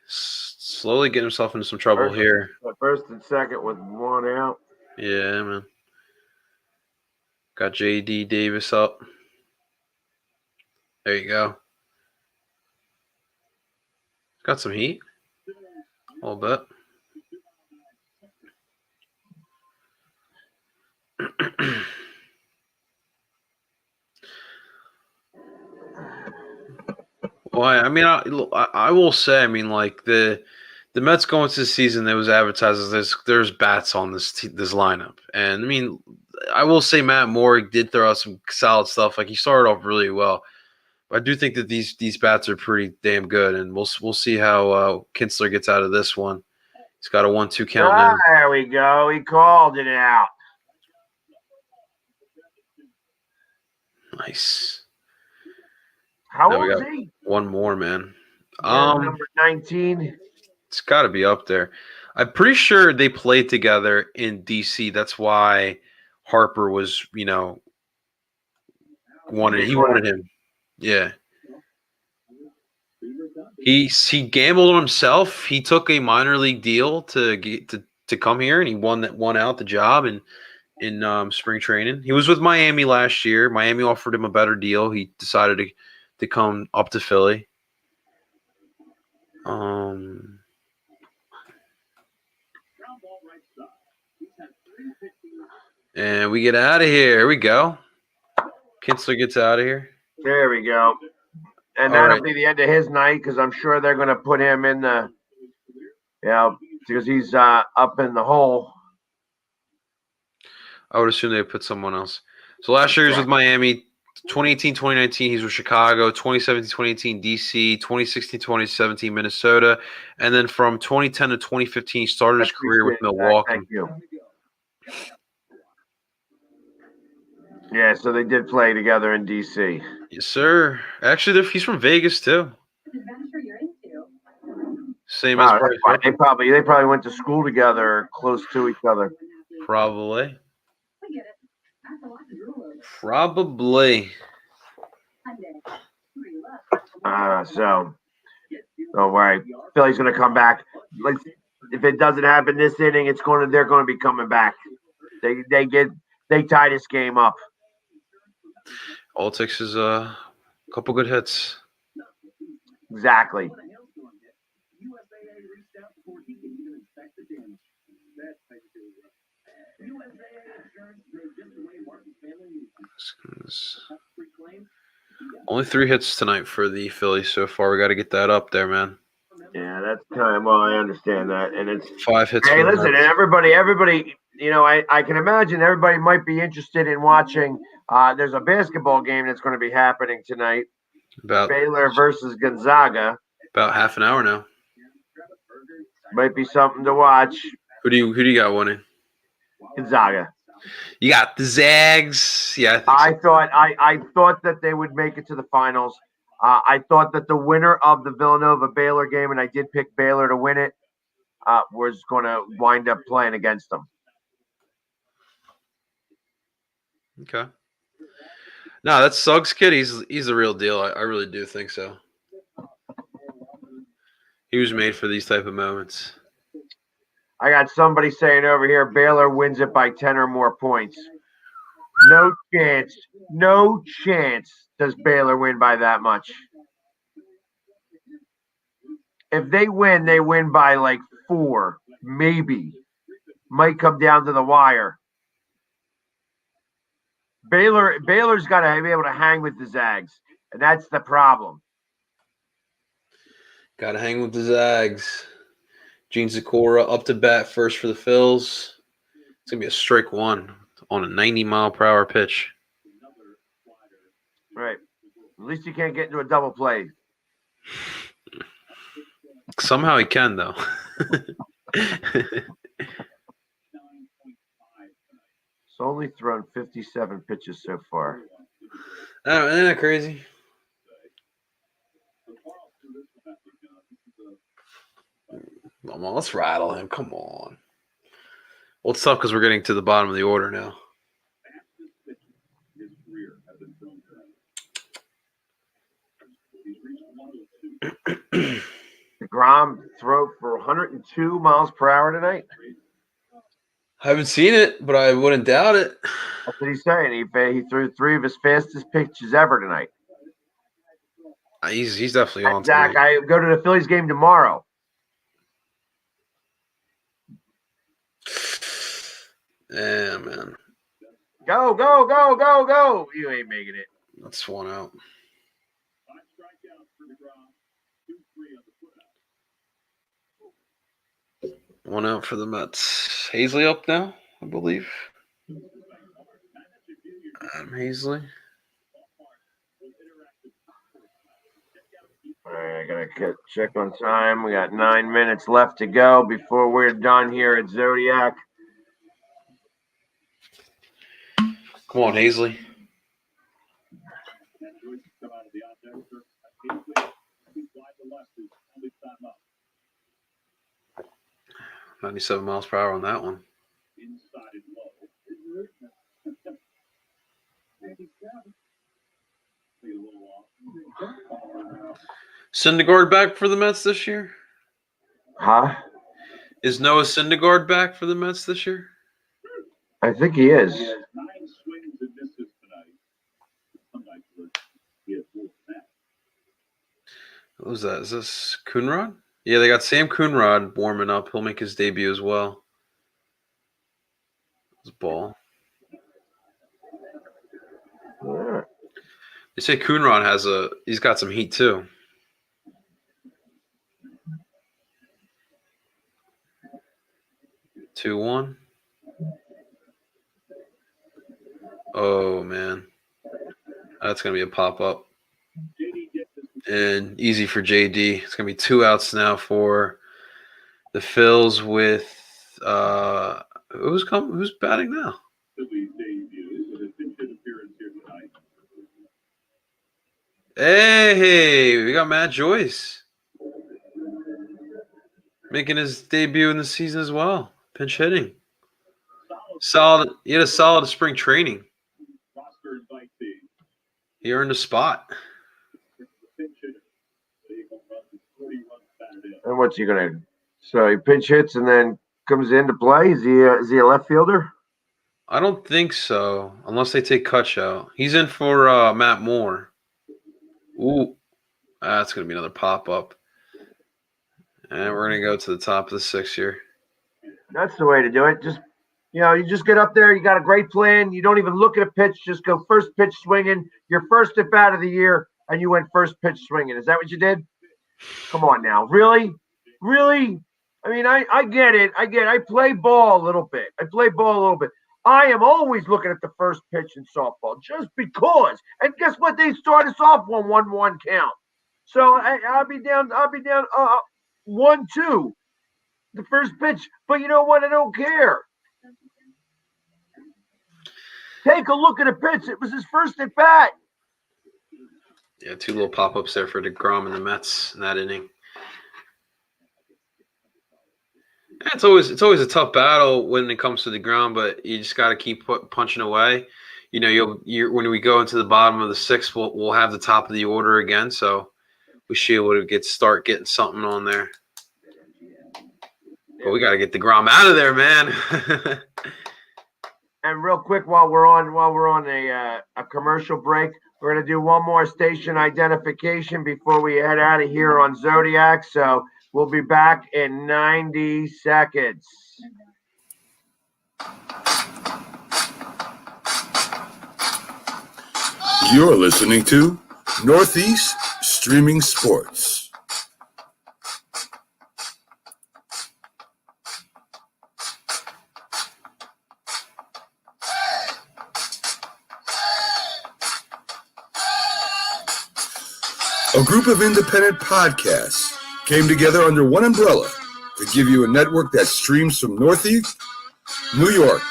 Slowly getting himself into some trouble here. First and second with one out. Yeah, man. Got J.D. Davis up. There you go. Got some heat. A little bit. Well, I mean, I will say, I mean, like the Mets going into the season, there was advertised as there's bats on this lineup, and I mean, I will say Matt Moore did throw out some solid stuff. Like he started off really well. I do think that these bats are pretty damn good, and we'll see how Kinsler gets out of this one. He's got a 1-2 count now. There we go. He called it out. Nice. How Now old is he? One more, man. Number 19. It's got to be up there. I'm pretty sure they played together in D.C. That's why Harper was, wanted him. Yeah. He gambled on himself. He took a minor league deal to come here, and he won out the job in spring training. He was with Miami last year. Miami offered him a better deal. He decided to come up to Philly. And we get out of here. Here we go. Kinsler gets out of here. There we go. And that'll be the end of his night, because I'm sure they're going to put him in the, because he's up in the hole. I would assume they would put someone else. So last year he was with Miami. 2018, 2019, he's with Chicago. 2017, 2018, DC. 2016, 2017, Minnesota. And then from 2010 to 2015, he started his career with Milwaukee. Thank you. Yeah, so they did play together in DC. Yes, sir. Actually, he's from Vegas too. Same as they probably went to school together, close to each other. Probably. Probably. So don't worry. Philly's going to come back. Like, if it doesn't happen this inning, they're going to be coming back. They tie this game up. All it takes is a couple good hits. Exactly. Only 3 hits tonight for the Phillies so far. We got to get that up there, man. Yeah, that's kind of, I understand that. And it's 5 hits. Hey, listen, and everybody, I can imagine everybody might be interested in watching. There's a basketball game that's going to be happening tonight. About Baylor versus Gonzaga. About half an hour now. Might be something to watch. Who do you got winning? Gonzaga. You got the Zags. Yeah, I thought that they would make it to the finals. I thought that the winner of the Villanova-Baylor game, and I did pick Baylor to win it, was going to wind up playing against them. Okay. No, that's Suggs kid. He's the real deal. I really do think so. He was made for these type of moments. I got somebody saying over here, Baylor wins it by 10 or more points. No chance. No chance does Baylor win by that much. If they win by like 4, maybe. Might come down to the wire. Baylor's got to be able to hang with the Zags, and that's the problem. Got to hang with the Zags. Gene Zakora up to bat first for the Phils. It's going to be a strike 1. on a 90-mile-per-hour pitch. Right. At least you can't get into a double play. Somehow he can, though. It's only thrown 57 pitches so far. Isn't that crazy? Come on, let's rattle him. Come on. Well, it's tough because we're getting to the bottom of the order now. DeGrom throw for 102 miles per hour tonight. I haven't seen it, but I wouldn't doubt it. That's what he's saying. He threw 3 of his fastest pitches ever tonight. He's definitely on Zach, tonight. I go to the Phillies game tomorrow. Yeah, man. Go, go, go, go, go. You ain't making it. That's one out. 5 strikeouts for DeGrom. 2-3 on the put out. One out for the Mets. Hazley up now, I believe. Adam Hazley. All right, I gotta check on time. We got 9 minutes left to go before we're done here at Zodiac. Come on, Hazley. 97 miles per hour on that one. Syndergaard back for the Mets this year? Huh? Is Noah Syndergaard back for the Mets this year? I think he is. 9 swings and misses tonight. Some nights he has more than that. What was that? Is this Coonrod? Yeah, they got Sam Coonrod warming up. He'll make his debut as well. His ball. Yeah. They say Coonrod he's got some heat too. Two one. Oh man, that's gonna be a pop up, and easy for JD. It's gonna be 2 outs now for the Phils with who's batting now? Hey, we got Matt Joyce making his debut in the season as well. Pinch hitting. Solid. He had a solid spring training. He earned a spot. And what's he gonna? So he pinch hits and then comes into play. Is he a left fielder? I don't think so, unless they take Cutchow. He's in for Matt Moore. Ooh, that's gonna be another pop up. And we're gonna go to the top of the 6th here. That's the way to do it. You just get up there. You got a great plan. You don't even look at a pitch. Just go first pitch swinging. Your first at bat of the year, and you went first pitch swinging. Is that what you did? Come on now, really? I mean, I get it. I play ball a little bit. I am always looking at the first pitch in softball just because. And guess what? They start us off on 1-1 count. So I'll be down 1-2. The first pitch. But you know what? I don't care. Take a look at a pitch. It was his first at bat. Yeah, 2 little pop ups there for DeGrom and the Mets in that inning. Yeah, it's always a tough battle when it comes to DeGrom, but you just got to keep punching away. You know, when we go into the bottom of the 6th, we'll have the top of the order again. So we should be able to start getting something on there. But we got to get DeGrom out of there, man. And real quick, while we're on a commercial break, we're gonna do one more station identification before we head out of here on Zodiac. So we'll be back in 90 seconds. You're listening to Northeast Streaming Sports. A group of independent podcasts came together under one umbrella to give you a network that streams from Northeast, New York,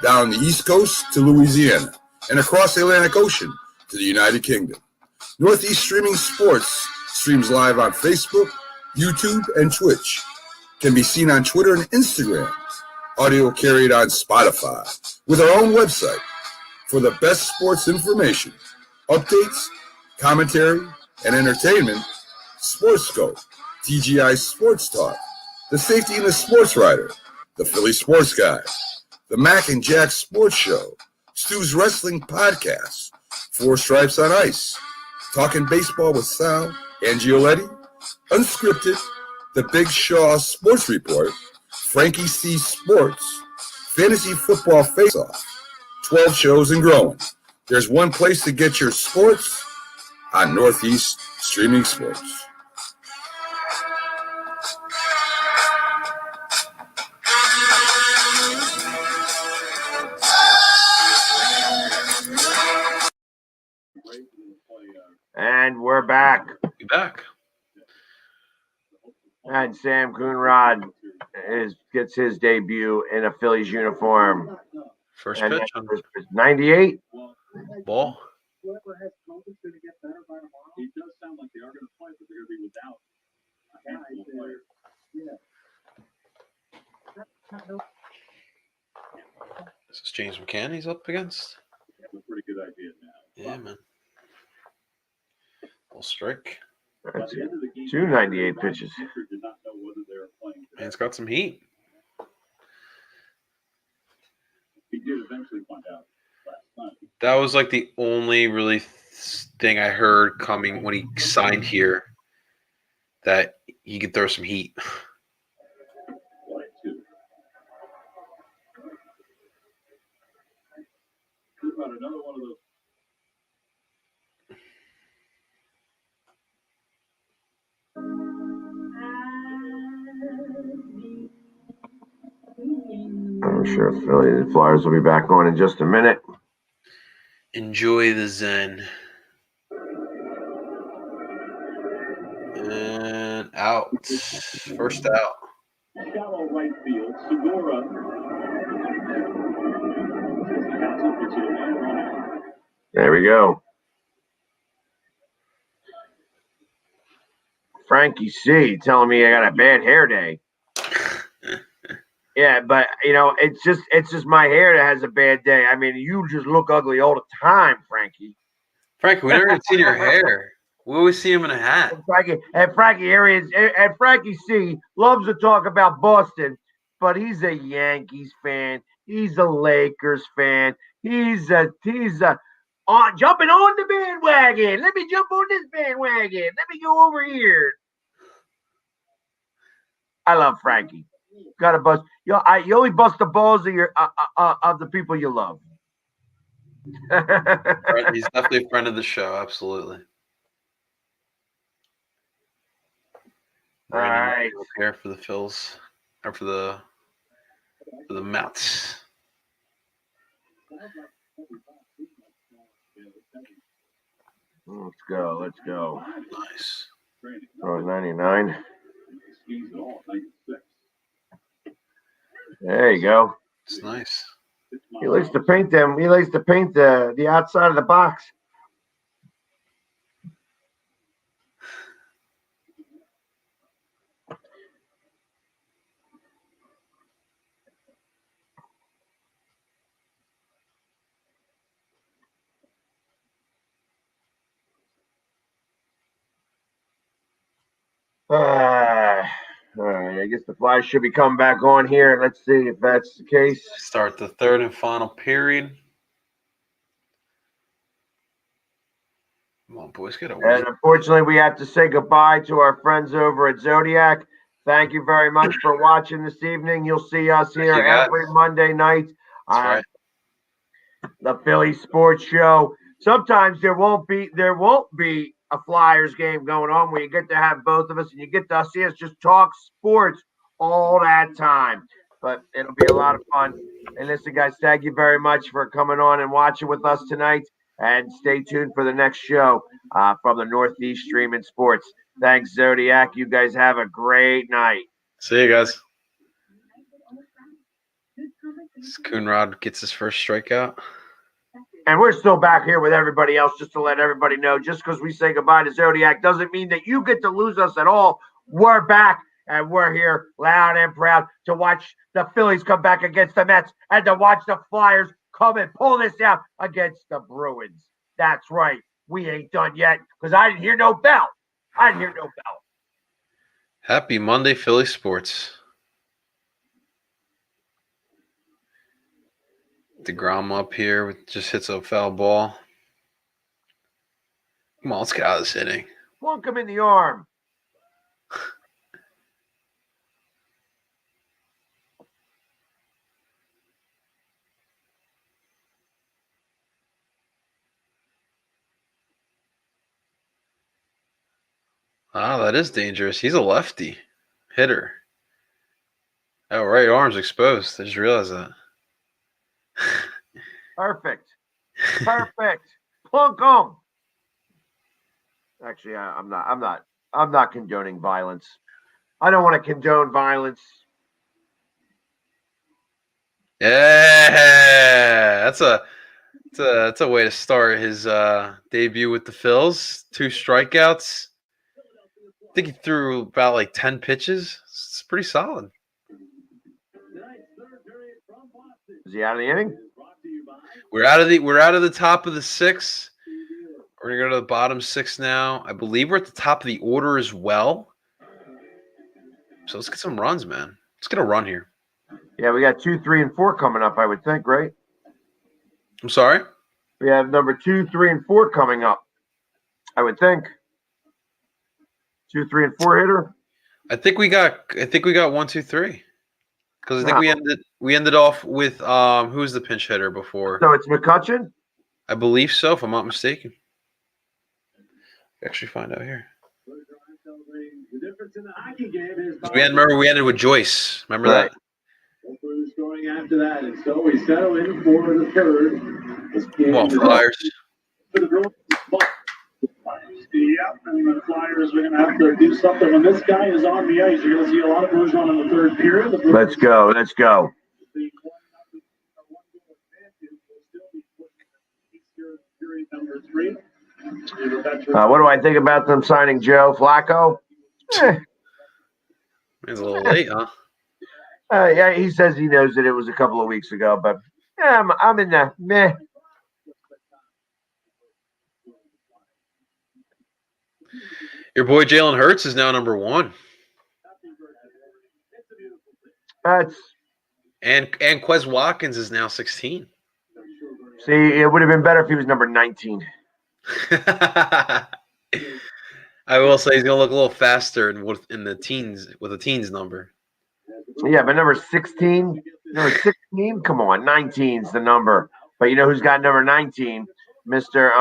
down the East Coast to Louisiana, and across the Atlantic Ocean to the United Kingdom. Northeast Streaming Sports streams live on Facebook, YouTube, and Twitch. Can be seen on Twitter and Instagram. Audio carried on Spotify with our own website for the best sports information, updates, commentary, and entertainment. Sportscope, TGI Sports Talk, The Safety and the Sports Writer, The Philly Sports Guy, The Mac and Jack Sports Show, Stu's Wrestling Podcast, Four Stripes on Ice, Talking Baseball with Sal and Gioletti, Unscripted, The Big Shaw Sports Report, Frankie C Sports, Fantasy Football Face-Off, 12 shows and growing. There's one place to get your sports on Northeast Streaming Sports. And we're back. Be back. And Sam Coonrod gets his debut in a Phillies uniform. First And pitch on 98. ball. Whoever has COVID's going to get better by tomorrow. It does sound like they are going to play, but they're going to be without a handful of players. This is James McCann he's up against. That's a pretty good idea now. Yeah, man. Full strike. That's 298 pitches. Did not know whether they were playing today. Man's got some heat. He did eventually find out last night. That was like the only really thing I heard coming when he signed here, that he could throw some heat. Like two. Think about another one of those. I'm sure the Flyers will be back on in just a minute. Enjoy the Zen. And out. First out. Shallow right field. Segura. There we go. Frankie C telling me I got a bad hair day. Yeah, but it's just my hair that has a bad day. I mean, you just look ugly all the time, Frankie. Frankie, we never even seen your hair. We always see him in a hat. And Frankie C loves to talk about Boston, but he's a Yankees fan. He's a Lakers fan. He's jumping on the bandwagon. Let me jump on this bandwagon. Let me go over here. I love Frankie. Got to bust. You only bust the balls of of the people you love. He's definitely a friend of the show. Absolutely. All right. Here for the Phils, or for the Mets. Let's go. Let's go. Nice. Oh, 99. There you go. It's nice. He likes to paint them. He likes to paint the outside of the box. All right, I guess the Flyers should be coming back on here. Let's see if that's the case. Start the third and final period. Come on, boys, get a win. And unfortunately, we have to say goodbye to our friends over at Zodiac. Thank you very much for watching this evening. You'll see us here every Monday night on right. the Philly Sports Show. Sometimes there won't be a Flyers game going on where you get to have both of us and you get to see us just talk sports all that time. But it'll be a lot of fun. And listen, guys, thank you very much for coming on and watching with us tonight. and stay tuned for the next show from the Northeast Streaming Sports. Thanks, Zodiac. You guys have a great night. See you guys. Coonrod gets his first strikeout. And we're still back here with everybody else, just to let everybody know, just because we say goodbye to Zodiac doesn't mean that you get to lose us at all. We're back, and we're here loud and proud to watch the Phillies come back against the Mets and to watch the Flyers come and pull this out against the Bruins. That's right. We ain't done yet because I didn't hear no bell. Happy Monday, Philly sports. DeGrom up here just hits a foul ball. Come on, let's get out of this inning. Plunk him in the arm. Ah, that is dangerous. He's a lefty hitter. Oh, right arm's exposed. I just realized that. Perfect. Plunk him. Actually, I'm not condoning violence. I don't want to condone violence. Yeah, that's a way to start his debut with the Phils. 2 strikeouts. I think he threw about like 10 pitches. It's pretty solid. Is he out of the inning? We're out of the top of the 6. We're gonna go to the bottom 6 now. I believe we're at the top of the order as well. So let's get some runs, man. Let's get a run here. Yeah, we got 2, 3, and 4 coming up, I would think, right? I'm sorry? We have number 2, 3, and 4 coming up, I would think. 2, 3, and 4 hitter. I think we got 1, 2, 3. Because I think we ended off with who was the pinch hitter before? So it's McCutcheon? I believe so, if I'm not mistaken. Actually find out here. We ended with Joyce. Remember that? Scoring after that, and so we settle in for the third. Come on, Flyers. Yep, and the Flyers are going to have to do something. When this guy is on the ice, you're going to see a lot of Bergeron in the third period. Let's go. Number 3. What do I think about them signing Joe Flacco? It's a little late, huh? Yeah, he says he knows that it was a couple of weeks ago, but yeah, I'm in the meh. Your boy Jalen Hurts is now number 1. And Quez Watkins is now 16. See, it would have been better if he was number 19. I will say he's gonna look a little faster in the teens with a teens number. Yeah, but number 16? Number 16? Come on, 19's the number. But you know who's got number 19? Mr.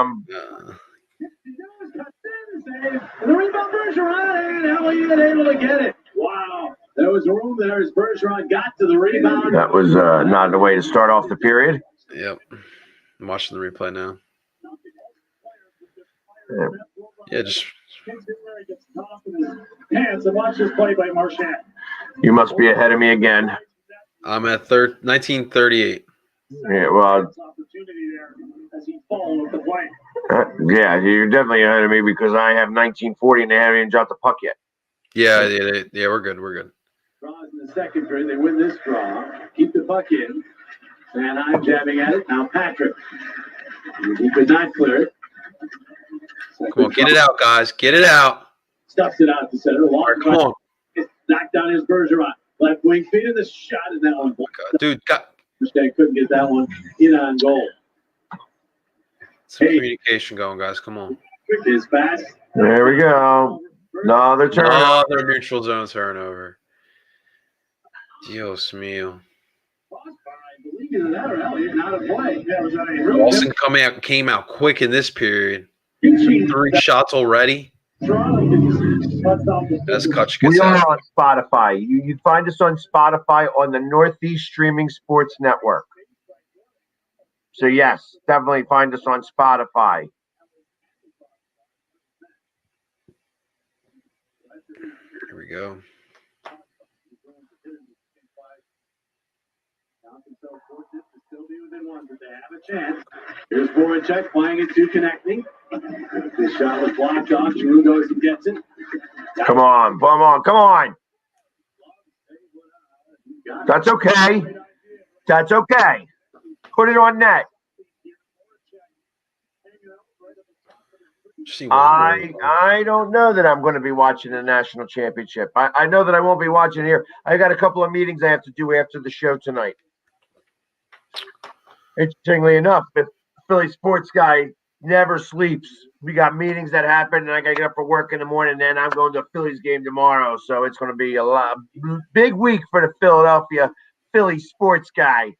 The rebound, Bergeron, and Elliott able to get it. Wow. There was room there as Bergeron got to the rebound. That was not the way to start off the period. Yep. I'm watching the replay now. Yeah, just. Hands and watch this play by Marchand. You must be ahead of me again. I'm at 1938. Yeah, well. Opportunity there as he followed with the play. Yeah, you're definitely ahead of me because I have 1940 and they haven't even dropped the puck yet. Yeah, we're good. Draws in the second period. They win this draw. Keep the puck in. Sanheim jabbing at it. Now Patrick. He could not clear it. Come on, get it out, guys. Get it out. Stuffs it out to center. Right, come on. Knocked down his Bergeron. Left wing feet in the shot in that one. Dude, couldn't get that one in on goal. Some communication going, guys. Come on. Quick is fast. There we go. Another turn. Another neutral zone turnover. Dios mío. Wilson came out quick in this period. 3 shots already. As Kutch gets We are out. on Spotify. You find us on Spotify on the Northeast Streaming Sports Network. So yes, definitely find us on Spotify. Here we go. So fortunate to still be within one, but they have a chance. Here's Voracek playing it to connecting. This shot was blocked off. Giroux goes and gets it. Come on, come on, come on. That's okay. That's okay. Put it on net. See I don't know that I'm going to be watching the national championship. I know that I won't be watching here. I got a couple of meetings I have to do after the show tonight. Interestingly enough, the Philly sports guy never sleeps. We got meetings that happen, and I got to get up for work in the morning. And then I'm going to a Phillies game tomorrow, so it's going to be a big week for the Philadelphia Philly sports guy.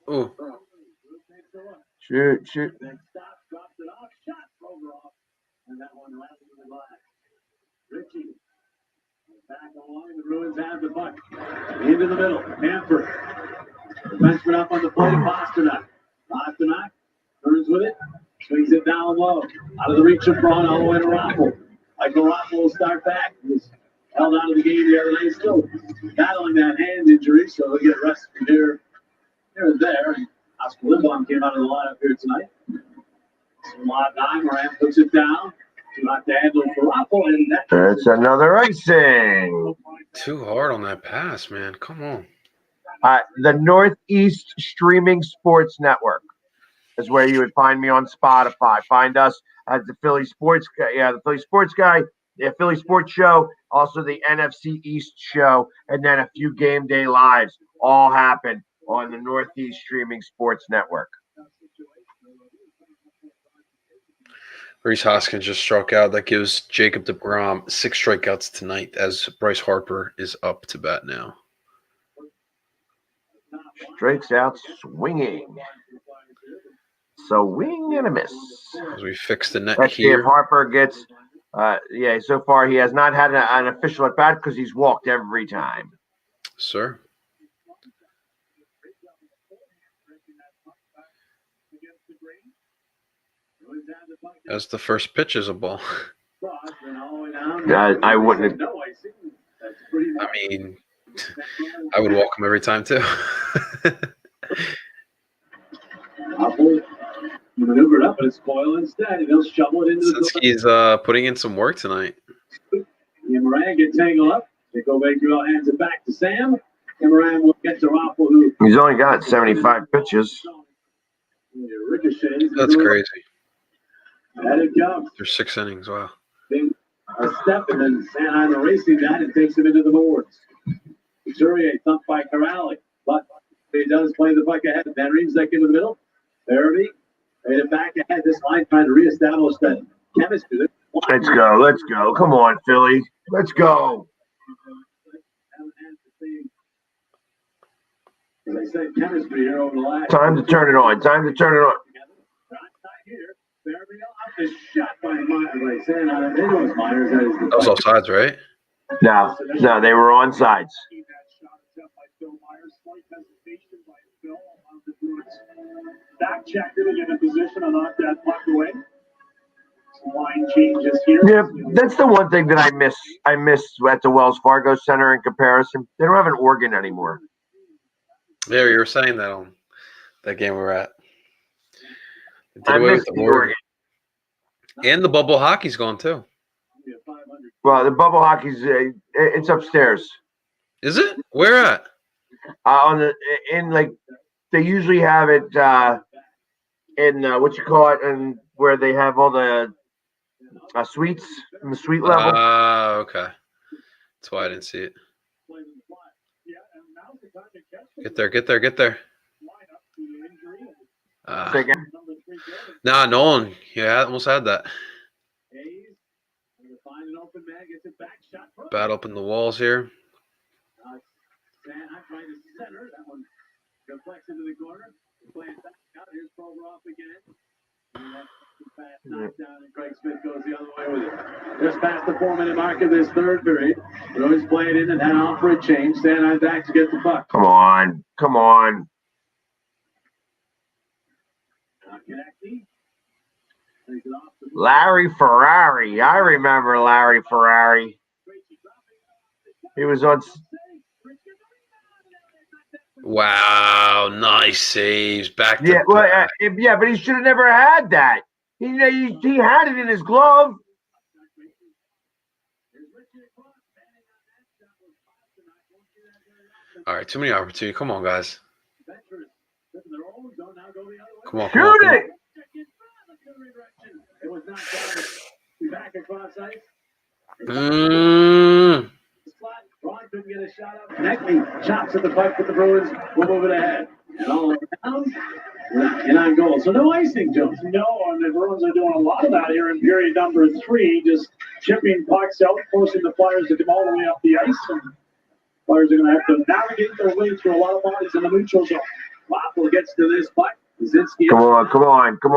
Ooh. Shoot. Then stops, drops it off, shot, Provorov, and that one lands in the glass. Richie back along, the Bruins have the puck. Into the middle, Hanford. Defenseman up on the plate, Pasternak. Pasternak turns with it, swings it down low. Out of the reach of Braun, all the way to Raffle. Michael Raffle will start back. He was held out of the game the other night, still battling that hand injury, so he'll get rest from here and there. Oscar Lindbaum came out of the lineup here tonight. Some odd nine, Moran puts it down. Not to handle for Raffle, and That's another icing. Too hard on that pass, man. Come on. The Northeast Streaming Sports Network is where you would find me on Spotify. Find us at the Philly Sports Guy, the Philly Sports Guy, the Philly Sports Show, also the NFC East Show, and then a few game day lives all happen on the Northeast Streaming Sports Network. Rhys Hoskins just struck out. That gives Jacob DeGrom 6 strikeouts tonight as Bryce Harper is up to bat now. Strikes out swinging. Swing and a miss. As we fix the net Let's see if here. Harper gets, so far he has not had an official at bat because he's walked every time. Sir. As the first pitch is a ball. I wouldn't. I mean, I would walk him every time too. Maneuvered up, but it's Coyle instead, and he'll shovel it into Since he's putting in some work tonight. Moran gets tangled up. Nico Baker hands it back to Sam. And Moran will get to Raffle, who He's only got 75 pitches. ricochets. That's crazy. And it comes. There's 6 innings. Wow. A step, and then Sanheim erasing that and takes him into the boards. Couturier thumped by Corrali, but he does play the puck ahead. Van Riemsdyk into the middle. Barabee made it back ahead. This line trying to reestablish that chemistry. Let's go. Come on, Philly. Let's go. As I said, chemistry here over the last. Time to turn it on. The shot by Myers. Myers. That was offsides, right? No, they were on sides. Back check to get in position and knock that puck away. Line changes here. Yeah, that's the one thing that I miss. I miss at the Wells Fargo Center in comparison. They don't have an organ anymore. Yeah, you were saying that on that game we were at. They did I away miss with the organ. organ. And the bubble hockey's gone too. Well, the bubble hockey's it's upstairs. Is it? Where at? They usually have it in what you call it, and where they have all the suites in the suite level. Okay. That's why I didn't see it. Get there. Nolan. Yeah, almost had that. Bat open the walls here. Knockdown, and Craig Smith goes the other way with it. Just past the 4-minute mark of this third period. Bruins play it in and head out for a change. Stand back to get the puck. Come on. Come on. Larry Ferrari. I remember Larry Ferrari. He was on. Wow, nice saves. Back to but he should have never had that. He had it in his glove. All right, too many opportunities. Come on, guys. Come on, Shoot it. It was not done. Back across ice. Ron couldn't get a shot up. Neckley chops at the puck with the Bruins. We'll move it ahead. And all around. And on goal. So no icing, Jones. No, and the Bruins are doing a lot of that here in period number 3, just chipping pucks out, forcing the Flyers to come all the way up the ice. And Flyers are going to have to navigate their way through a lot of bodies in the neutral zone. Waffle gets to this puck. Kaczynski. Come on. Backhand to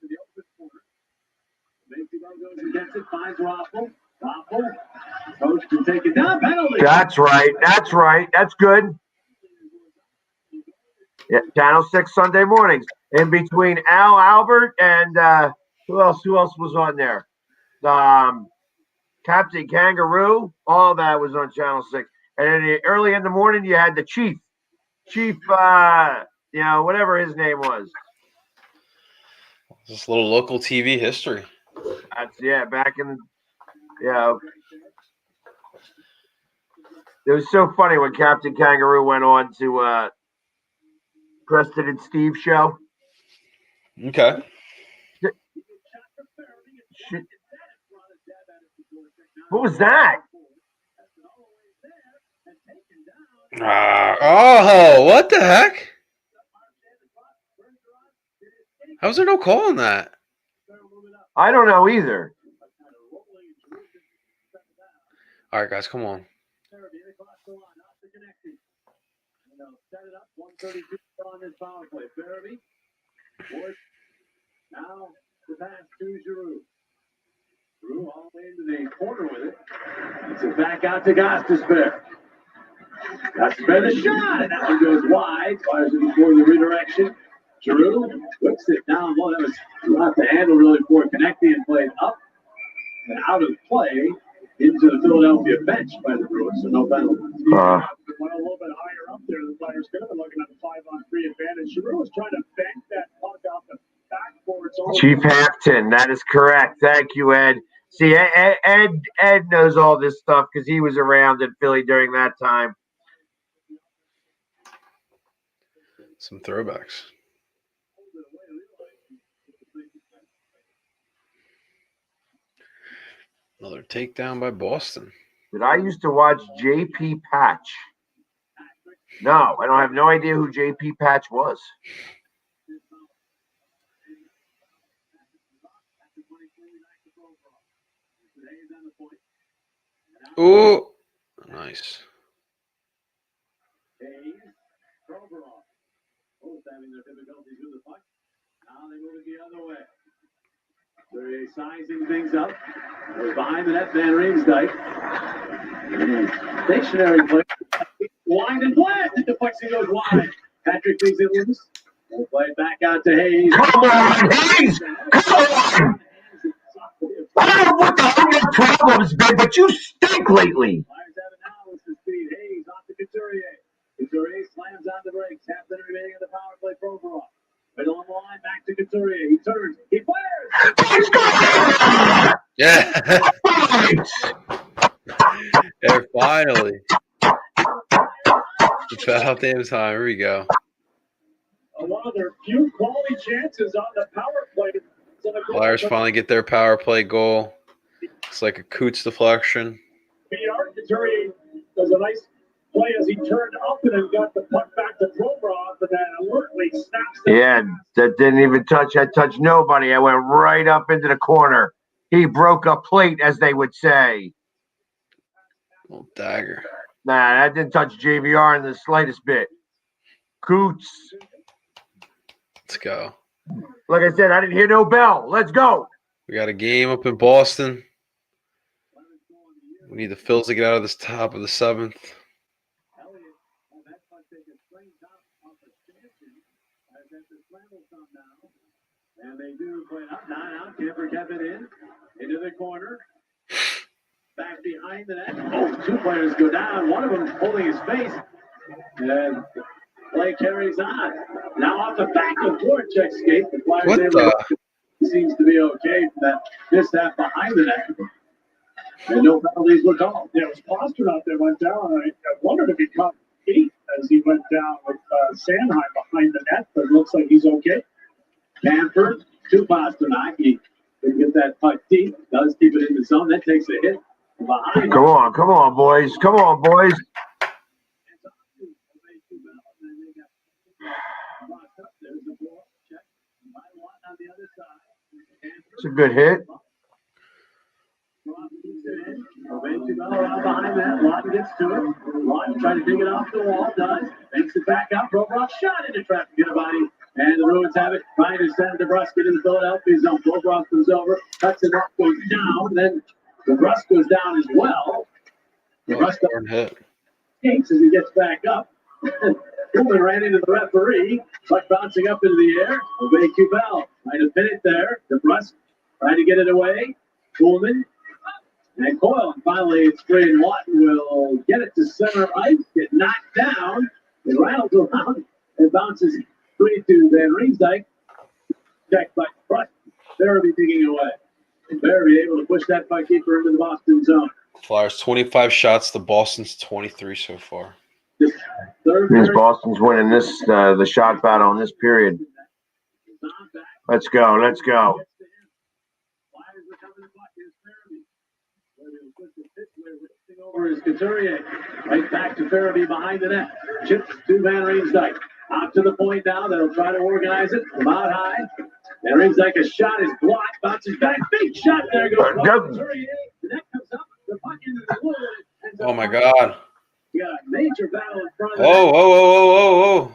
the open corner. Macy goes and gets it. Finds Waffle. Coach can take it down. Penalty. That's right. That's good. Yeah, Channel 6 Sunday mornings. In between Al Albert and who else was on there? Captain Kangaroo. All that was on Channel 6. And then early in the morning, you had the Chief, whatever his name was. Just a little local TV history. Back in, it was so funny when Captain Kangaroo went on to Preston and Steve show. Okay. What was that? What the heck? How's there no call on that? I don't know either. All right, guys, come on. Set it up. 132 on this power play. Farabee. Now the pass to Giroux. Giroux all the way into the corner with it. It's it back out to Gostisbehere. Gostisbehere the shot, and that one goes wide. Fires it before the redirection. Giroux whips it down. Well, that was not the handle really for Konechny and played up and out of play into the Philadelphia bench by the Bruins, so no penalty. Went a little bit higher up there. The Flyers could have been looking at a 5-on-3 advantage. Giroux was trying to bank that puck off the backboards. Chief Hampton, that is correct. Thank you, Ed. See, Ed knows all this stuff because he was around in Philly during that time. Some throwbacks. Another takedown by Boston. Did I used to watch J.P. Patch? No, I don't have no idea who J.P. Patch was. Oh, nice. Both having their difficulties with the puck. Now they move it the other way. They're sizing things up. They're behind the net, Van Riemsdyk. Stationary play. Wind and blast. The puck goes wide. Patrick leaves it loose. We'll play it back out to Hayes. Come on, Hayes! Come on! I don't know what the hell your problem's been, but you stink lately. Flyers have it now with the speed. Hayes off to Couturier. Couturier slams on the brakes. Half minute remaining of the power play Provorov. Right along the line, back to Couturier. He turns. He fires. Yeah. Yeah, finally. It's about damn time. Here we go. One of their few quality chances on the power play. Flyers finally get their power play goal. It's like a Coots deflection. Couturier does a nice play as he turned up and then got the puck back to Provorov, and then alertly snaps. Yeah, that didn't even touch. I touched nobody. I went right up into the corner. He broke a plate, as they would say. Little dagger. Nah, that didn't touch JVR in the slightest bit. Coots. Let's go. Like I said, I didn't hear no bell. Let's go. We got a game up in Boston. We need the Phils to get out of this top of the 7th. And they do play up, 9 out. Camper kept it into the corner. Back behind the net. Oh, 2 players go down. One of them holding his face. And play carries on. Now off the back of Voracek's skate. The Flyers seems to be okay for that mishap behind the net. And no penalties were called. Yeah, it was Pasternak that went down. I wondered if he caught feet as he went down with Sanheim behind the net, but it looks like he's okay. Camper to Pasternak. He can get that puck deep. Does keep it in the zone. That takes a hit behind. Come on, boys. Come on, boys. It's a good hit. Behind that, Lawton gets to it. Lawton trying to dig it off the wall, does. Makes it back up. Provorov shot into traffic, get a body. And the Bruins have it. Trying to send DeBrusk into the Philadelphia zone. Provorov comes over, cuts it off, goes down. Then DeBrusk goes down as well. DeBrusk escapes as he gets back up. Pullman ran into the referee. Puck bouncing up into the air. Obey Kubel trying to pin it there. DeBrusk trying to get it away. Pullman. And Coyle, and finally it's Braden Lawton will get it to center ice, get knocked down, it rattles around and bounces free to Van Riemsdyk. Checked by Crutch. Farabee digging away. And Farabee able to push that puck keeper into the Boston zone. Flyers 25 shots to Boston's 23 so far. Means Boston's winning this the shot battle in this period. Let's go. Let's go. Over is Couturier. Right back to Farabee behind the net. Chips to Van Riemsdyk. Out to the point now. They'll try to organize it from out high. Van Riemsdyk, a shot is blocked. Bounces back. Big shot. There goes Couturier. The net comes up. The puck into the blue. Oh, my God. You got a major battle in front of them. Whoa.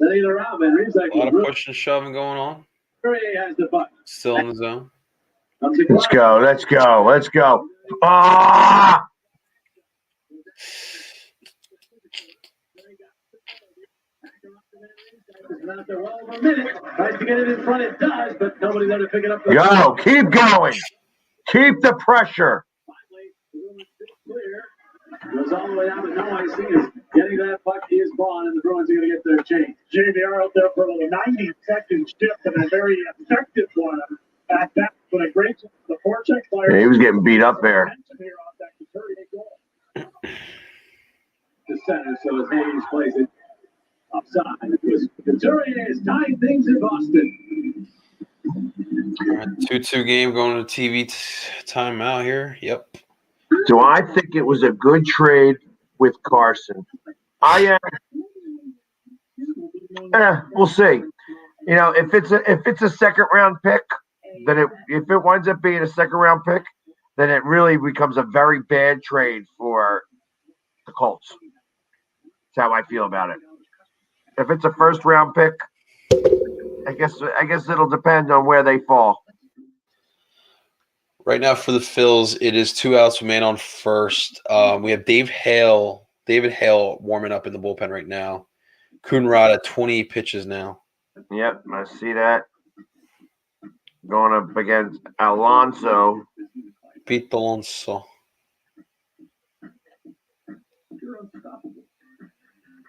Setting it around. Van Riemsdyk. A lot of pushing and shoving going on. Couturier has the puck. Still in the zone. Let's go. Let's go. Let's go. Ah! Tries to get it in front, it does, but nobody's there to pick it up. Go, keep going. Keep the pressure. Goes all the way down to no icing. Is getting that puck. He is gone, and the Bruins are going to get their change. JVR out there for a 90-second shift and a very effective one. At that, with a great the forecheck player. Yeah, he was getting beat up there. The center, so as Hayes plays it upside. Couturier is tying things in Boston. 2-2 game going to TV timeout here. Yep. Do I think it was a good trade with Carson? I am. We'll see. You know, if it's a second round pick, then if it winds up being a second round pick, then it really becomes a very bad trade for the Colts. That's how I feel about it. If it's a first round pick, I guess it'll depend on where they fall. Right now for the Phils, it is 2 outs with man on first. We have David Hale warming up in the bullpen right now. Coonrod at 20 pitches now. Yep, I see that. Going up against Alonso. Pete Alonso.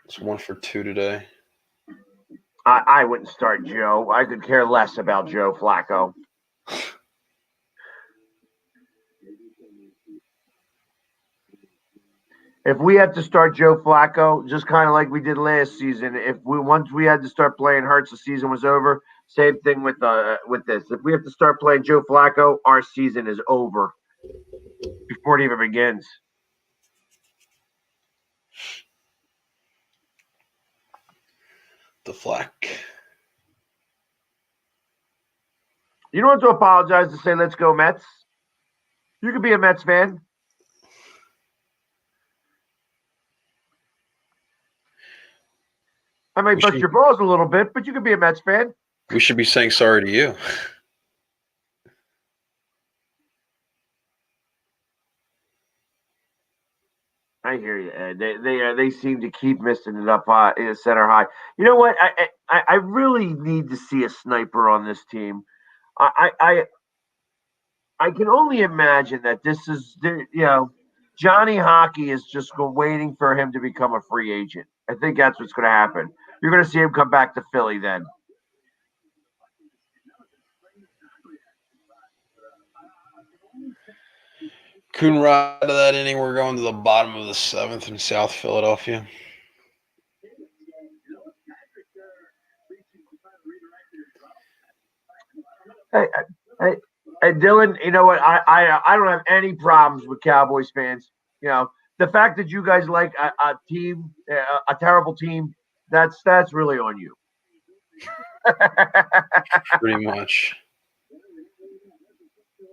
It's 1 for 2 today. I wouldn't start Joe. I could care less about Joe Flacco. If we had to start Joe Flacco, just kind of like we did last season, once we had to start playing Hurts, the season was over. Same thing with this. If we have to start playing Joe Flacco, our season is over before it even begins. The Flack. You don't have to apologize to say let's go Mets. You could be a Mets fan. I might bust your balls a little bit, but you could be a Mets fan. We should be saying sorry to you. I hear you, Ed. They seem to keep missing it up high, center high. You know what? I really need to see a sniper on this team. I can only imagine that this is Johnny Hockey is just waiting for him to become a free agent. I think that's what's going to happen. You're going to see him come back to Philly then. Couldn't ride to that inning. We're going to the bottom of the 7th in South Philadelphia. Hey, Dylan, you know what? I don't have any problems with Cowboys fans. You know, the fact that you guys like a team, a terrible team, that's really on you. Pretty much.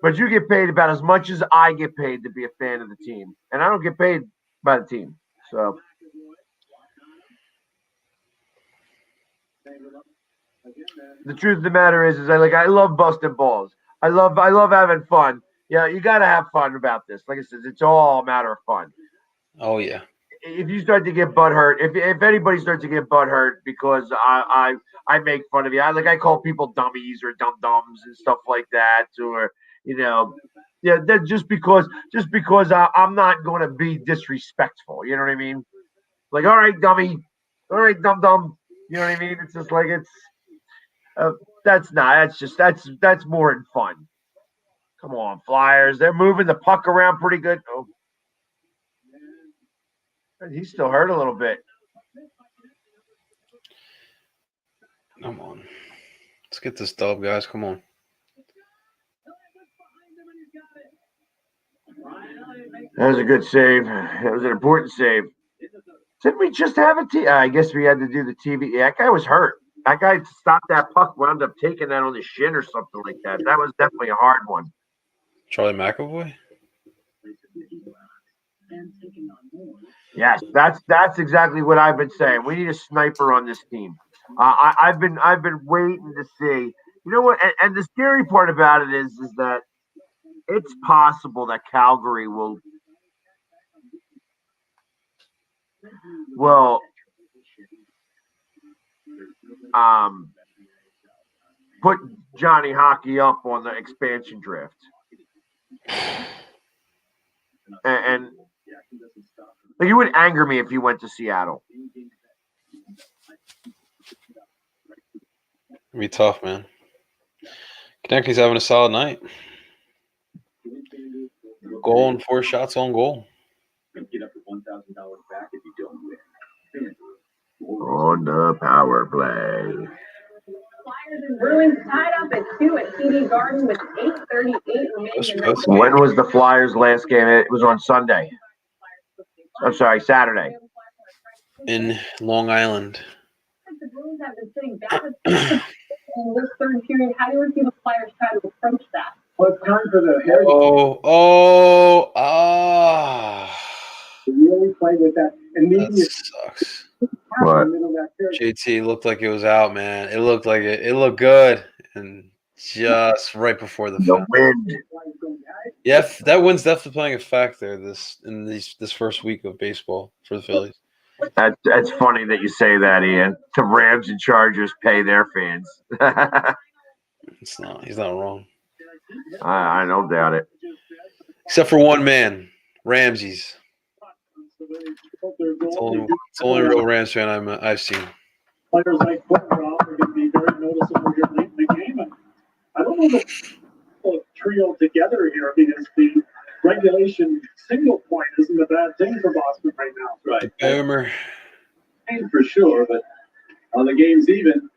But you get paid about as much as I get paid to be a fan of the team, and I don't get paid by the team. So the truth of the matter is I love busting balls. I love having fun. Yeah, you got to have fun about this. Like I said, it's all a matter of fun. Oh yeah. If you start to get butthurt, if anybody starts to get butthurt because I make fun of you, I call people dummies or dum dums and stuff like that, or that just because I'm not going to be disrespectful. You know what I mean? Like, all right, dummy, all right, dum dum. You know what I mean? It's just like that's more than fun. Come on, Flyers. They're moving the puck around pretty good. Oh, he's still hurt a little bit. Come on. Let's get this dub, guys. Come on. That was a good save. That was an important save. Didn't we just have a TV? I guess we had to do the TV. Yeah, that guy was hurt. That guy stopped that puck, wound up taking that on his shin or something like that. That was definitely a hard one. Charlie McAvoy? Yes, that's exactly what I've been saying. We need a sniper on this team. I've been waiting to see. You know what? And the scary part about it is that it's possible that Calgary will put Johnny Hockey up on the expansion draft. And like, it would anger me if he went to Seattle. It'd be tough, man. Konechny's having a solid night. Goal and 4 shots on goal. Get up to $1,000 back if you don't win. On the power play. Flyers and Bruins tied up at 2 at TD Garden with 8:38 remaining. When was the Flyers' last game? It was on Sunday. I'm sorry, Saturday. In Long Island. The Bruins have been sitting back in this third period. How do you see the Flyers try to approach that? Well, it's time for the really play with that immediate. That sucks. What? JT looked like it was out, man. It looked like it looked good, and just right before the wind. Yeah, that wind's definitely playing a factor this first week of baseball for the Phillies. That's funny that you say that, Ian. The Rams and Chargers pay their fans. He's not wrong. I don't doubt it. Except for one man, Ramsey's. It's the only real Rams fan I've seen. Players like football are going to be very noticeable here late in the game. And I don't know the trio together here because the regulation single point isn't a bad thing for Boston right now. Right. Boomer. For sure, but on the games even,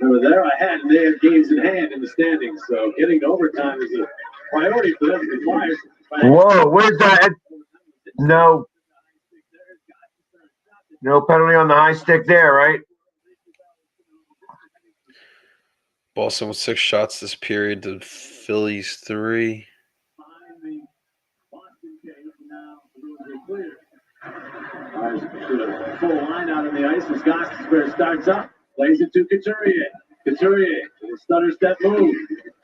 remember they're ahead and they have games in hand in the standings. So getting to overtime is a priority for them. The Flyers. Whoa, where's that? No penalty on the high stick there, right? Boston with 6 shots this period. The Phillies 3. Full line out on the ice as Gostisbehere starts up. Plays it to Couturier. Couturier, the stutter step move.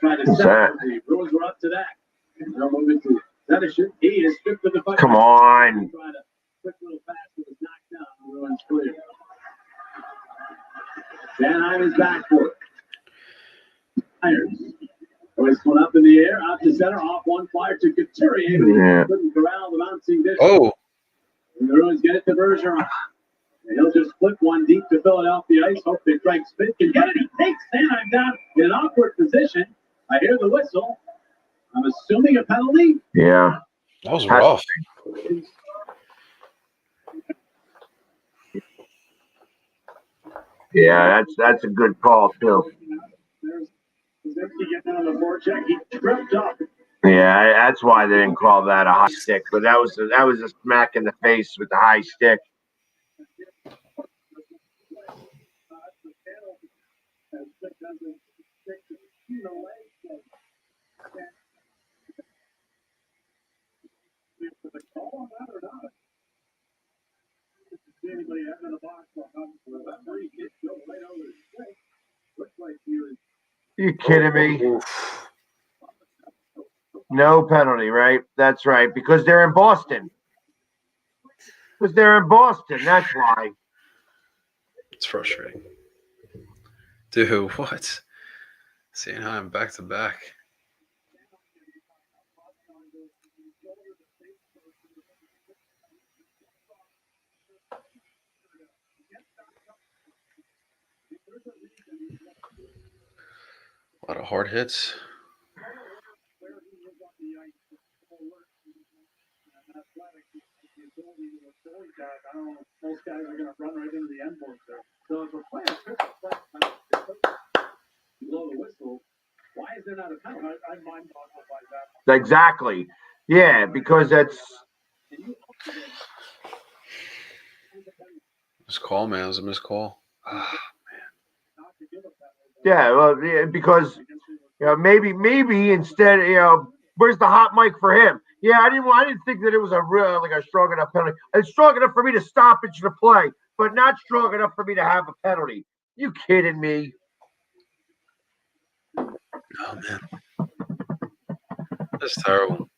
Trying to set. The Bruins were up to that. Now moving to Zenishuk. He is stripped of the puck. Come on. Tried a quick little pass that was knocked down. The Bruins clear. Sanheim is back for it. Flyers. Hoist one up in the air, out to center, off one Flyer to Couturier. Yeah. Couldn't corral the bouncing dish. Oh, And the Bruins get it to Bergeron. And he'll just flip one deep to Philadelphia ice. Hope that Craig Smith can get it. He takes Sanheim down in an awkward position. I hear the whistle. I'm assuming a penalty. Yeah. that was rough. Yeah, that's a good call too. There's Zimke getting on the forecheck. He tripped up. Yeah, that's why they didn't call that a high stick. But that was a smack in the face with the high stick. Anybody having a box looks like he was. You kidding me? No penalty, right? That's right. Because they're in Boston. That's why. It's frustrating. Dude, what? Sanheim back to back. A lot of hard hits. I don't know. Most guys are going to run right into the end board there. So if a player Blow the whistle. Why is there not a penalty? I'm mind boggled by that. Exactly. Yeah, because that's Missed call, man. It was a missed call. yeah. Well, yeah, because maybe instead, where's the hot mic for him? Yeah, I didn't think that it was a real a strong enough penalty. It's strong enough for me to stop it to play, but not strong enough for me to have a penalty. You kidding me? Oh, man. That's terrible.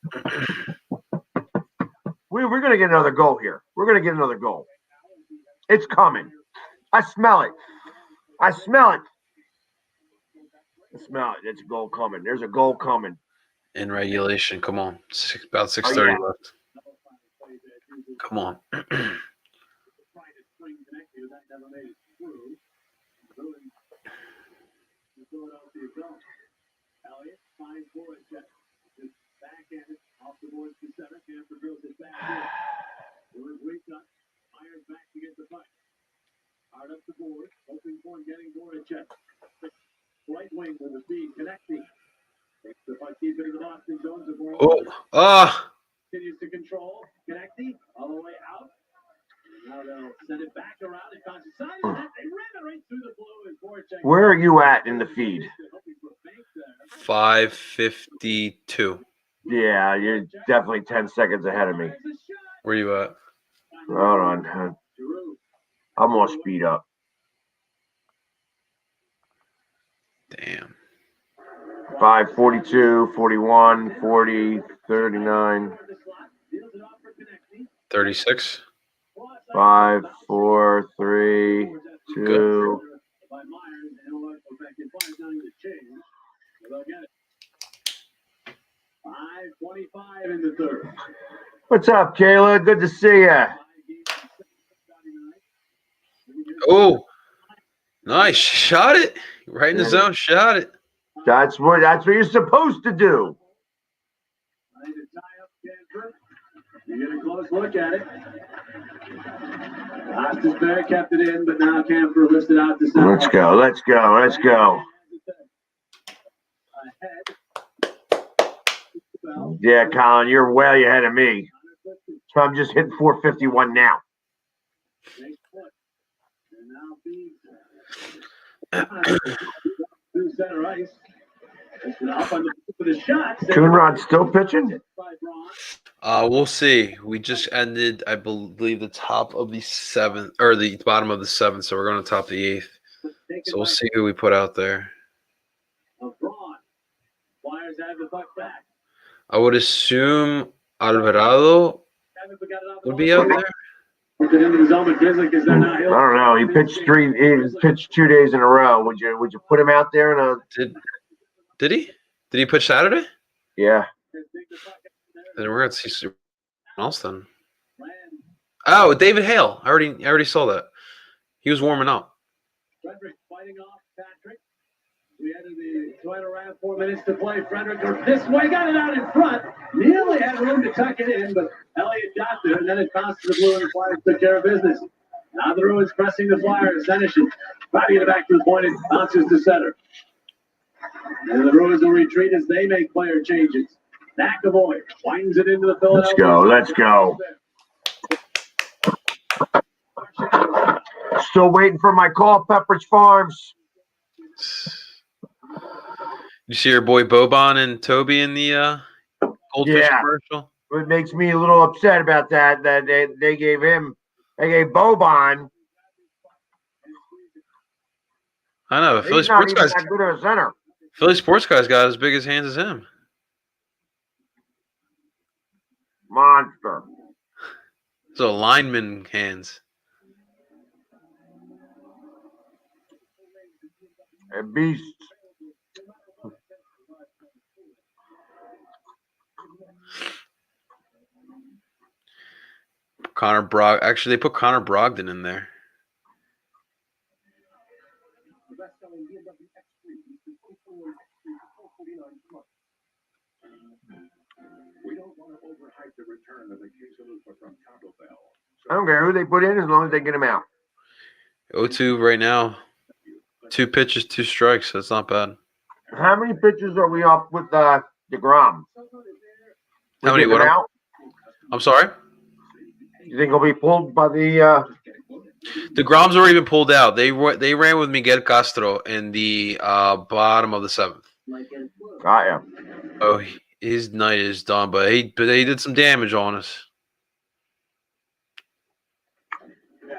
We're gonna get another goal here. We're gonna get another goal. It's coming. I smell it. I smell it. It's a goal coming. There's a goal coming. In regulation. Come on. About 6:30 yeah. left. Come on. Elliott finds Voracek. Just backhanded off the boards to center. Camper drills it back in. Bruins weak up. Fires back to get the puck. Hard up the board. Hoping for and getting Voracek. Right wing with the speed. Connecting. Takes the puck deep into the Boston zone. Continues to control. Connecting. All the way out. Now they'll send it back around. It bounces side of that. They ran it right through the blue as Voracek. Where are you at in the feed? 5:52. Yeah, you're definitely 10 seconds ahead of me. Where you at? Hold on. I'm all speed up. Damn. 5:42, 41, 40, 39. 36. 5, 4, 3, 2. .525 in the third. What's up, Kayla? Good to see ya. Oh, nice. Shot it. Right in the zone. Shot it. That's what you're supposed to do. You get a close look at it. Ostisberg kept it in, but now Camper lifted out the center. Let's go. Yeah, Colin, you're way ahead of me. So I'm just hitting 451 now. Center ice. Up on the shot. Coonrod's still pitching? We'll see. We just ended, I believe, the top of the seventh or the bottom of the seventh, so we're going to top the eighth. So we'll see who we put out there. Flyers have the puck back. I would assume Alvarado would be out there. I don't know. He pitched 2 days in a row. Would you put him out there in a? Did he? Did he pitch Saturday? Yeah. Then we're gonna see someone else then. Oh, David Hale. I already saw that. He was warming up. Frederick fighting off Patrick. We had the final round, 4 minutes to play. Frederick this way, got it out in front. Nearly had room to tuck it in, but Elliott got there, and then it bounced to the Blue, and the Flyers took care of business. Now the Bruins pressing the Flyers. Senishin trying to get it back to the point. It bounces to center. And the Bruins will retreat as they make player changes. McAvoy winds it into the Philadelphia. Let's go. Still waiting for my call, Pepperidge Farms. You see your boy Boban and Toby in the Goldfish commercial? It makes me a little upset about that they gave Boban. I know. He's not even that good of a center. Philly sports guy's got as big as hands as him. Monster. So lineman hands. A beast. Actually, they put Connor Brogdon in there. I don't care who they put in as long as they get him out. 0-2 right now. 2 pitches, 2 strikes. That's not bad. How many pitches are we up with DeGrom? How many? What? I'm sorry? You think he'll be pulled by the DeGrom's already been pulled out. They ran with Miguel Castro in the bottom of the 7th. Got ya. Oh, his night is done, but he did some damage on us.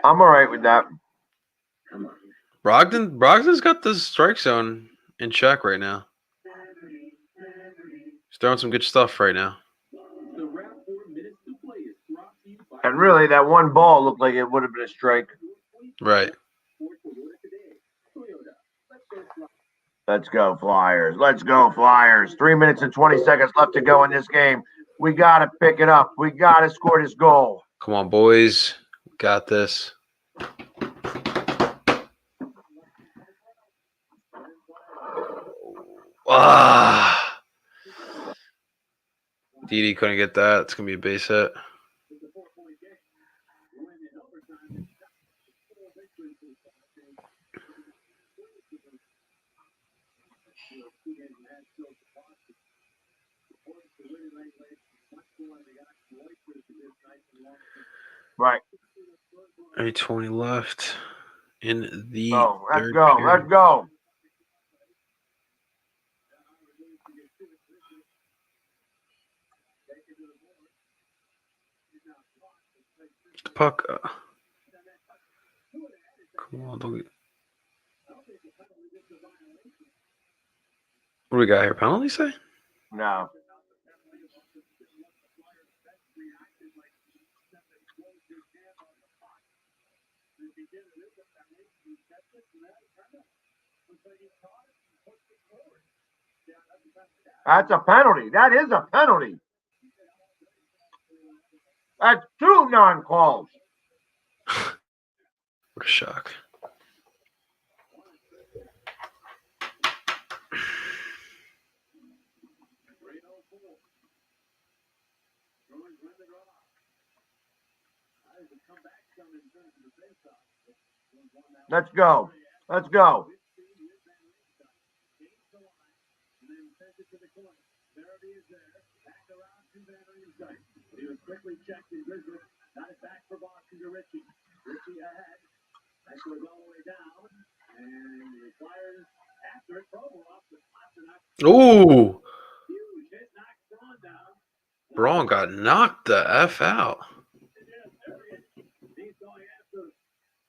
I'm all right with that. Brogdon's got the strike zone in check right now. He's throwing some good stuff right now. And really, that one ball looked like it would have been a strike. Right. Let's go, Flyers. Let's go, Flyers. 3 minutes and 20 seconds left to go in this game. We got to pick it up. We got to score this goal. Come on, boys. We got this. Didi couldn't get that. It's going to be a base hit. Right. 8:20 left in the let's go. period. Let's go. Puck. Come on, don't get... What do we got here? Penalty say? No. That's a penalty. That is a penalty. That's 2 non-calls. What a shock. Let's go. Let's go. He was quickly checked in Brisbane. Got it back for Boston to Ritchie. Ritchie ahead. That goes all the way down. And the Flyers after it. Provo off the spot. Ooh. Huge hit, knocked Braun down. Braun got knocked the F out. He's going after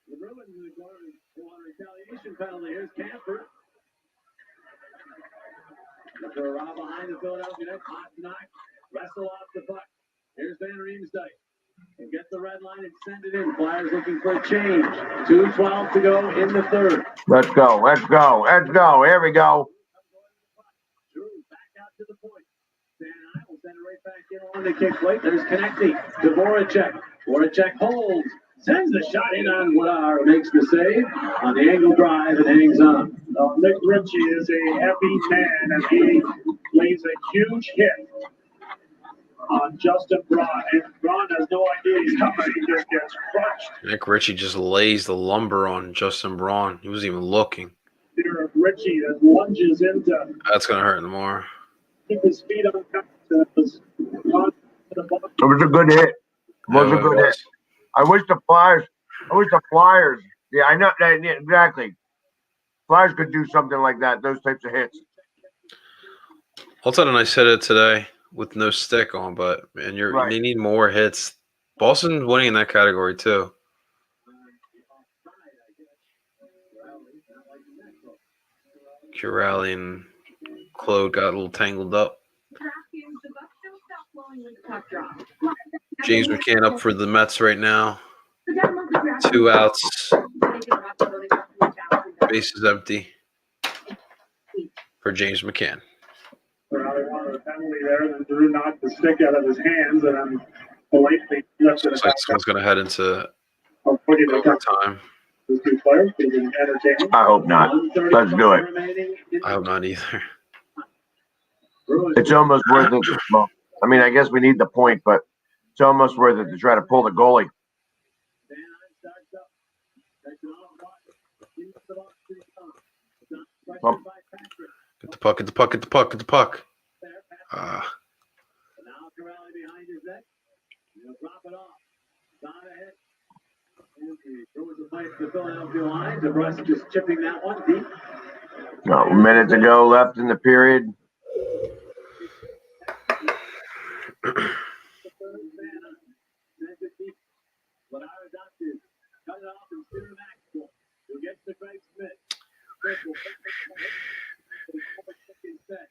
the Bruins. Retaliation penalty. Here's Camper. Around behind the Philadelphia net. Hot knock. Wrestle off the puck. Here's Van Riemsdyk. And get the red line and send it in. Flyers looking for a change. 2:12 to go in the third. Let's go. Let's go. Let's go. Here we go. Drew back out to the point. Van Eyck will send it right back in on the kick plate. There's connecting to Voracek. Voracek holds. Sends the shot in on Woodar. Makes the save on the angle drive and hangs on. Nick Ritchie is a heavy man, and he lays a huge hit on Justin Braun. And Braun has no idea he's coming. He just gets crushed. Nick Ritchie just lays the lumber on Justin Braun. He wasn't even looking. Here of Ritchie that lunges into That's going to hurt more. keep his feet on contact. It was a good hit. It was a good hit. I wish the Flyers. Yeah, I know that exactly. Flyers could do something like that. Those types of hits. I'll tell you, I said it today with no stick on, but man, Right. They need more hits. Boston's winning in that category too. Curale and Claude got a little tangled up. James McCann up for the Mets right now. 2 outs. Base is empty for James McCann. They wanted a penalty there, and then Drew knocked the stick out of his hands, and then politely lifted it Looks like back someone's going to head into up. Putting it up. overtime. The two players being entertaining. I hope not. Let's do it. I hope not either. It's almost worth it. Well, I mean, I guess we need the point, but it's almost worth it to try to pull the goalie. Well, Get the puck, get the puck, get the puck, get the puck. Now Corrali behind his net. He'll drop it off. Down ahead. And he throws the pipe to the Philadelphia line. DeBrusque just chipping that one deep. a minute to go left in the period. But our adopted cut it off and steer Maxwell. Who gets to Craig Smith. Smith will pick it set.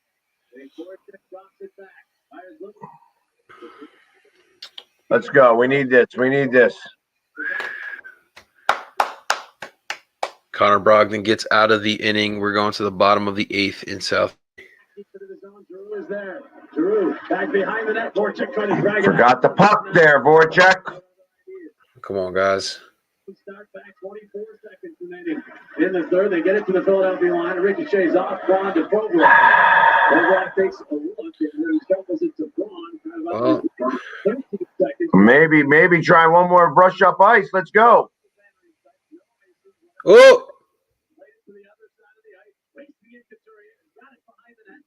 They drops it back. Fires looking. Let's go. We need this. We need this. Connor Brogdon gets out of the inning. We're going to the bottom of the 8th in South. Drew is there. Drew back behind the net. Voracek trying to drag it. Forgot the puck there, Voracek. Come on, guys. Start back 24 seconds remaining. In the third, they get it to the Philadelphia line. Ricochets off. Braun to Provorov. Provorov takes a look and then shuffles it to Braun. Well, 13 seconds. Maybe try one more brush up ice. Let's go. oh, To the other side of the ice. Waits to get Couturier. Got it behind the net.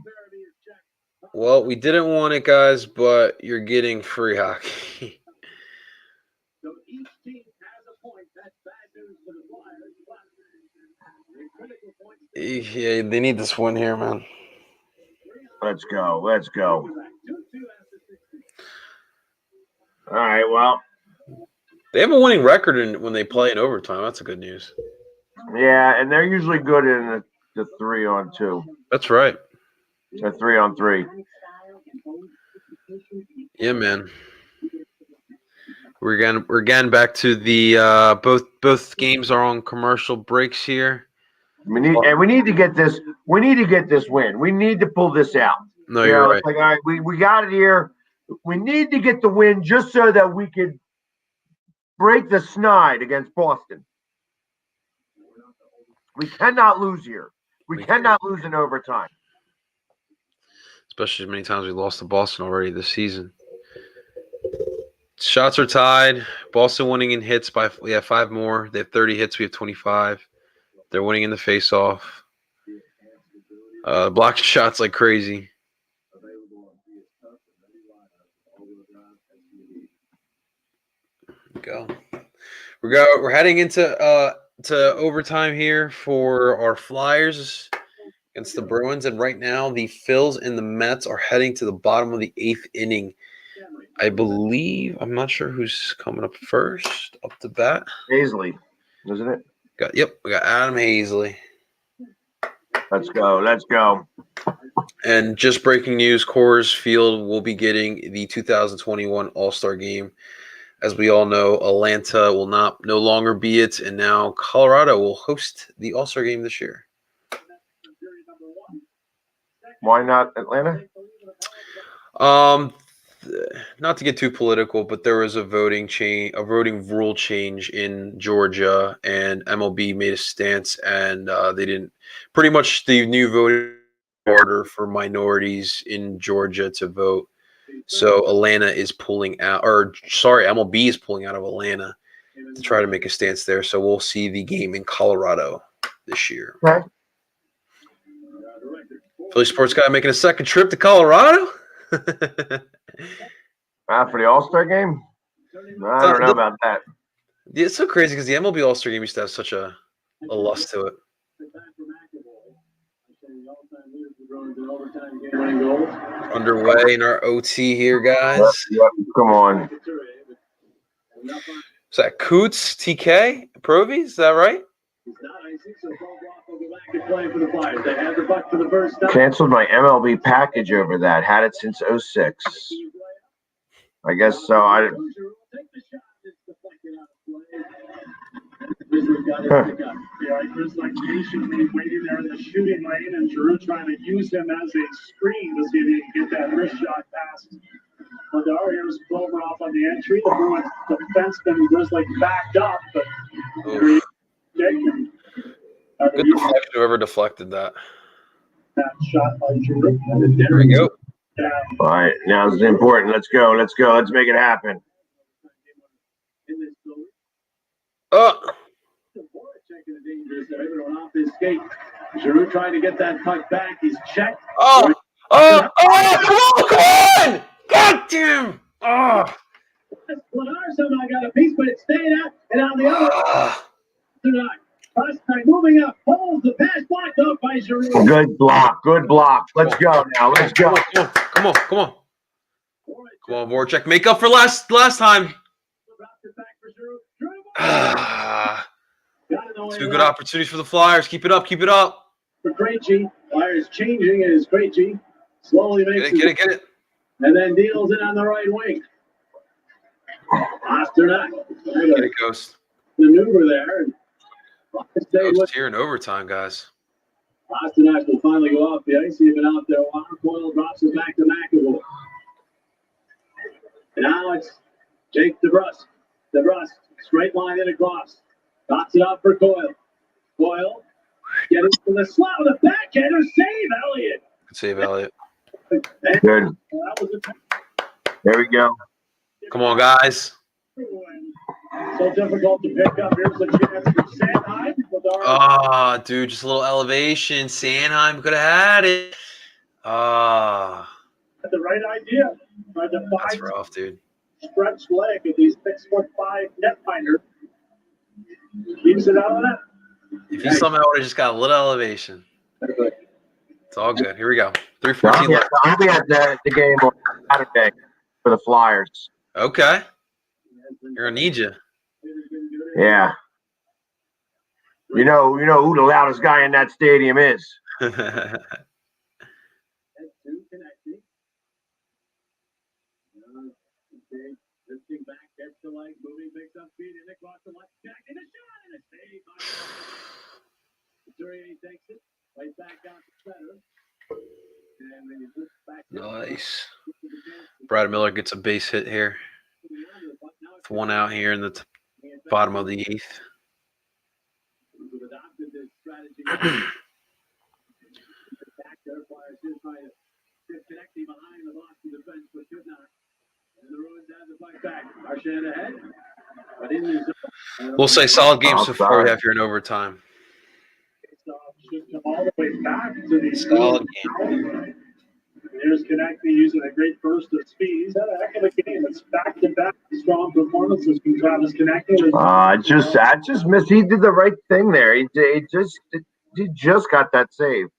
Barabee is checked. well, we didn't want it, guys, but you're getting free hockey. So each team has a point. That's bad news for the Flyers. But the critical points. Yeah, they need this win here, man. Let's go. Let's go. 2-2 after 60. All right. Well, They have a winning record when they play in overtime. That's a good news. yeah, and they're usually good in the 3-on-2. That's right. The 3-on-3. Yeah, man. We're again back to the both games are on commercial breaks here. We need to get this. We need to get this win. We need to pull this out. No, you're right. It's like, all right, we got it here. We need to get the win just so that we could break the snide against Boston. We cannot lose here. We cannot lose in overtime. Especially as many times we lost to Boston already this season. Shots are tied. Boston winning in hits by 5 more. They have 30 hits. We have 25. They're winning in the face-off. Blocking shots like crazy. Go. We're heading into to overtime here for our Flyers against the Bruins, and right now the Phils and the Mets are heading to the bottom of the 8th inning. I believe, I'm not sure who's coming up first, up to bat. Hazley. isn't it? We got Adam Hazley. Let's go. And just breaking news, Coors Field will be getting the 2021 All-Star Game. As we all know, Atlanta will no longer be it, and now Colorado will host the All-Star Game this year. Why not Atlanta? Not to get too political, but there was a voting rule change in Georgia, and MLB made a stance, and they didn't. Pretty much, the new voting order for minorities in Georgia to vote. So Atlanta is pulling out, MLB is pulling out of Atlanta to try to make a stance there. So we'll see the game in Colorado this year. Okay. Philly sports guy making a second trip to Colorado. For the All-Star game? I don't know about that. Yeah, it's so crazy because the MLB All-Star Game used to have such a lust to it. Underway in our OT here, guys. Yep. Come on. Is that Coots, TK, Provy? Is that right? Canceled my MLB package over that. Had it since 06. I guess so. Yeah, Chris like patiently waiting there in the shooting lane, and Giroux trying to use him as a screen to see if he can get that wrist shot past. But here's Clover off on the entry. The Bruins defenseman was like backed up, but Good deflection, whoever deflected that. That shot by Giroux. There we go. Yeah. All right, now this is important. Let's go. Let's make it happen. Giroux trying to get that puck back. He's checked. Come on! God damn! Lenard somehow got a piece, but it stayed out, and on the other tonight. Moving up, holds the pass blocked up by Giroux. Good block. Let's go now. Let's go. Come on, Voracek. Make up for last time. Two good opportunities for the Flyers. Keep it up. For Krejci, Flyers changing as Krejci slowly makes Get it. And then deals it on the right wing. Pasternak. Get it, Ghost. Maneuver there. And Ghost here in overtime, guys. Pasternak will finally go off the ice, even out there. Coyle drops it back to McAvoy. And now it's Jake DeBrusque. Straight line in across. Knocks it out for Coyle. Coyle getting to the slot with a backhander. Save Elliott. Good save, Elliott. Good. There we go. Come on, guys. So difficult to pick up. Here's the chance for Sanheim. Dude, just a little elevation. Sanheim could have had it. Had the right idea. Tried to That's find rough, dude. stretched leg of these 6'5" netminder. Keeps it out of that. If he somehow would have just got a little elevation. It's all good. Here we go. 3:14 left. I'll be at the game on Saturday for the Flyers. Okay. You're gonna need you. Yeah. You know who the loudest guy in that stadium is. Lifting back, gets the leg, moving, picks up speed, and across the left back, and a shot, and a save. Couturier takes it, right back out to center. And then he puts back. Nice. Brad Miller gets a base hit here. With one out here in the bottom of the eighth. Adopted this strategy. Back there, Flyers did try to disconnect him behind the Boston defense, but could not. And the Bruins have the puck back. Marchand ahead. But in the zone. We'll say solid game so far. We have here in overtime. Should come all the way back to the Solid game. There's Konechny using a great burst of speed. He's had a heck of a game. It's back-to-back strong performances from Travis Konechny. I just missed. He did the right thing there. He just got that save.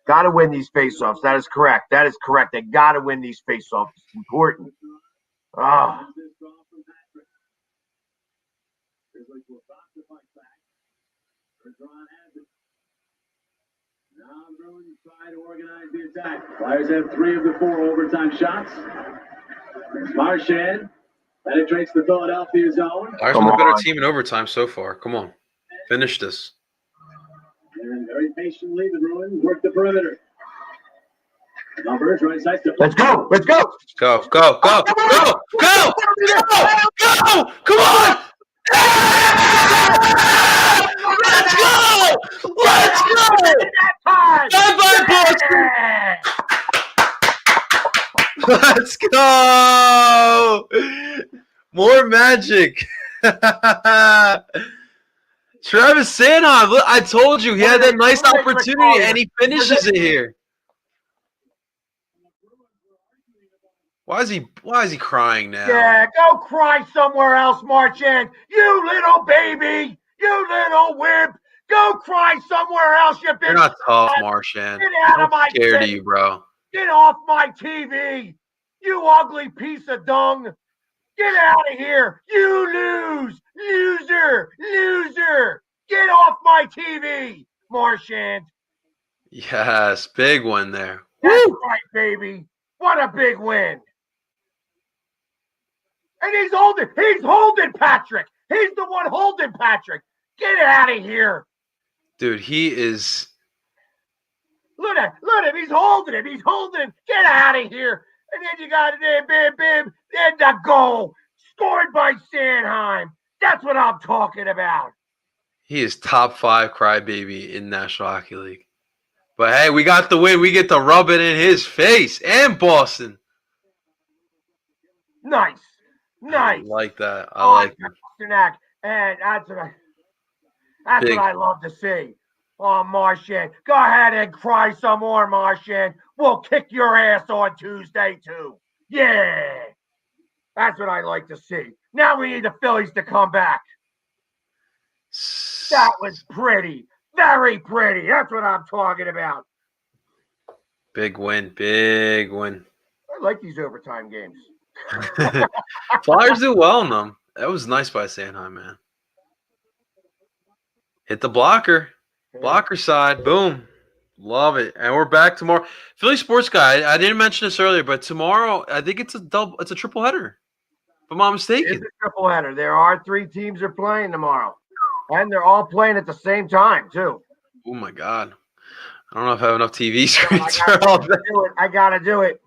Got to win these faceoffs. That is correct. They got to win these faceoffs. It's important. Now Bruins try to organize the attack. Flyers have 3 of the 4 overtime shots. Marchand penetrates the Philadelphia zone. Flyers been the better team in overtime so far. Come on. Finish this. And very patiently, the Bruins work the perimeter. Numbers, right side. Let's go. Let's go. Go, go, go, go, go, go, go! Come on! Let's go! Let's go! Bye-bye, Boston! Let's go! More magic. Travis Sanheim, look, I told you he had that nice opportunity and he finishes it here. Why is he crying now? Yeah, go cry somewhere else, Marchand. You little baby. You little wimp. Go cry somewhere else, you bitch. You're not tough, Marchand. Get out of my scared face. of you, bro. Get off my TV. You ugly piece of dung. Get out of here. You lose. Loser. Loser. Get off my TV, Marchand. Yes, big one there. That's right, baby. What a big win. And he's holding Patrick. He's the one holding Patrick. Get out of here. Dude, he is. Look at him. He's holding him. Get out of here. And then you got it, bim, and the goal. Scored by Sanheim. That's what I'm talking about. He is top 5 crybaby in National Hockey League. But hey, we got the win. We get to rub it in his face and Boston. Nice. I like that. I like that. And that's what I love to see. Oh, Marchand. Go ahead and cry some more, Marchand. We'll kick your ass on Tuesday, too. Yeah. That's what I like to see. Now we need the Phillies to come back. That was pretty. Very pretty. That's what I'm talking about. Big win. Big win. I like these overtime games. Flyers do well in them. That was nice by Sanheim, man. Hit the blocker. Blocker side. Boom. Love it. And we're back tomorrow. Philly Sports Guy, I didn't mention this earlier, but tomorrow I think it's a triple header. If I'm not mistaken. It's a triple header. There are 3 teams that are playing tomorrow. And they're all playing at the same time, too. Oh, my God. I don't know if I have enough TV screens. I got to do it.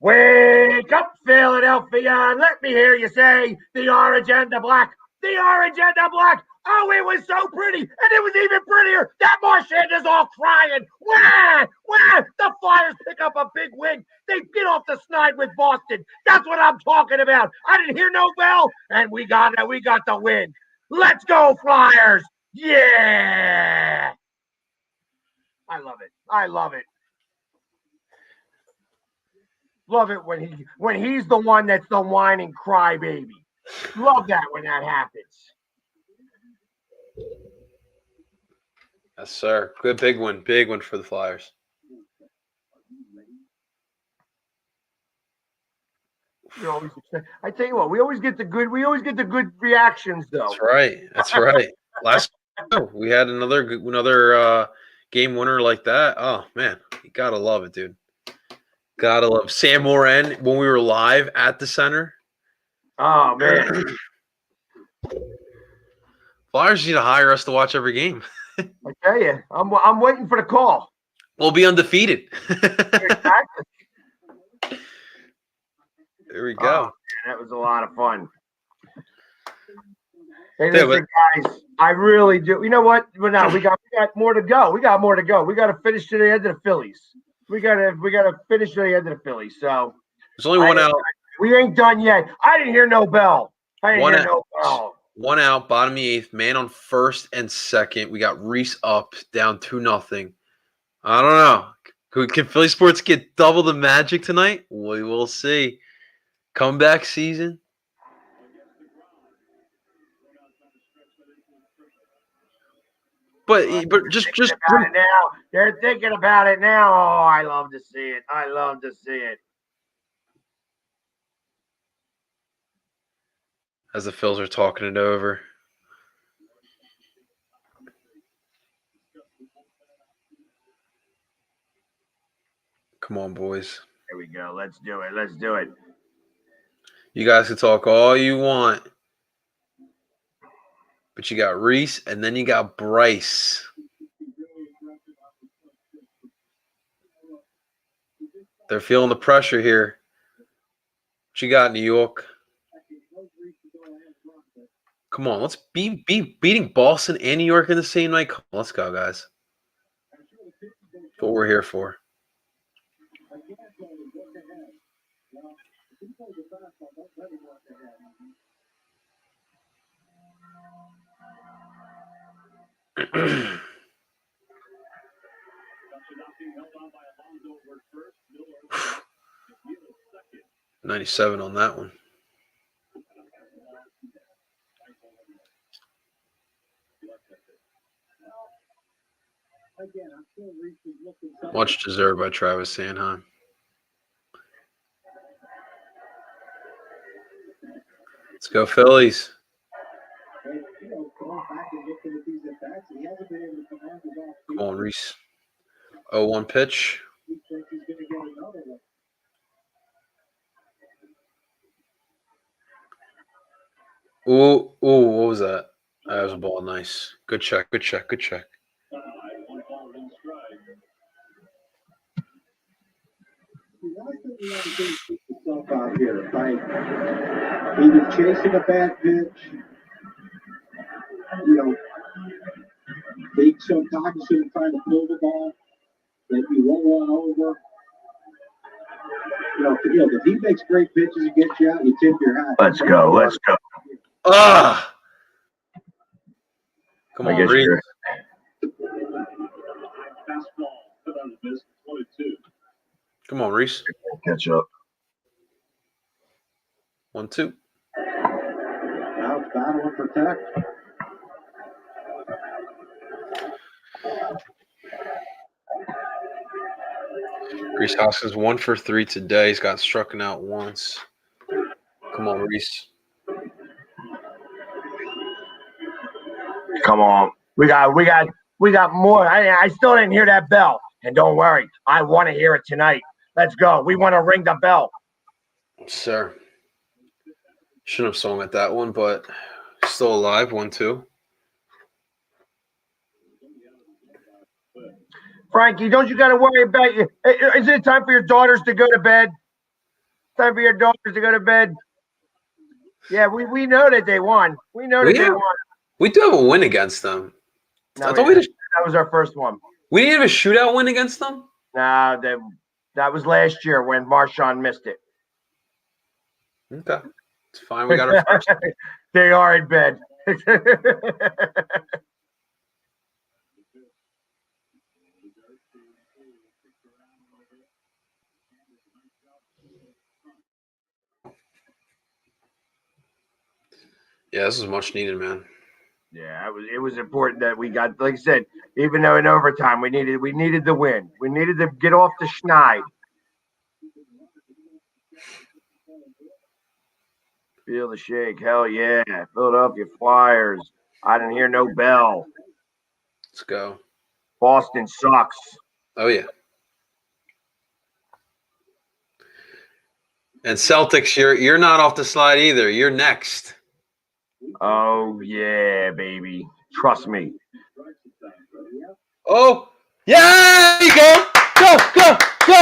Wake up, Philadelphia, and let me hear you say, the orange and the black. The orange and the black. Oh, it was so pretty, and it was even prettier. That Marchand is all crying. Wah! Wah! The Flyers pick up a big win. They get off the snide with Boston. That's what I'm talking about. I didn't hear no bell, and we got it. We got the win. Let's go, Flyers. Yeah. I love it. I love it. Love it when he's the one that's the whining crybaby. Love that when that happens. Yes, sir. Good big one. Big one for the Flyers. I tell you what, we always get the good reactions though. That's right. That's right. Last we had another game winner like that. Oh man, you gotta love it, dude. Gotta love Sam Moran when we were live at the center. Oh man. Flyers need to hire us to watch every game. I tell you, I'm waiting for the call. We'll be undefeated. Exactly. There we go. Man, that was a lot of fun. Hey, listen, guys, I really do. You know what? But now we got more to go. We got more to go. We got to finish to the end of the Phillies. We got to finish to the end of the Phillies. So there's only one out. We ain't done yet. I didn't hear no bell. One out, bottom of the 8th, man on first and second. We got Reese up, down 2-0. I don't know. Can Philly Sports get double the magic tonight? We will see. Comeback season. But just about it now. They're thinking about it now. Oh, I love to see it. I love to see it. As the Phils are talking it over. Come on, boys. Here we go. Let's do it. Let's do it. You guys can talk all you want. But you got Reese, and then you got Bryce. They're feeling the pressure here. What you got, New York? Come on, let's be beating Boston and New York in the same night. Come on, let's go, guys. That's what we're here for. $97 on that one. Much deserved by Travis Sanheim. Let's go, Phillies. Come on, Reese. 0-1 pitch. Ooh, what was that? That was a ball. Nice. Good check. Out here by either chasing a bad pitch, being so cognizant of trying to pull the ball that you won't run over. If he makes great pitches and gets you out, you tip your hat. Let's go. Ah! Come on, Reese. Come on, Reese. Catch up. 1-2. Now it's battle and protect. Reese Hoskins 1 for 3 today. He's got struck out once. Come on, Reese. Come on. We got more. I still didn't hear that bell. And don't worry, I want to hear it tonight. Let's go. We want to ring the bell. Sir. Shouldn't have swung at that one, but still alive. 1-2. Frankie, don't you got to worry about you? Is it time for your daughters to go to bed? Time for your daughters to go to bed? Yeah, we know that they won. We know that they won. We do have a win against them. No, I thought that was our first one. We didn't have a shootout win against them? No, that was last year when Marshawn missed it. Okay. It's fine. We got our first. They are in bed. Yeah, this is much needed, man. Yeah, it was important that we got, like I said, even though in overtime we needed the win. We needed to get off the schneid. Feel the shake. Hell yeah. Philadelphia Flyers. I didn't hear no bell. Let's go. Boston sucks. Oh, yeah. And Celtics, you're not off the slide either. You're next. Oh, yeah, baby. Trust me. Oh, yeah, there you go. Go.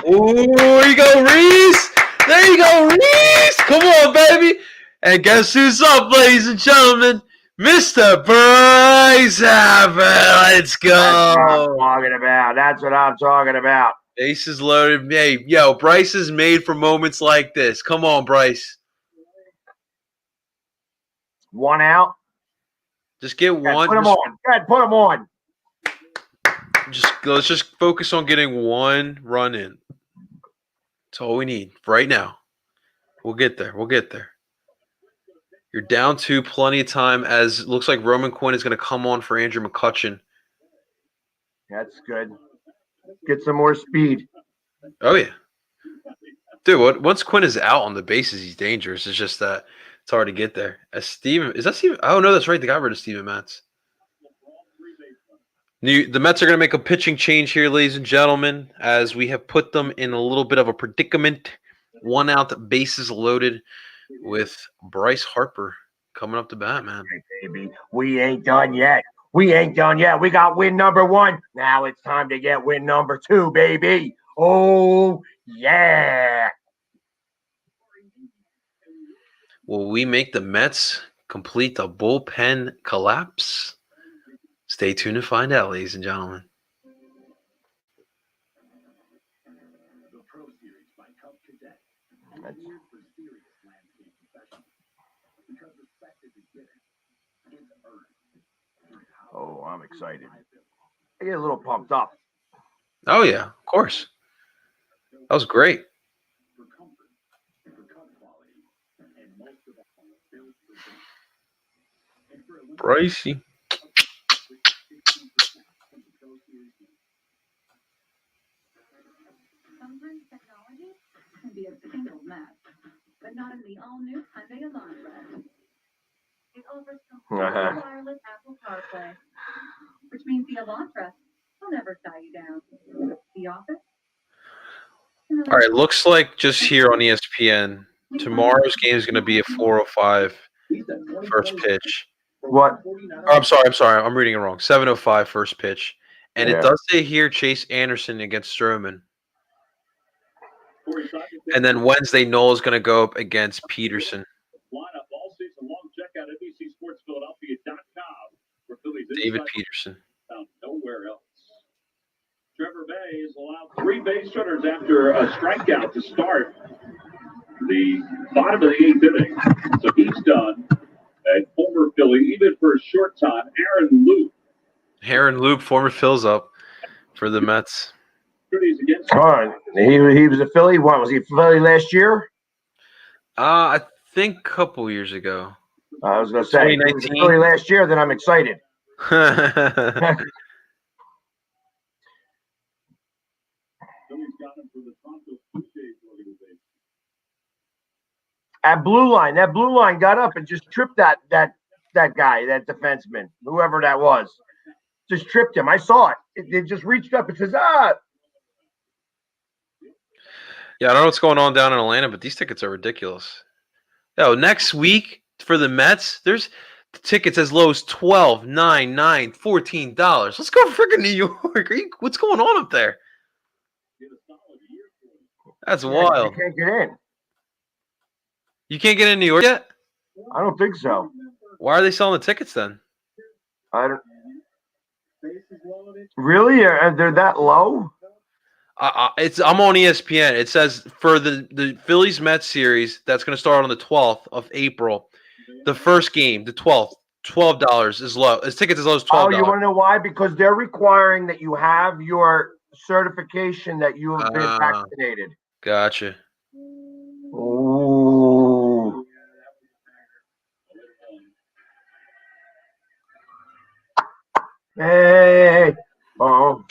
Ooh, there you go, Reese. There you go, Reese. Come on, baby. And guess who's up, ladies and gentlemen? Mr. Bryce Harper. Let's go. That's what I'm talking about. Bases loaded. Hey, yo, Bryce is made for moments like this. Come on, Bryce. One out. Just get one. Put him on. Go ahead, put him on. Let's just focus on getting one run in. That's all we need right now. We'll get there. You're down 2, plenty of time, as it looks like Roman Quinn is going to come on for Andrew McCutchen. That's good. Get some more speed. Oh, yeah. Dude, once Quinn is out on the bases, he's dangerous. It's just that it's hard to get there. Is that Steven? Oh, no, that's right. They got rid of Steven Matz. The Mets are going to make a pitching change here, ladies and gentlemen, as we have put them in a little bit of a predicament. 1 out, bases loaded, with Bryce Harper coming up to bat, man. Hey, baby, we ain't done yet. We ain't done yet. We got win number 1. Now it's time to get win number 2, baby. Oh, yeah. Will we make the Mets complete a bullpen collapse? Stay tuned to find out, ladies and gentlemen. Oh, I'm excited. I get a little pumped up. Oh, yeah, of course. That was great. Brycey. Sometimes technology can be a tangled mess, but not in the all-new Hyundai Elantra. It offers complete wireless Apple CarPlay, which means the Elantra will never tie you down. The office? All right, looks like just here on ESPN, tomorrow's game is going to be a 4:05 first pitch. What? Oh, I'm sorry. I'm reading it wrong. 7:05 first pitch. And it does say here Chase Anderson against Stroman. And then Wednesday, Noel's going to go up against Peterson. Lineup all season long. Check out NBCSportsPhiladelphia.com for Phillies David Peterson. Found nowhere else. Trevor May has allowed 3 base runners after a strikeout to start the bottom of the 8th inning. So he's done. A former Philly, even for a short time, Aaron Loop, former Phil's up for the Mets. All right. He was a Philly. What was he, Philly last year? I think a couple years ago. I was going to say, if he was a Philly last year, then I'm excited. That blue line got up and just tripped that guy, that defenseman, whoever that was. Just tripped him. I saw it. It just reached up and says, ah. Yeah, I don't know what's going on down in Atlanta, but these tickets are ridiculous. Yo, next week for the Mets, there's tickets as low as $12, $9, $9, $14. Let's go freaking New York. What's going on up there? That's wild. You can't get in. You can't get in New York yet? I don't think so. Why are they selling the tickets then? I don't. Really? They're that low? I'm on ESPN. It says for the Phillies Mets series that's going to start on the 12th of April, the first game, the 12th, $12 is low. His tickets as low as $12. Oh, you want to know why? Because they're requiring that you have your certification that you have been vaccinated. Gotcha. Ooh. Hey. Oh.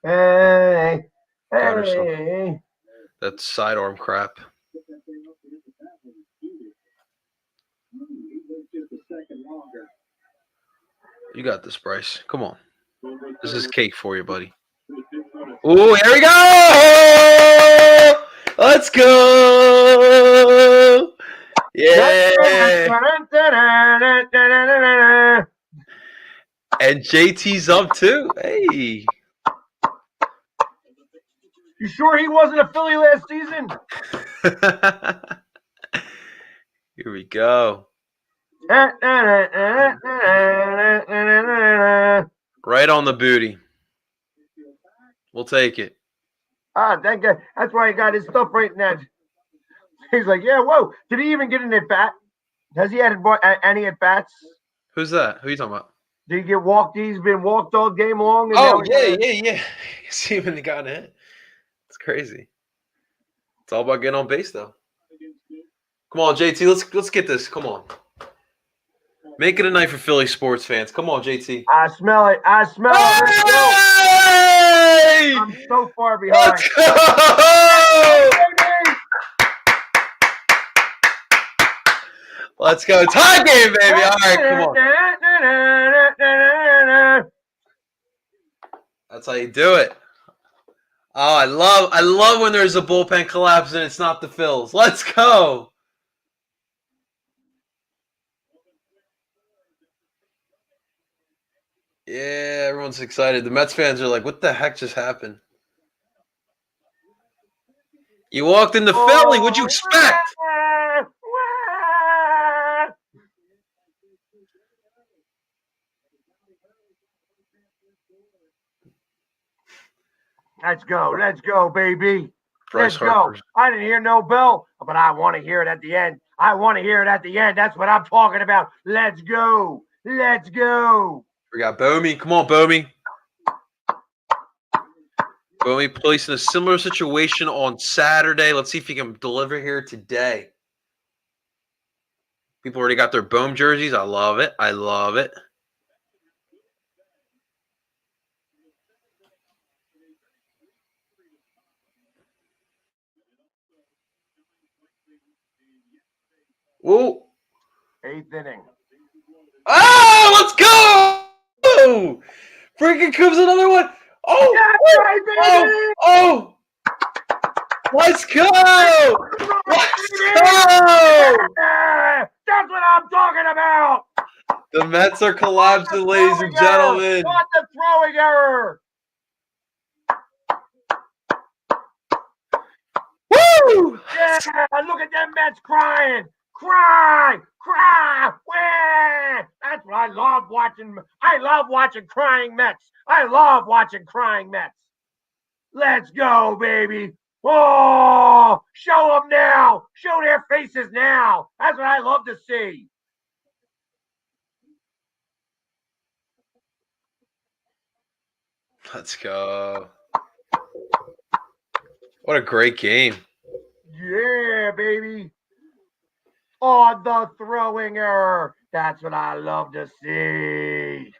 Hey. Hey. That's sidearm crap. You got this, Bryce. Come on. This is cake for you, buddy. Ooh, here we go! Let's go! Yeah! And JT's up too. Hey. You sure he wasn't a Philly last season? Here we go. Right on the booty. We'll take it. That guy. That's why he got his stuff right now. He's like, yeah, whoa. Did he even get an at bat? Has he had any at bats? Who's that? Who are you talking about? Did he get walked? He's been walked all game long. And yeah. He's even gotten hit. It's crazy. It's all about getting on base, though. Come on, JT. Let's get this. Come on. Make it a night for Philly sports fans. Come on, JT. I smell it. Let's go. I'm so far behind. Let's go! Let's go. Tie game, baby. All right, come on. That's how you do it. Oh, I love when there's a bullpen collapse and it's not the Phils. Let's go. Yeah, everyone's excited. The Mets fans are like, what the heck just happened? You walked into Philly. What'd you expect? Let's go, baby. Bryce Let's go. Harper. I didn't hear no bell, but I want to hear it at the end. That's what I'm talking about. Let's go. We got Bomi. Come on, Bomi. Bomi placed in a similar situation on Saturday. Let's see if he can deliver here today. People already got their Bohm jerseys. I love it. Whoa. 8th inning. Oh, let's go! Freaking comes another one. Oh, That's right, baby! oh. Let's go! Let's go! That's what I'm talking about. The Mets are collapsing, ladies and gentlemen. What the throwing error? Woo! Yeah, look at them Mets crying. Cry. That's what I love watching. I love watching crying Mets. Let's go, baby. Oh, show them now. Show their faces now. That's what I love to see. Let's go. What a great game. Yeah, baby. On the throwing error. That's what I love to see.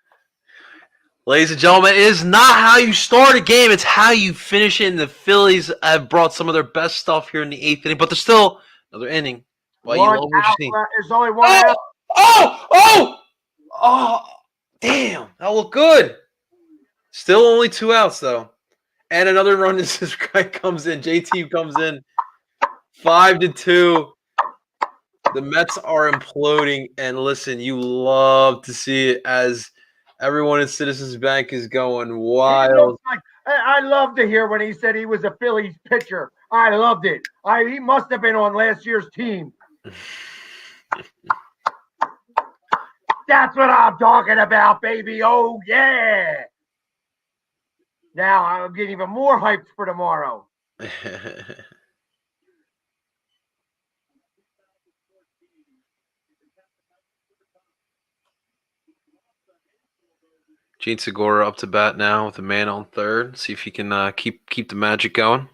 Ladies and gentlemen, it is not how you start a game, it's how you finish it. And the Phillies have brought some of their best stuff here in the 8th inning, but there's still another inning. Well, you love what you see. There's only one out. Oh, damn. That looked good. Still only 2 outs, though. And another run as this guy comes in. JT comes in 5-2. The Mets are imploding. And listen, you love to see it as everyone in Citizens Bank is going wild. I love to hear when he said he was a Phillies pitcher. I loved it. He must have been on last year's team. That's what I'm talking about, baby. Oh, yeah. Now I'm getting even more hyped for tomorrow. Gene Segura up to bat now with a man on third. See if he can keep the magic going.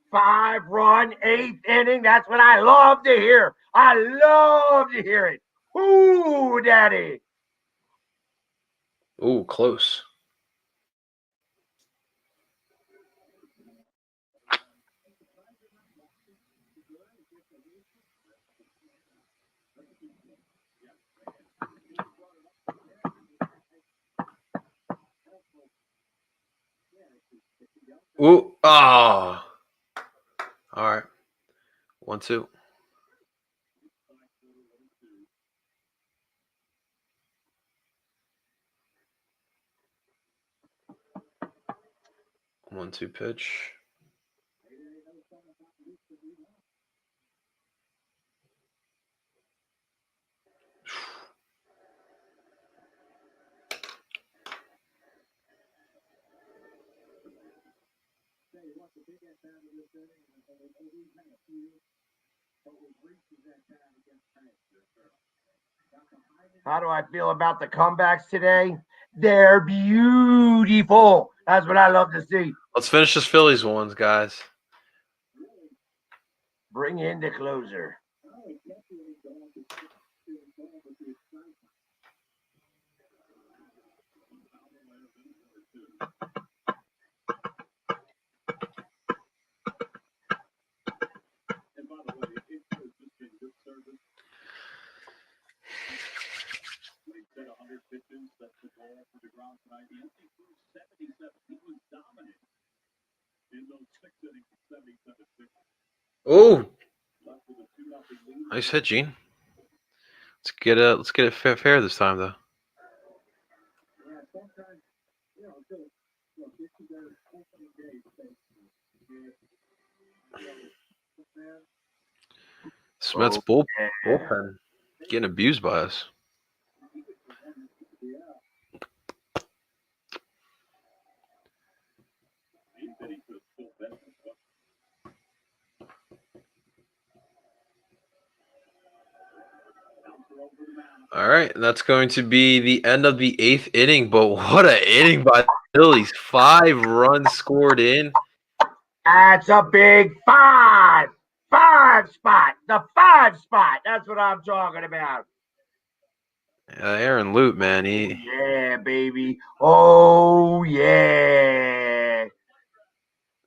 Five-run, 8th inning. That's what I love to hear. I love to hear it. Ooh, daddy. Ooh, close. Ooh, oh. All right. 1-2. One-two pitch. How do I feel about the comebacks today? They're beautiful. That's what I love to see. Let's finish this Phillies ones, guys. Bring in the closer. Oh, nice hit, Gene. Let's get it fair this time, though. Smets bullpen getting abused by us. All right, that's going to be the end of the 8th inning. But what an inning by the Phillies! 5 runs scored in. That's a big 5 spot. The 5 spot. That's what I'm talking about. Aaron Loop, man, Yeah, baby. Oh yeah.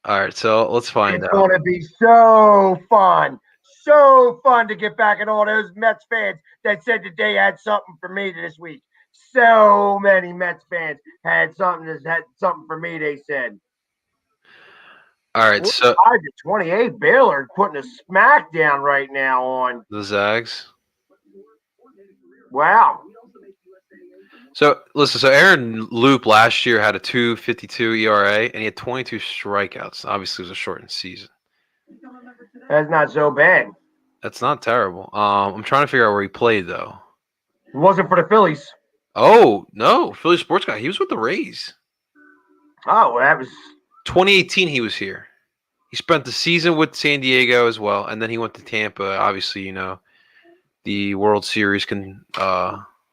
All right, so let's find It's out. going to be so fun. So fun to get back at all those Mets fans that said that they had something for me this week. So many Mets fans had something for me, they said. All right, so 5-28, Baylor putting a smackdown right now on the Zags. Wow. So listen, so Aaron Loop last year had a 2.52 ERA and he had 22 strikeouts. Obviously, it was a shortened season. That's not so bad. That's not terrible. I'm trying to figure out where he played though. It wasn't for the Phillies. Oh no, Philly sports guy. He was with the Rays. Oh, well, that was 2018. He was here. He spent the season with San Diego as well, and then he went to Tampa. Obviously, you know, the World Series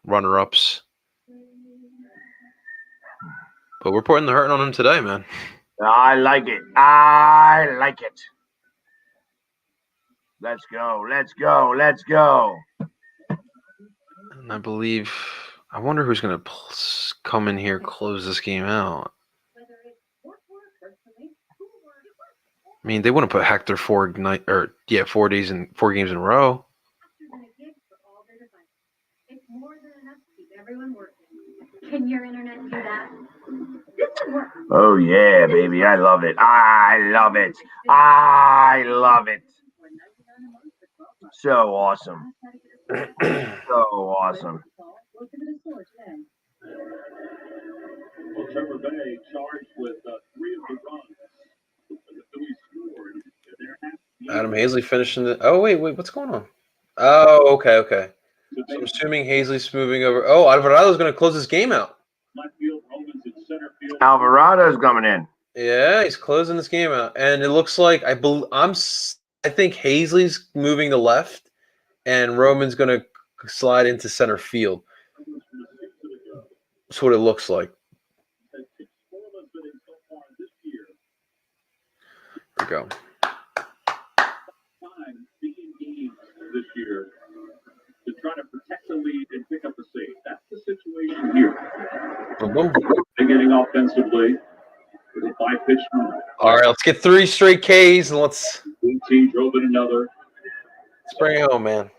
runner-ups. But we're putting the hurting on him today, man. I like it. I like it. Let's go. Let's go. Let's go. And I believe, I wonder who's going to come in here, close this game out. I mean, they wouldn't put Hector 4 games in a row. Can your internet do that? Oh yeah, baby. I love it. I love it. I love it. So awesome. So awesome. Well, Trevor Bay charged with 3 of the runs that the Phillies scored. Adam Hazley finishing the. Oh wait, what's going on? Oh, okay. So I'm assuming Hazley's moving over. Oh, Alvarado's going to close this game out. Alvarado's coming in. Yeah, he's closing this game out, and it looks like I think Hazley's moving to left, and Roman's going to slide into center field. That's what it looks like. Here we go. This year to try to protect the lead and pick up the save. That's the situation here. They're getting offensively with a 5-pitch move. All right, let's get 3 straight Ks and let's. Team drove in another. Let's bring it home, man.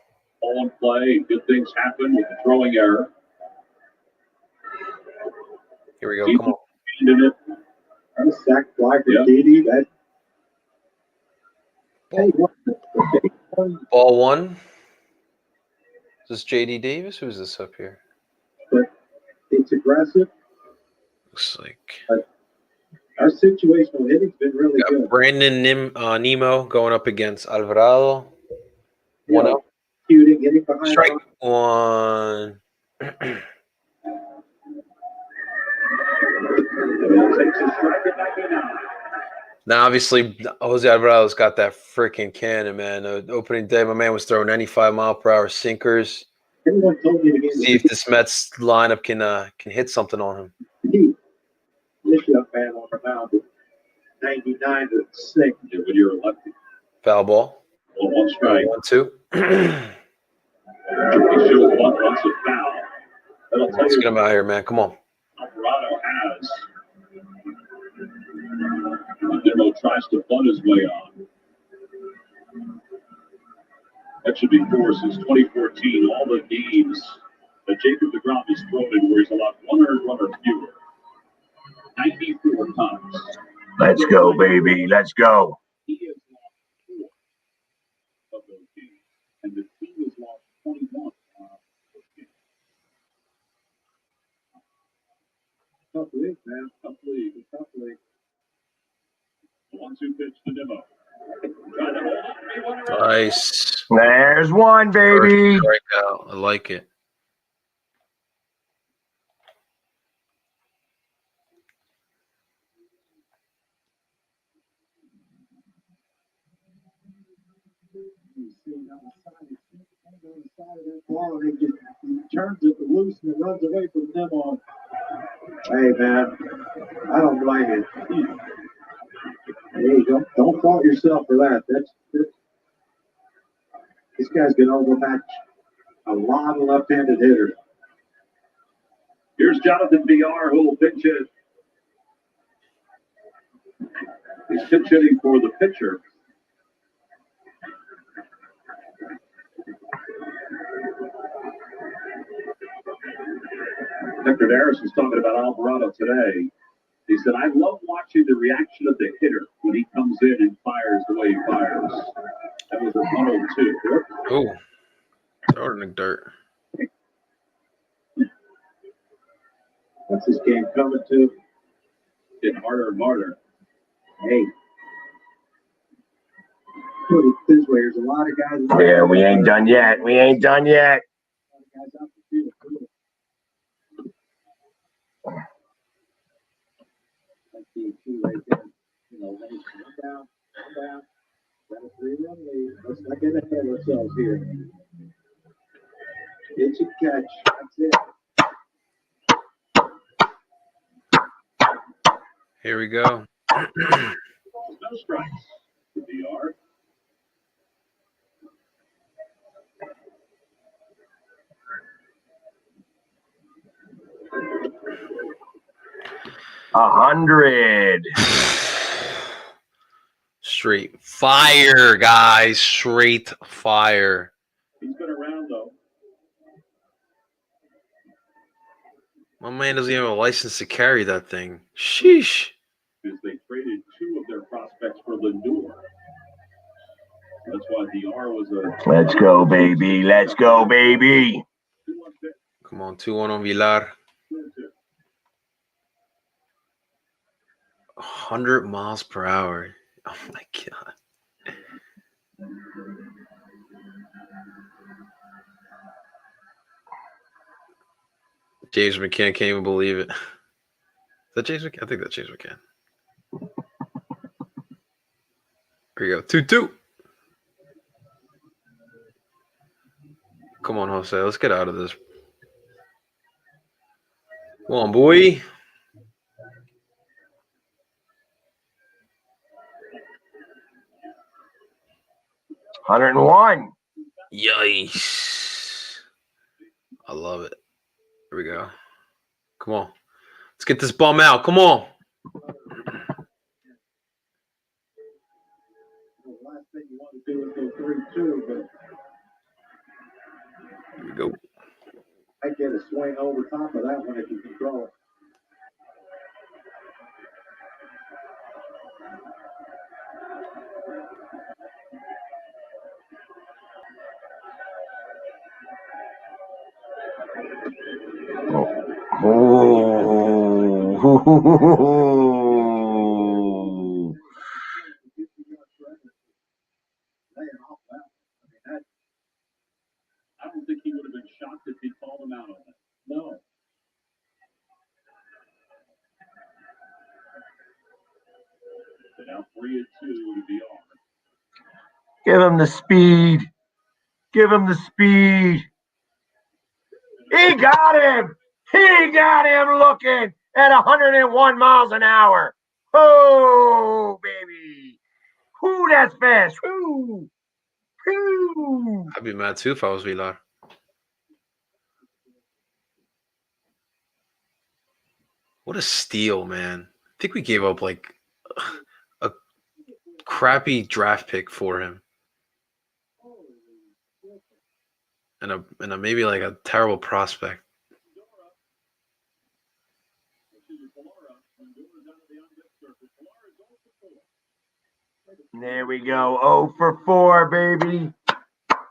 All in play. Good things happen with the throwing error. Here we go. Come on. It. A sack fly for JD. That. Ball 1. Is this JD Davis? Who's this up here? But it's aggressive. Looks like our situational hitting's been really good. Brandon Nemo going up against Alvarado. 1-0. Shooting, getting behind. Strike 1. Now, obviously, Jose Alvarado's got that freaking cannon, man. Opening day, my man was throwing 95-mile-per-hour sinkers. Everyone told me to get See if this Mets lineup can hit something on him. This young man on the mound, 99 to 6. When you're elected. Foul ball. 1 strike. 1-2. Let's get him out of here, man. Come on. Alvarado has. Nemo tries to bunt his way on. That should be 4 since 2014. All the games that Jacob deGrom has thrown in where he's allowed 1 earned run or fewer. 94 times. Let's go, baby. Let's go. He has lost 4 of those games, and the team has lost 21 of those games. Tough league, man. Tough league. Tough league. 1-2 pitch to Nimmo. Trying to hold it. Nice. There's one, baby. First strikeout. I like it. He turns it loose and runs away from them on. Hey, man, I don't blame you. Hey, don't fault yourself for that. That's this guy's going to overmatch a lot of left-handed hitters. Here's Jonathan VR, who will pitch it. He's pitch hitting for the pitcher. Hector Harris was talking about Alvarado today. He said, I love watching the reaction of the hitter when he comes in and fires the way he fires. That was a 102. Oh, throw it in the dirt. What's this game coming to? Getting harder and harder. Hey. Put it this way, there's a lot of guys. Yeah, we ain't done yet. We ain't done yet. Guys out the field. Right there. You know, let me down. Got a 3-run lead. Let's not get ahead of ourselves here. Pitch and catch. That's it. Here we go. No strikes for VR. A 100. Straight fire, guys. Straight fire. He's been around, though. My man doesn't even have a license to carry that thing. Sheesh. Because they traded 2 of their prospects for Lindor. That's why DR was a. Let's go, baby. Let's go, baby. Come on, 2-1 on Villar. 100 miles per hour. Oh my god. James McCann can't even believe it. Is that James McCann? I think that's James McCann. Here you go. 2-2. Come on, Jose. Let's get out of this. Come on, boy. $101. Yikes. I love it. Here we go. Come on. Let's get this bum out. Come on. The last thing you want to do is go 3-2, but Here we go. I get a swing over top of that one if you control it. Oh. I don't think he would have been shocked if he called him out on it. No. So now 3-2 to VR. Give him the speed. Give him the speed. He got him. He got him looking at 101 miles an hour. Oh, baby. Whoo, that's fast. Whoo. Whoo. I'd be mad too if I was Villar. What a steal, man. I think we gave up like a crappy draft pick for him. And a maybe like a terrible prospect. There we go. 0 for 4, baby.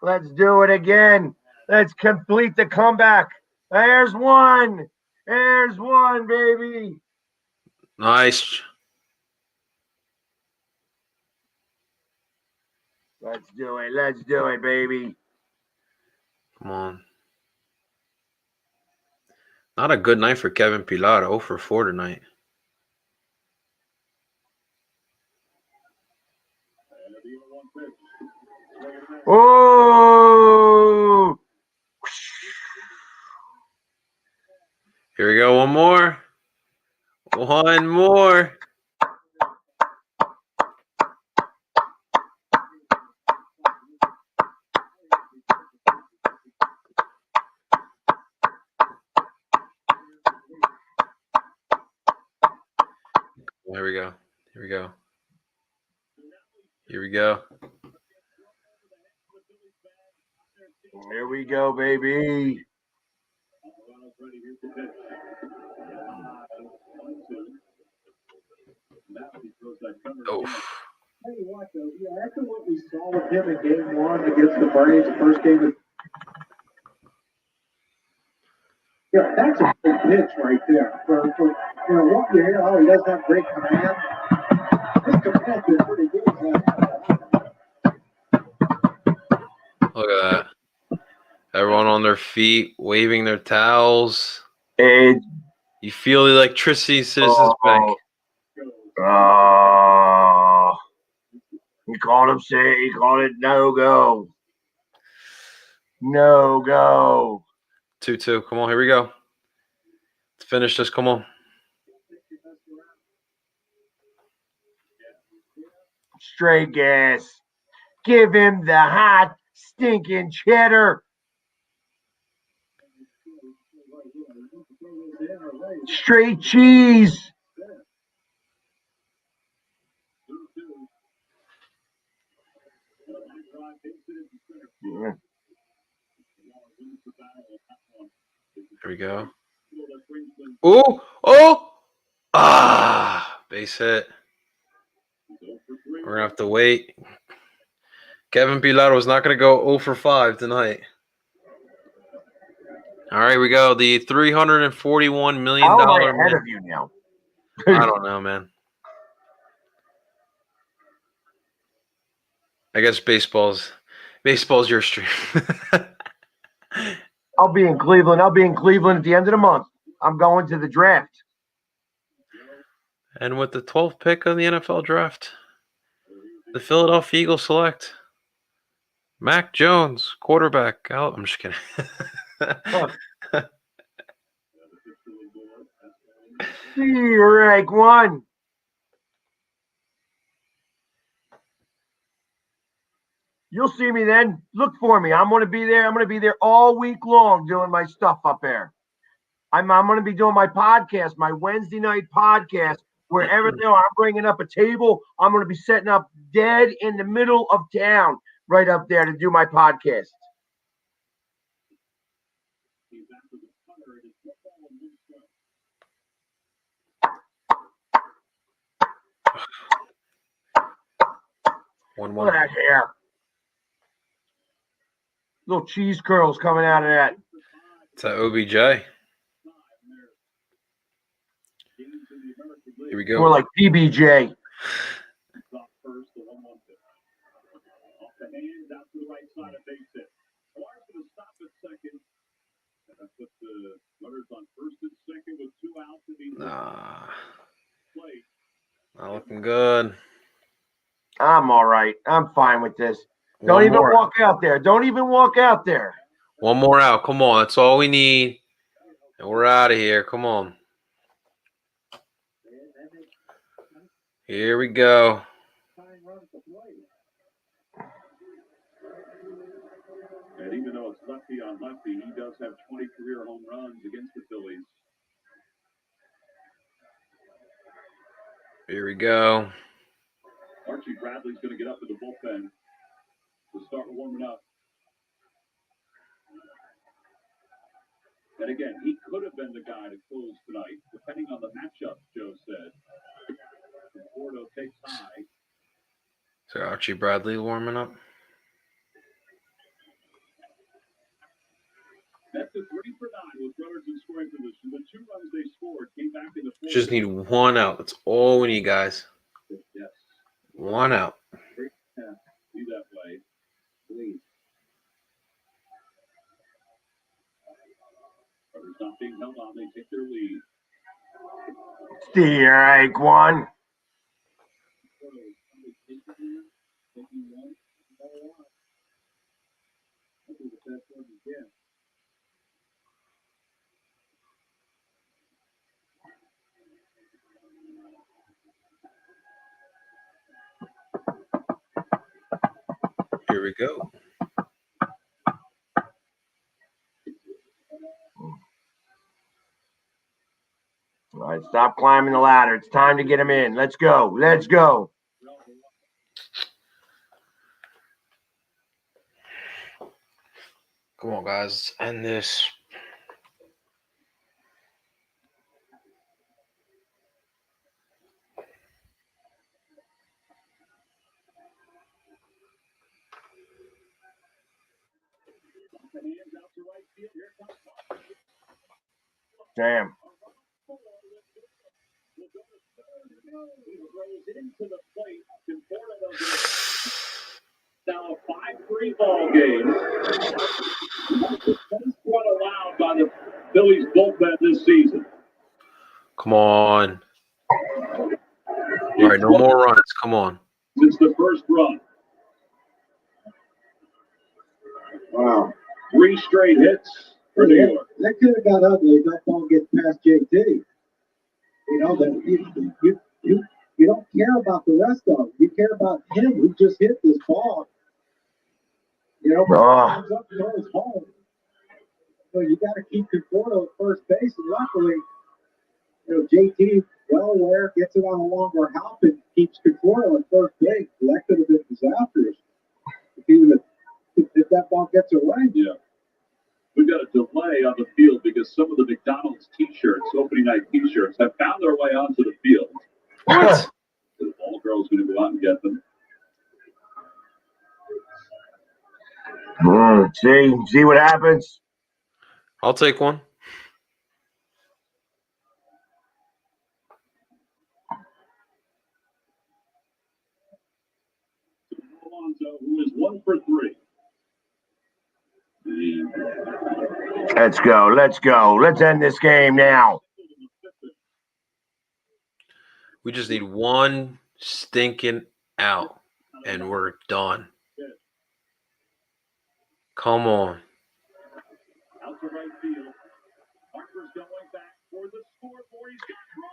Let's do it again. Let's complete the comeback. There's one. There's one, baby. Nice. Let's do it. Let's do it, baby. Come on. Not a good night for Kevin Pilar. 0 for 4 tonight. Oh! Here we go. One more. One more. Here we go. Here we go. Here we go. Here we go, baby. Oh. Tell you what, though, after what we saw with him in Game 1 against the Braves, the first game of that's a big pitch right there. For what you hear, he doesn't have great command. His command is pretty good. Look at that. Everyone on their feet, waving their towels. And You feel the electricity, Citizens Bank. He called it no go. No go. 2-2. Come on, here we go. Let's finish this. Come on. Straight gas. Give him the hot, stinking cheddar. Straight cheese. Here we go. Oh! Oh! Ah! Base hit. We're going to have to wait. Kevin Pilar was not going to go 0 for 5 tonight. All right, we go. The $341 million How am I ahead of you now? I don't know, man. I guess baseball's your stream. I'll be in Cleveland. I'll be in Cleveland at the end of the month. I'm going to the draft. And with the 12th pick of the NFL draft, the Philadelphia Eagles select Mac Jones, quarterback. I'm just kidding. Strike one. You'll see me then. Look for me. I'm going to be there. I'm going to be there all week long doing my stuff up there. I'm going to be doing my podcast, my Wednesday night podcast, wherever they are. I'm bringing up a table. I'm going to be setting up dead in the middle of town, right up there to do my podcast. Look at that hair. Little cheese curls coming out of that. It's an OBJ. Here we go. More like PBJ. Nah. Not looking good. I'm all right. I'm fine with this. Don't even walk out there. Don't even walk out there. One more out. Come on. That's all we need. And we're out of here. Come on. Here we go. And even though it's lefty on lefty, he does have 20 career home runs against the Phillies. Here we go. Archie Bradley's going to get up to the bullpen to start warming up. And again, he could have been the guy to close tonight, depending on the matchup, Joe said. Conforto takes high. So Archie Bradley warming up. That's a 3 for 9 with runners in scoring position. The 2 runs they scored came back in the fourth. Just need 1 out. That's all we need, guys. Yes. 1 out. Yeah, be that way. Please. Runners not being held on. They take their lead. Strike one. Here we go. All right, stop climbing the ladder. It's time to get him in. Let's go. Let's go. Come on, guys. Let's end this. Damn. Now a 5-3 ball game. That's what allowed by the Phillies bullpen this season. Come on. All right, no more runs. Come on. Since the first run. Wow. 3 straight hits for New York. That could have got ugly if that ball gets past JT. You know, that you don't care about the rest of them. You care about him who just hit this ball. You know, comes up and goes home. So you got to keep Conforto at first base, and luckily, you know, JT well aware, gets it on a longer hop and keeps Conforto at first base. So that could have been disastrous if that ball gets away. Yeah. We've got a delay on the field because some of the McDonald's T-shirts, opening night T-shirts, have found their way onto the field. What? The ball girl's going to go out and get them. See what happens. I'll take one. Alonso, who is 1 for 3. Let's go. Let's go. Let's end this game now. We just need 1 stinking out, and we're done. Come on. Out to right field. Harper's going back for the scoreboard.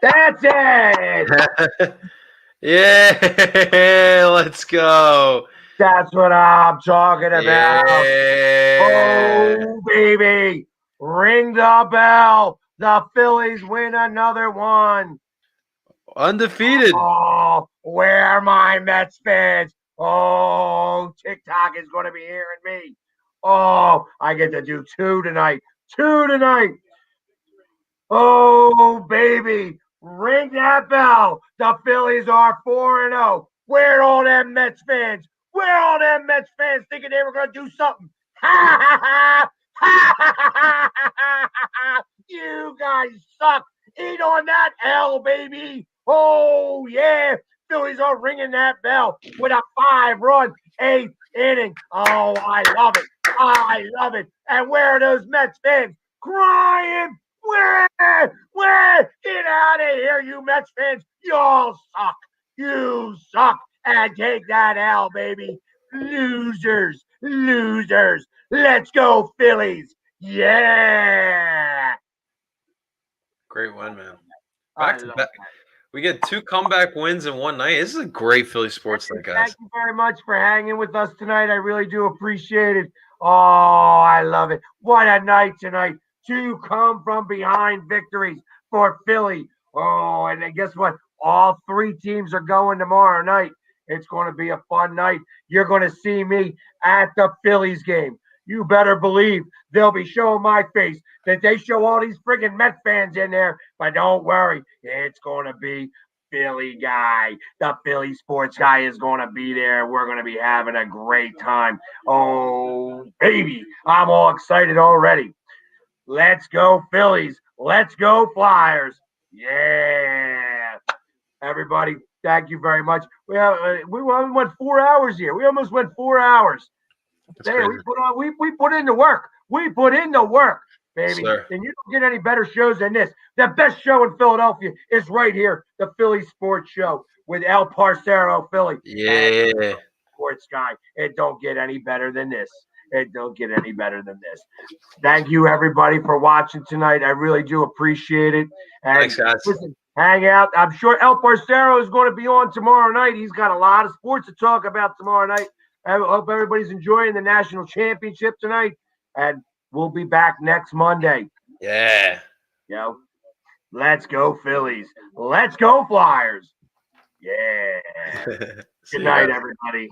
That's it. Yeah, let's go. That's what I'm talking about. Yeah. Oh, baby. Ring the bell. The Phillies win another one. Undefeated. Oh, where are my Mets fans? Oh, TikTok is going to be hearing me. Oh, I get to do 2 tonight. 2 tonight. Oh, baby. Ring that bell. The Phillies are 4-0. Where all them Mets fans? Where all them Mets fans thinking they were going to do something? Ha, ha, ha. Ha, ha, ha, ha, ha. You guys suck. Eat on that L, baby. Oh, yeah. Phillies are ringing that bell with a 5-run 8th inning. Oh, I love it. I love it. And where are those Mets fans? Crying. Where? Get out of here, you Mets fans. You all suck. You suck. And take that L, baby. Losers. Let's go, Phillies. Yeah. Great win, man. Back to back. We get 2 comeback wins in one night. This is a great Philly sports night, guys. Thank you very much for hanging with us tonight. I really do appreciate it. Oh, I love it. What a night tonight. 2 come from behind victories for Philly. Oh, and then guess what? All 3 teams are going tomorrow night. It's going to be a fun night. You're going to see me at the Phillies game. You better believe they'll be showing my face that they show all these friggin' Met fans in there. But don't worry, it's going to be Philly guy. The Philly sports guy is going to be there. We're going to be having a great time. Oh, baby, I'm all excited already. Let's go Phillies. Let's go Flyers. Yeah. Everybody, thank you very much. We went 4 hours here. We almost went 4 hours. There, we put in the work. We put in the work, baby. Sir. And you don't get any better shows than this. The best show in Philadelphia is right here, the Philly Sports Show with El Parcero, Philly. Yeah. Sports guy. It don't get any better than this. It don't get any better than this. Thank you, everybody, for watching tonight. I really do appreciate it. And Thanks, guys. Listen, hang out. I'm sure El Parcero is going to be on tomorrow night. He's got a lot of sports to talk about tomorrow night. I hope everybody's enjoying the national championship tonight. And we'll be back next Monday. Yeah. Let's go Phillies. Let's go Flyers. Yeah. Good night, everybody.